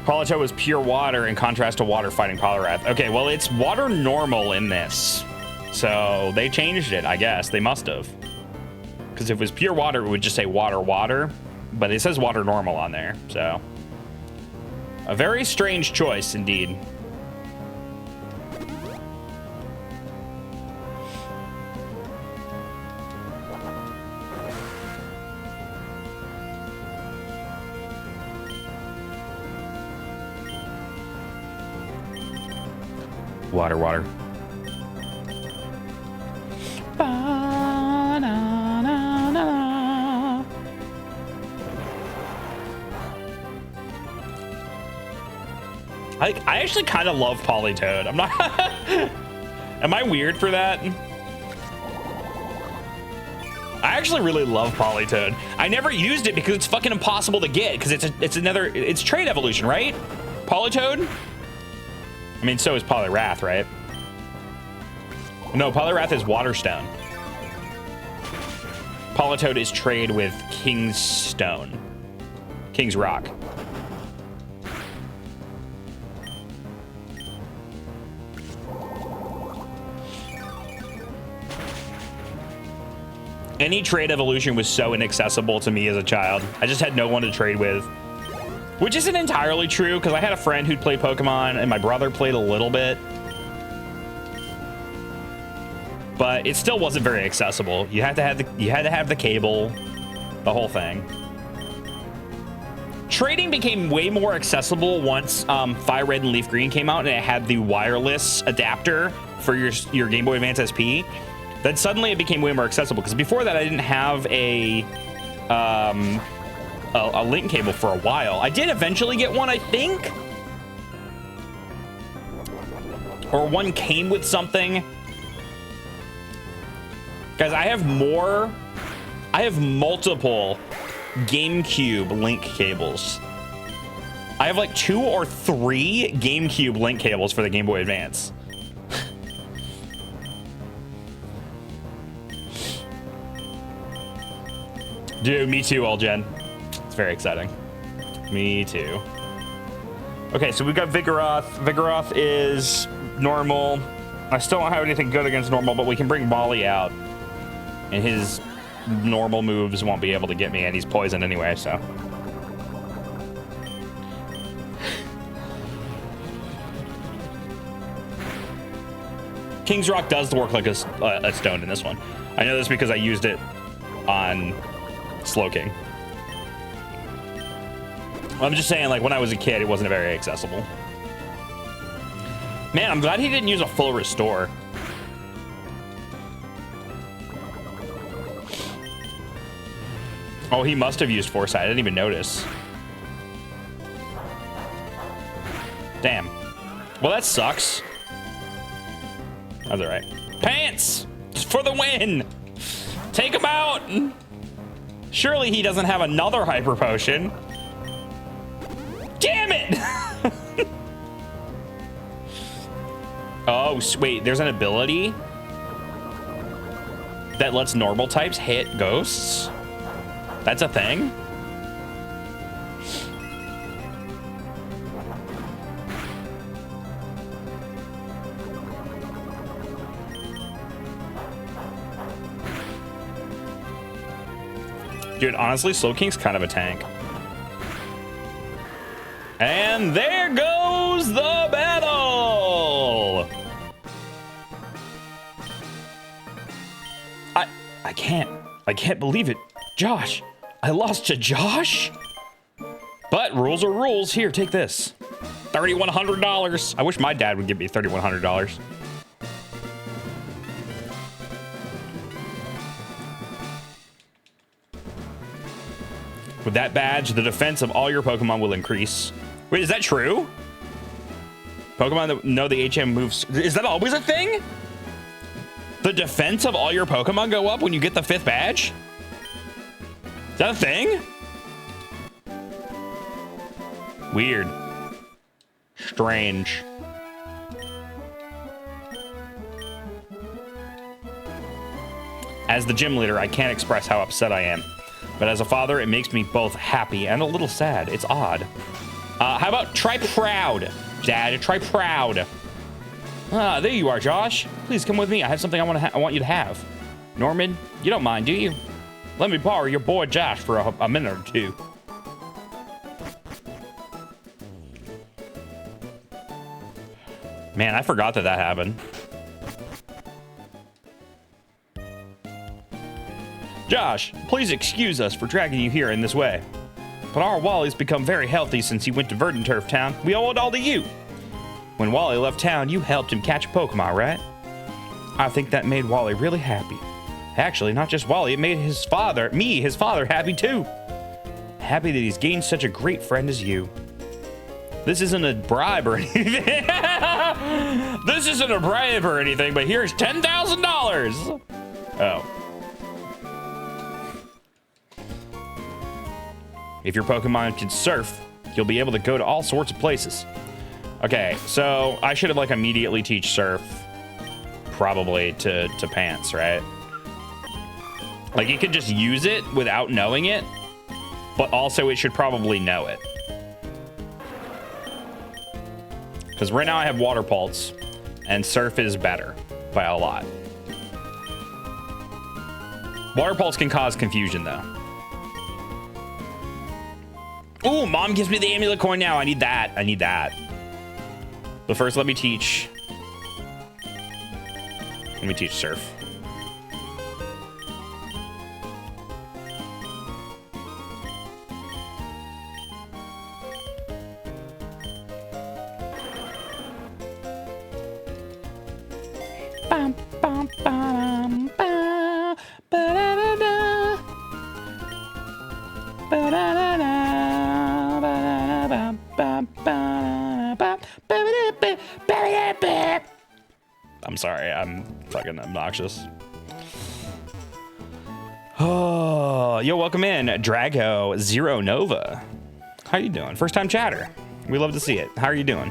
Politoed was pure water in contrast to water fighting Poliwrath. Okay, well, it's water normal in this. So they changed it, I guess. They must have. Because if it was pure water, it would just say water, water. But it says water normal on there, so. A very strange choice, indeed. Water, water. I actually kind of love Politoed. I'm not... Am I weird for that? I actually really love Politoed. I never used it because it's fucking impossible to get because it's trait evolution, right? Politoed? I mean, so is Poliwrath, right? No, Poliwrath is Waterstone. Politoed is trade with King's Stone. King's Rock. Any trade evolution was so inaccessible to me as a child. I just had no one to trade with. Which isn't entirely true, because I had a friend who'd play Pokemon, and my brother played a little bit. But it still wasn't very accessible. You had to have the cable, the whole thing. Trading became way more accessible once Fire Red and Leaf Green came out, and it had the wireless adapter for your Game Boy Advance SP. Then suddenly it became way more accessible, because before that I didn't have a link cable for a while. I did eventually get one, I think. Or one came with something. Guys, I have multiple GameCube link cables. I have like 2 or 3 GameCube link cables for the Game Boy Advance. Dude, me too, Gen. It's very exciting. Me too. Okay, so we got Vigoroth. Vigoroth is normal. I still don't have anything good against normal, but we can bring Molly out. And his normal moves won't be able to get me, and he's poisoned anyway, so. King's Rock does work like a stone in this one. I know this because I used it on Slowking. I'm just saying, like, when I was a kid, it wasn't very accessible. Man, I'm glad he didn't use a full restore. Oh, he must have used Foresight. I didn't even notice. Damn. Well, that sucks. That's all right. Pants! For the win! Take him out! Surely he doesn't have another Hyper Potion. Damn it! Oh, wait, there's an ability that lets normal types hit ghosts? That's a thing? Dude, honestly, Slowking's kind of a tank. And there goes the battle! I can't believe it. Josh, I lost to Josh? But rules are rules. Here, take this. $3,100. I wish my dad would give me $3,100. With that badge, the defense of all your Pokemon will increase. Wait, is that true? Pokemon that know the HM moves. Is that always a thing? The defense of all your Pokemon go up when you get the 5th badge? Is that a thing? Weird. Strange. As the gym leader, I can't express how upset I am. But as a father, it makes me both happy and a little sad. It's odd. How about try proud, Dad? Try proud. Ah, there you are, Josh. Please come with me. I have something I want you to have. Norman, you don't mind, do you? Let me borrow your boy Josh for a minute or two. Man, I forgot that happened. Josh, please excuse us for dragging you here in this way. But our Wally's become very healthy since he went to Verdanturf Town. We owe it all to you. When Wally left town, you helped him catch a Pokemon, right? I think that made Wally really happy. Actually, not just Wally, it made his father, happy too. Happy that he's gained such a great friend as you. This isn't a bribe or anything. This isn't a bribe or anything, but here's $10,000. Oh. If your Pokemon can surf, you'll be able to go to all sorts of places. Okay, so I should have like immediately teach surf probably to Pants, right? Like you could just use it without knowing it, but also it should probably know it. Because right now I have Water Pulse and surf is better by a lot. Water Pulse can cause confusion though. Ooh, Mom gives me the amulet coin now. I need that. I need that. But first, let me teach. Let me teach surf. Bum, bum, bum, ba, ba-da-da-da. Ba-da-da-da. I'm sorry, I'm fucking obnoxious. Oh, yo, welcome in, Drago Zero Nova. How you doing? First time chatter. We love to see it. How are you doing?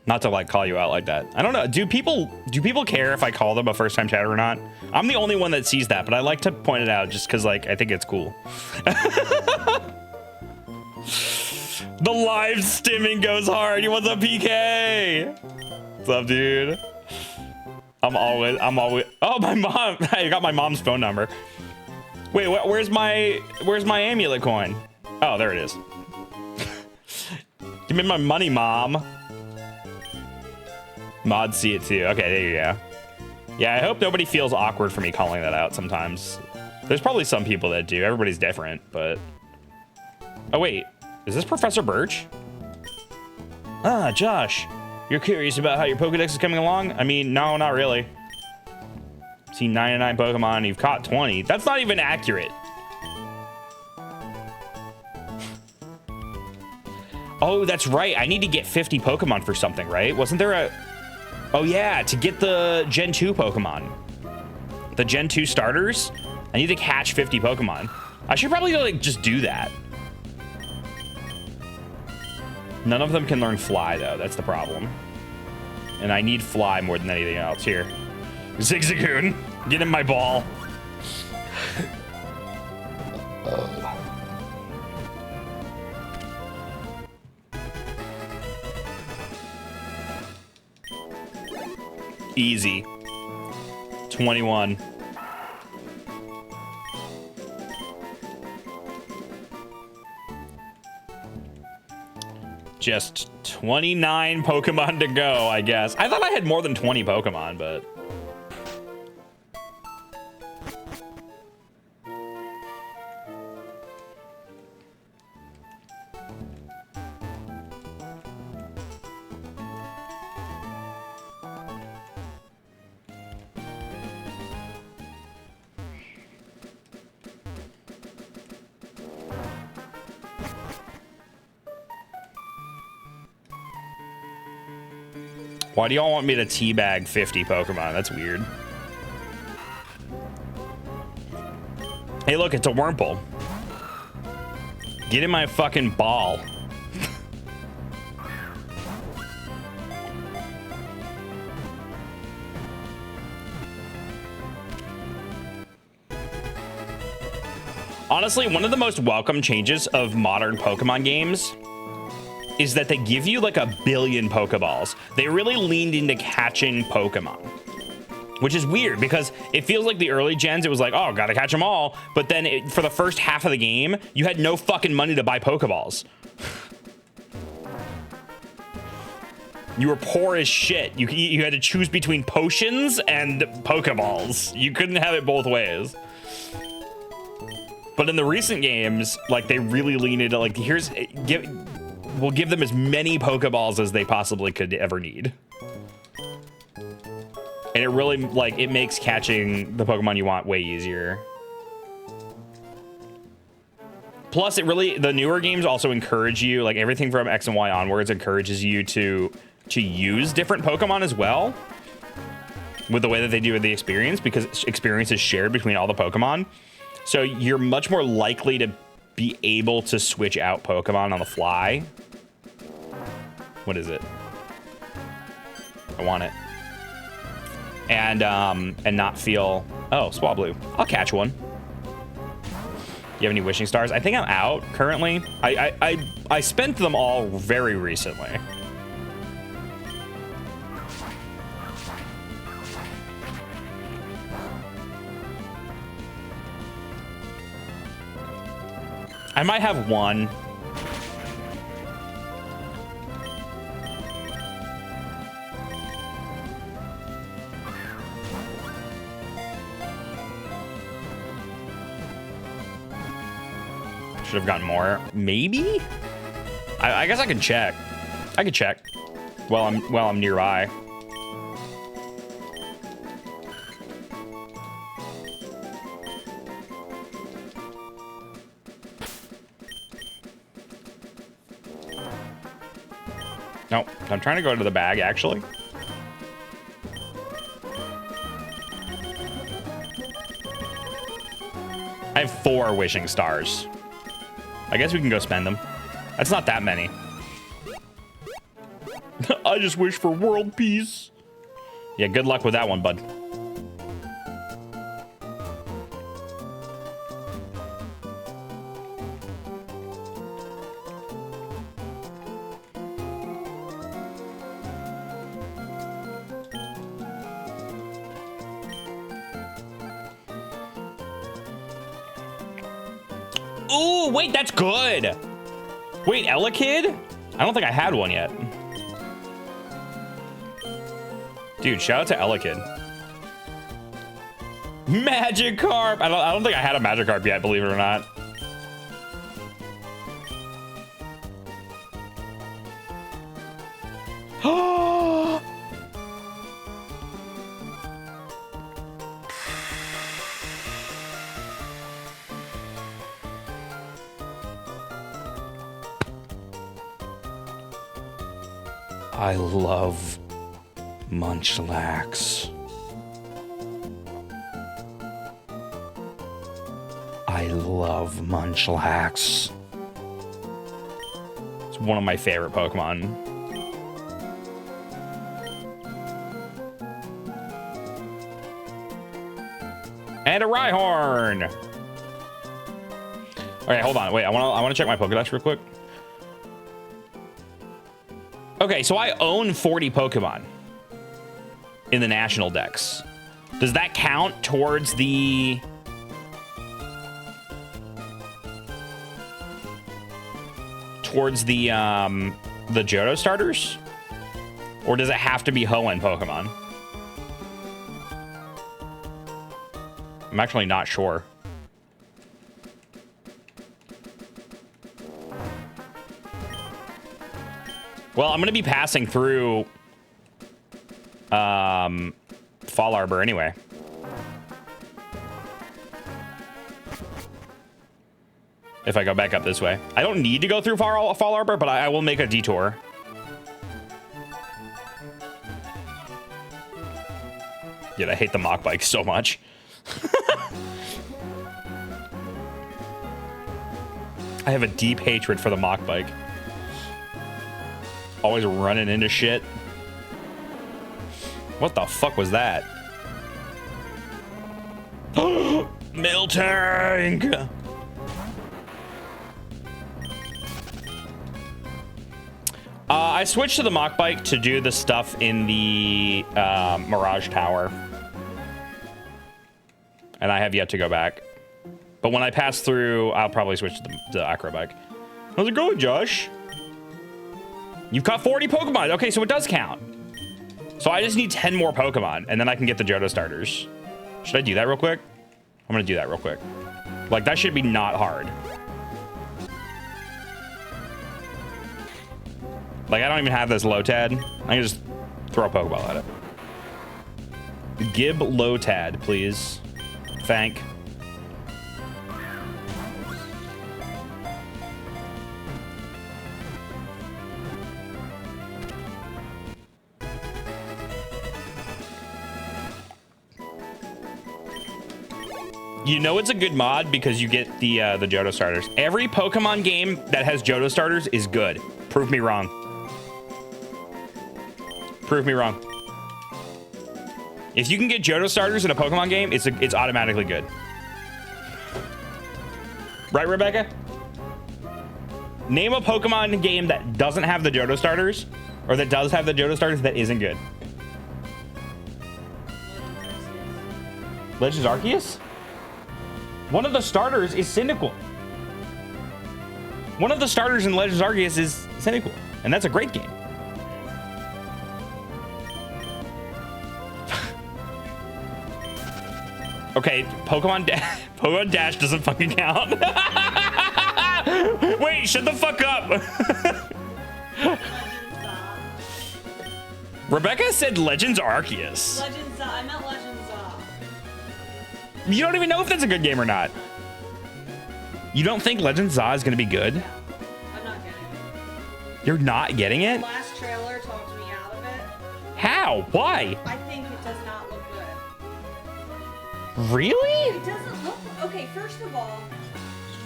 Not to like call you out like that. I don't know. Do people care if I call them a first time chatter or not? I'm the only one that sees that, but I like to point it out just because like I think it's cool. The live stimming goes hard. What's up, PK? What's up, dude? I'm always. Oh, my mom. I got my mom's phone number. Wait, where's my amulet coin? Oh, there it is. Give me my money, Mom. Mods see it too. Okay, there you go. Yeah, I hope nobody feels awkward for me calling that out sometimes. There's probably some people that do. Everybody's different, but... Oh, wait. Is this Professor Birch? Ah, Josh. You're curious about how your Pokedex is coming along? I mean, no, not really. Seen 99 Pokemon, you've caught 20. That's not even accurate. Oh, that's right. I need to get 50 Pokemon for something, right? Wasn't there a... Oh, yeah, to get the Gen 2 Pokemon. The Gen 2 starters. I need to catch 50 Pokemon. I should probably, like, just do that. None of them can learn Fly, though. That's the problem. And I need Fly more than anything else. Here. Zigzagoon, get in my ball. Easy. 21. Just 29 Pokemon to go, I guess. I thought I had more than 20 Pokemon, but... Why do y'all want me to teabag 50 Pokemon? That's weird. Hey, look, it's a Wurmple. Get in my fucking ball. Honestly, one of the most welcome changes of modern Pokemon games is that they give you like 1 billion Pokeballs. They really leaned into catching Pokemon, which is weird because it feels like the early gens, it was like, oh, gotta catch them all. But then for the first half of the game, you had no fucking money to buy Pokeballs. You were poor as shit. You had to choose between potions and Pokeballs. You couldn't have it both ways. But in the recent games, like they really lean into like, we'll give them as many Pokeballs as they possibly could ever need. And it really, like, it makes catching the Pokemon you want way easier. Plus, it really, the newer games also encourage you, like everything from X and Y onwards encourages you to use different Pokemon as well. With the way that they do with the experience, because experience is shared between all the Pokemon. So you're much more likely to be able to switch out Pokemon on the fly. What is it? I want it. And not feel... Oh, Swablu. I'll catch one. You have any wishing stars? I think I'm out currently. I spent them all very recently. I might have one. Should have gotten more. Maybe? I guess I can check. I could check while I'm nearby. Nope, I'm trying to go to the bag, actually. I have 4 wishing stars. I guess we can go spend them. That's not that many. I just wish for world peace. Yeah, good luck with that one, bud. Ooh, wait, that's good. Wait, Elekid? I don't think I had one yet. Dude, shout out to Elekid. Magikarp! I don't think I had a Magikarp yet, believe it or not. I love Munchlax. I love Munchlax. It's one of my favorite Pokemon. And a Rhyhorn. Okay, hold on. Wait, I want to check my Pokédex real quick. Okay, so I own 40 Pokemon in the national dex. Does that count towards the Johto starters? Or does it have to be Hoenn Pokemon? I'm actually not sure. Well, I'm going to be passing through Fall Arbor anyway. If I go back up this way. I don't need to go through Fall Arbor, but I will make a detour. Yet I hate the Mach Bike so much. I have a deep hatred for the Mach Bike. Always running into shit. What the fuck was that? Miltank! I switched to the Mach Bike to do the stuff in the Mirage Tower. And I have yet to go back. But when I pass through, I'll probably switch to the Acro Bike. How's it going, Josh? You've caught 40 Pokemon. Okay, so it does count. So I just need 10 more Pokemon, and then I can get the Johto starters. Should I do that real quick? I'm going to do that real quick. Like, that should be not hard. Like, I don't even have this Lotad. I can just throw a Pokeball at it. Gib Lotad, please. Thank. You know it's a good mod because you get the Johto starters. Every Pokemon game that has Johto starters is good. Prove me wrong. Prove me wrong. If you can get Johto starters in a Pokemon game, it's automatically good. Right, Rebecca? Name a Pokemon game that doesn't have the Johto starters, or that does have the Johto starters that isn't good. Legends Arceus? One of the starters is Cyndaquil. One of the starters in Legends Arceus is Cyndaquil, and that's a great game. Okay, Pokemon Dash doesn't fucking count. Wait, shut the fuck up. Rebecca said Legends Arceus. Legends, I meant Legends. You don't even know if that's a good game or not. You don't think Legends is going to be good? I'm not getting it. You're not getting it? The last trailer talked me out of it. How? Why? I think it does not look good. Really? It doesn't look... Okay, first of all,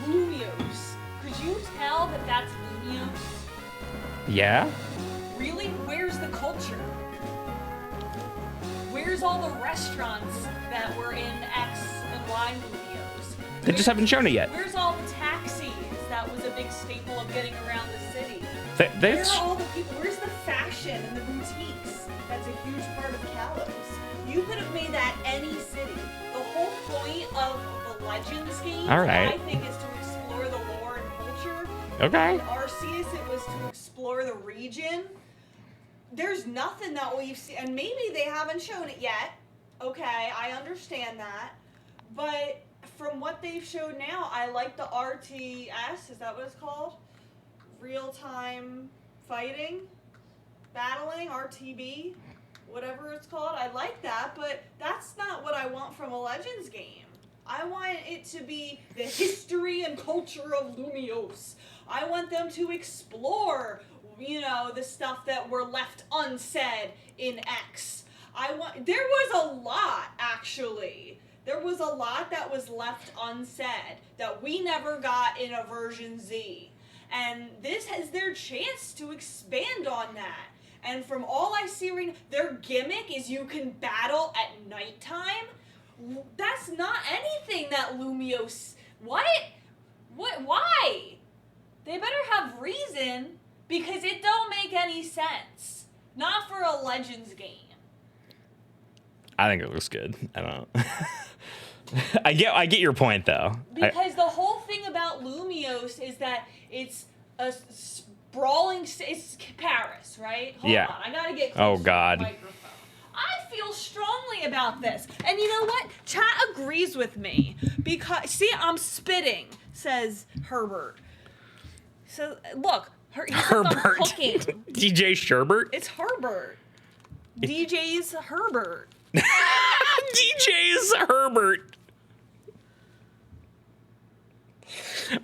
Lumiose. Could you tell that that's Lumiose? Yeah? Really? Where's the culture? Where's all the restaurants that were in X and Y videos? They just haven't shown it yet. Where's all the taxis? That was a big staple of getting around the city. Where are all the people? Where's the fashion and the boutiques? That's a huge part of Kalos. You could have made that any city. The whole point of the Legends games, I think, is to explore the lore and culture. Okay. In Arceus, it was to explore the region. there's nothing that we've seen, and maybe they haven't shown it yet. Okay, I understand that. But from what they've showed now, I like the RTS, is that what it's called? Real-time fighting? Battling? RTB? Whatever it's called. I like that, but that's not what I want from a Legends game. I want it to be the history and culture of Lumiose. I want them to explore, you know, the stuff that were left unsaid in X. There was a lot, actually. There was a lot that was left unsaid that we never got in a version Z. And this has their chance to expand on that. And from all I see right now, their gimmick is you can battle at nighttime. That's not anything that Lumiose... What? Why? They better have reason, because it don't make any sense. Not for a Legends game. I think it looks good. I don't know. I get your point, though. Because the whole thing about Lumiose is that it's a sprawling... It's Paris, right? Hold on, I gotta get close to the microphone. I feel strongly about this. And you know what? Chat agrees with me. Because, see, I'm spitting, says Herbert. So, look. Herbert. DJ Sherbert? It's Herbert. DJ's Herbert. DJ's Herbert.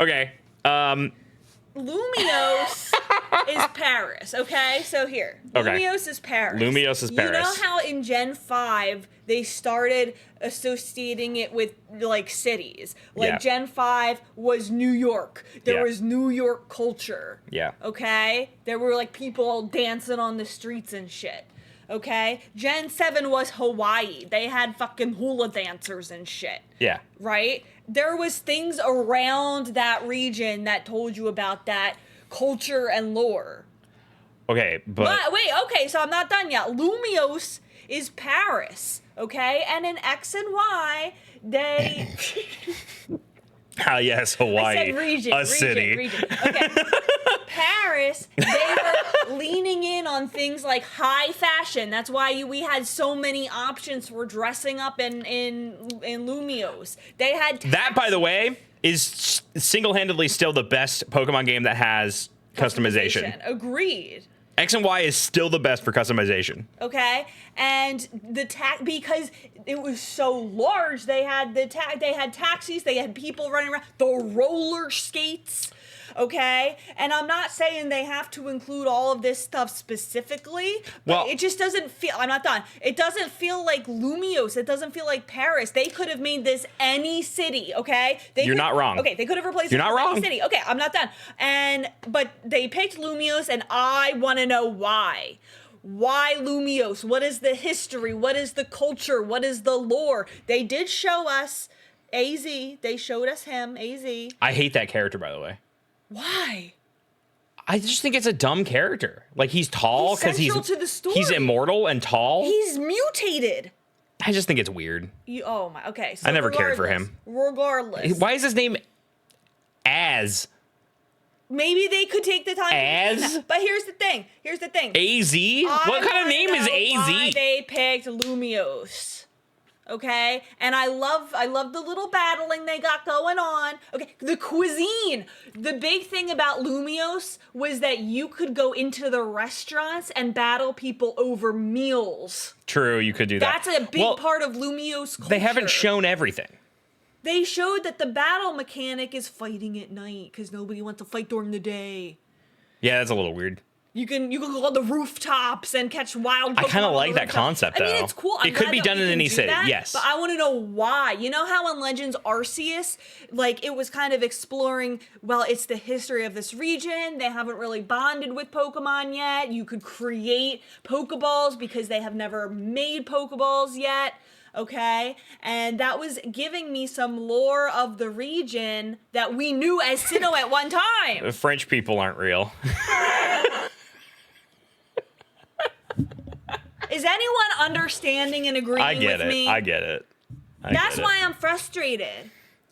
Okay. Lumiose is Paris, okay? So here. Okay. Lumiose is Paris. Lumiose is Paris. You know how in Gen 5 they started associating it with, like, cities? Like, Gen 5 was New York. There was New York culture. Yeah. Okay? There were, like, people dancing on the streets and shit. Okay? Gen 7 was Hawaii. They had fucking hula dancers and shit. Yeah. Right? There was things around that region that told you about that culture and lore. Okay, but wait, okay, so I'm not done yet. Lumiose is Paris, okay? And in X and Y, they... Ah, yes, Hawaii. I said region, city. Okay. Paris, they were leaning in on things like high fashion. That's why we had so many options for dressing up in Lumiose. They had that, by the way, is single-handedly still the best Pokemon game that has customization. Agreed. X and Y is still the best for customization. Okay, and because it was so large, they had taxis, they had people running around, the roller skates. Okay, and I'm not saying they have to include all of this stuff specifically, but it just doesn't feel. I'm not done. It doesn't feel like Lumiose. It doesn't feel like Paris. They could have made this any city. Okay, you're not wrong. Okay, they could have replaced. You're not wrong. Any city. Okay, I'm not done. But they picked Lumiose, and I want to know why. Why Lumiose? What is the history? What is the culture? What is the lore? They did show us AZ. They showed us him, AZ. I hate that character, by the way. Why? I just think it's a dumb character. Like, he's tall because he's immortal and tall. He's mutated. I just think it's weird. Okay. So I never cared for him. Regardless. Why is his name Az? Maybe they could take the time. Az? But here's the thing. AZ? What kind of name is AZ? Why they picked Lumiose. Okay, and I love the little battling they got going on. Okay, the cuisine. The big thing about Lumiose was that you could go into the restaurants and battle people over meals. True, you could do that. That's a big part of Lumiose culture. They haven't shown everything. They showed that the battle mechanic is fighting at night because nobody wants to fight during the day. Yeah, that's a little weird. You can go on the rooftops and catch wild Pokemon. I kind of like that concept, though. I mean, it's cool. It could be done in any city, yes. But I want to know why. You know how in Legends Arceus, like, it was kind of exploring, well, it's the history of this region. They haven't really bonded with Pokemon yet. You could create Pokeballs because they have never made Pokeballs yet. Okay, and that was giving me some lore of the region that we knew as Sinnoh at one time. The French people aren't real. Is anyone understanding and agreeing with me? I get it. That's why I'm frustrated.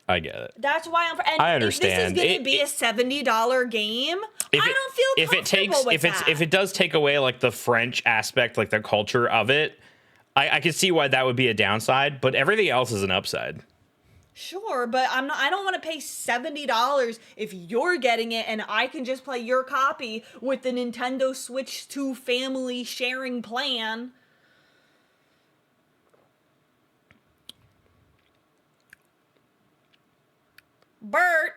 I get it. That's why and I understand. If this is going to be a $70 game, I don't feel comfortable with that. If it does take away like the French aspect, like the culture of it, I can see why that would be a downside. But everything else is an upside. Sure, but I don't want to pay $70 if you're getting it and I can just play your copy with the Nintendo Switch 2 family sharing plan. Bert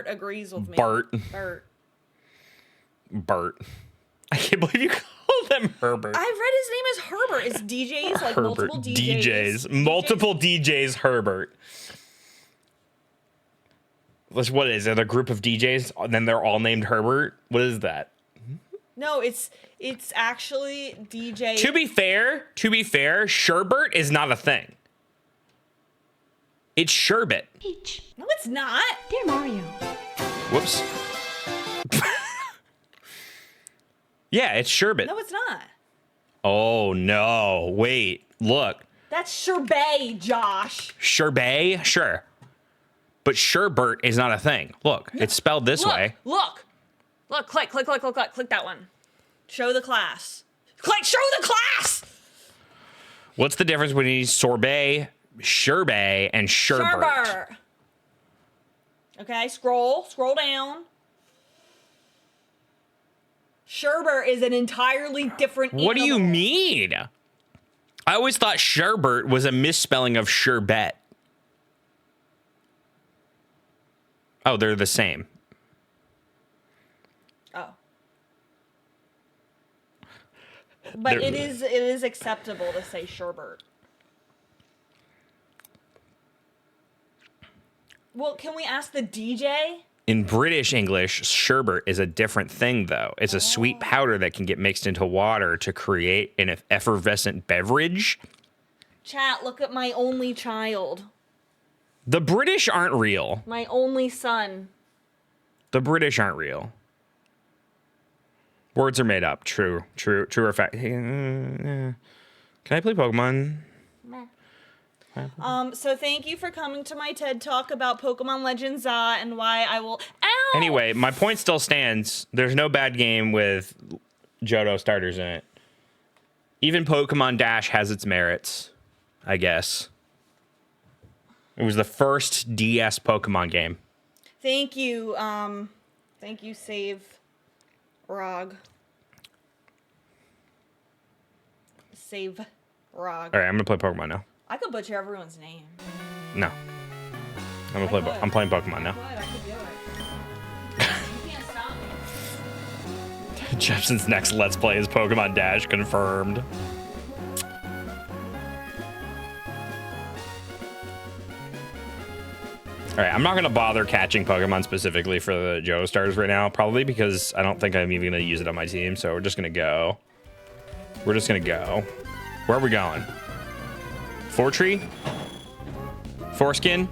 agrees with me. Bert. I can't believe you called them Herbert. I read his name as Herbert. It's DJs, like Herbert. multiple DJs. Multiple DJs, Herbert. What is it? A group of DJs, and then they're all named Herbert? What is that? No, it's actually DJ. To be fair, Sherbert is not a thing. It's sherbet. Peach. No, it's not. Dear Mario. Whoops. Yeah, it's sherbet. No, it's not. Oh, no. Wait. Look. That's sherbet, Josh. Sherbet? Sure. But sherbert is not a thing. Look, it's spelled this way. Look, click that one. Show the class. Show the class! What's the difference between sorbet, sherbet, and sherbert? Sherbert. Okay, scroll down. Sherbert is an entirely different animal. What do you mean? I always thought sherbert was a misspelling of sherbet. Oh, they're the same. Oh. But it is acceptable to say sherbert. Well, can we ask the DJ? In British English, sherbet is a different thing, though. It's a sweet powder that can get mixed into water to create an effervescent beverage. Chat, look at my only child. The British aren't real. My only son. The British aren't real. Words are made up. True or fact. Can I play Pokemon? So thank you for coming to my TED Talk about Pokemon Legends and why I will... Ow! Anyway, my point still stands. There's no bad game with Johto starters in it. Even Pokemon Dash has its merits, I guess. It was the first DS Pokemon game. Thank you, Save Rog. Save Rog. All right, I'm gonna play Pokemon now. I could butcher everyone's name. No, I'm playing Pokemon now. I could do it. You can't stop me. Jepson's next Let's Play is Pokemon Dash confirmed. All right, I'm not gonna bother catching Pokemon specifically for the Johto starters right now, probably because I don't think I'm even gonna use it on my team. So we're just gonna go. Where are we going? Fortree? Foreskin?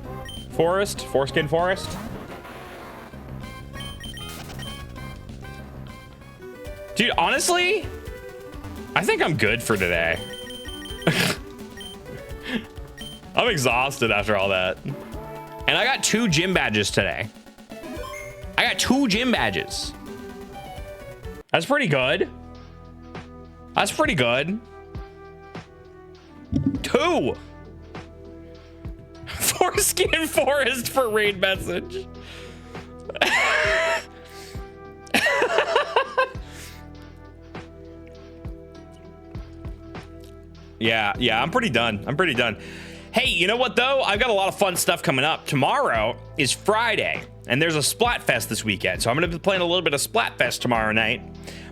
Forest? Foreskin Forest? Dude, honestly, I think I'm good for today. I'm exhausted after all that. And I got 2 gym badges today. That's pretty good. 2. Foreskin Forest for raid message. Yeah, I'm pretty done. Hey, you know what though? I've got a lot of fun stuff coming up. Tomorrow is Friday, and there's a Splatfest this weekend, so I'm gonna be playing a little bit of Splatfest tomorrow night.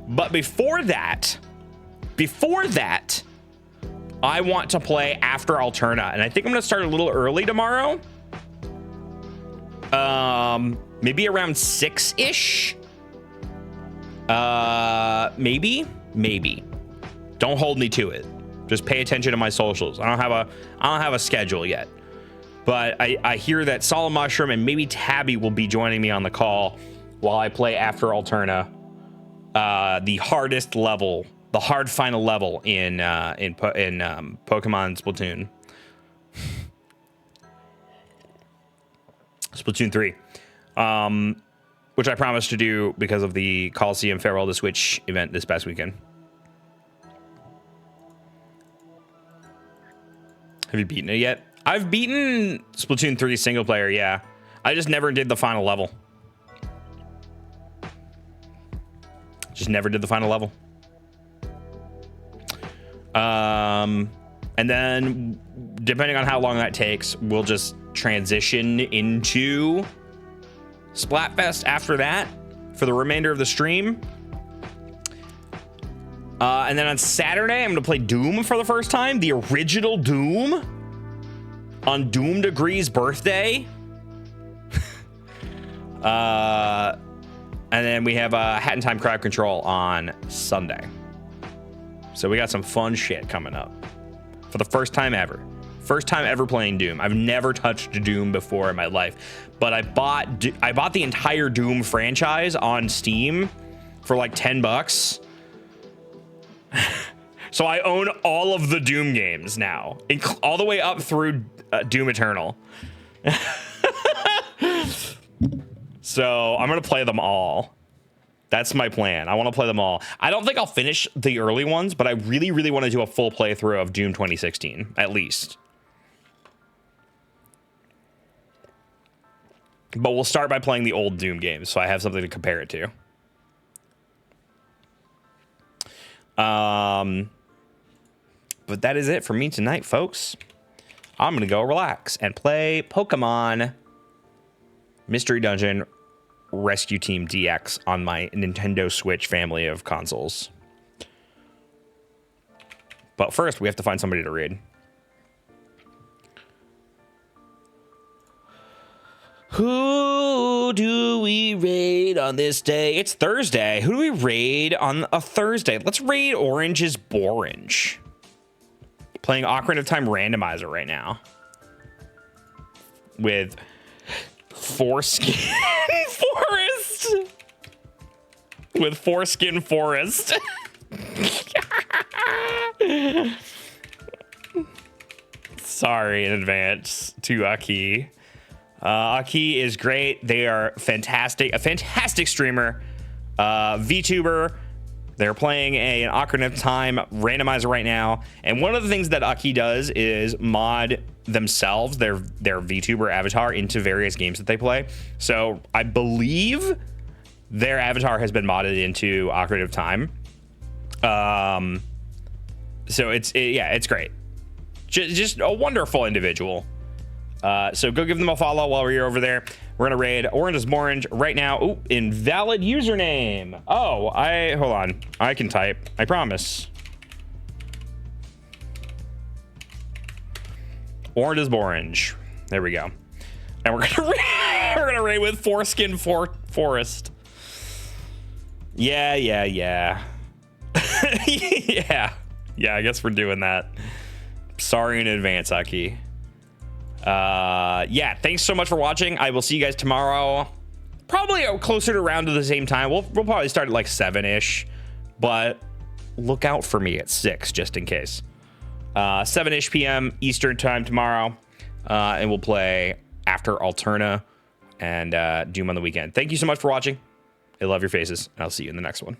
But before that, I want to play After Alterna, and I think I'm gonna start a little early tomorrow. Maybe around 6-ish. Maybe. Don't hold me to it. Just pay attention to my socials. I don't have a schedule yet, but I hear that Solid Mushroom and maybe Tabby will be joining me on the call while I play After Alterna, the hardest level, the hard final level in Pokemon Splatoon. Splatoon 3. Which I promised to do because of the Coliseum Farewell to Switch event this past weekend. Have you beaten it yet? I've beaten Splatoon 3 single player, yeah. I just never did the final level. Just never did the final level. And then, depending on how long that takes, we'll just transition into Splatfest after that for the remainder of the stream. And then on Saturday, I'm going to play Doom for the first time. The original Doom on Doom Degree's birthday. And then we have Hat in Time Crowd Control on Sunday. So we got some fun shit coming up for the first time ever. First time ever playing Doom. I've never touched Doom before in my life, but I bought the entire Doom franchise on Steam for like $10. So I own all of the Doom games now, all the way up through Doom Eternal. So I'm gonna play them all. That's my plan. I want to play them all. I don't think I'll finish the early ones, but I really, really want to do a full playthrough of Doom 2016, at least. But we'll start by playing the old Doom games, so I have something to compare it to. But that is it for me tonight, folks. I'm gonna go relax and play Pokemon Mystery Dungeon Rescue Team DX on my Nintendo Switch family of consoles. But first, we have to find somebody to raid. Who do we raid on this day? It's Thursday. Who do we raid on a Thursday? Let's raid Orange's Borange. Playing Ocarina of Time Randomizer right now. With Foreskin Forest. With Foreskin Forest. Sorry in advance to Aki. Aki is great. They are fantastic. A fantastic streamer. VTuber. They're playing an Ocarina of Time randomizer right now. And one of the things that Aki does is mod themselves, their VTuber avatar, into various games that they play. So I believe their avatar has been modded into Ocarina of Time. So it's great. Just a wonderful individual. So go give them a follow while we're over there. We're gonna raid Orange's Borange right now. Oh, invalid username. Oh, hold on. I can type. I promise. Orange's Borange. There we go. And we're gonna raid with Foreskin Forest. Yeah. Yeah. I guess we're doing that. Sorry in advance, Aki. Yeah, thanks so much for watching. I will see you guys tomorrow, probably closer to around to the same time. We'll probably start at like 7-ish, but look out for me at 6 just in case. 7-ish p.m. Eastern time tomorrow, and we'll play after Alterna and Doom on the weekend. Thank you so much for watching. I love your faces, and I'll see you in the next one.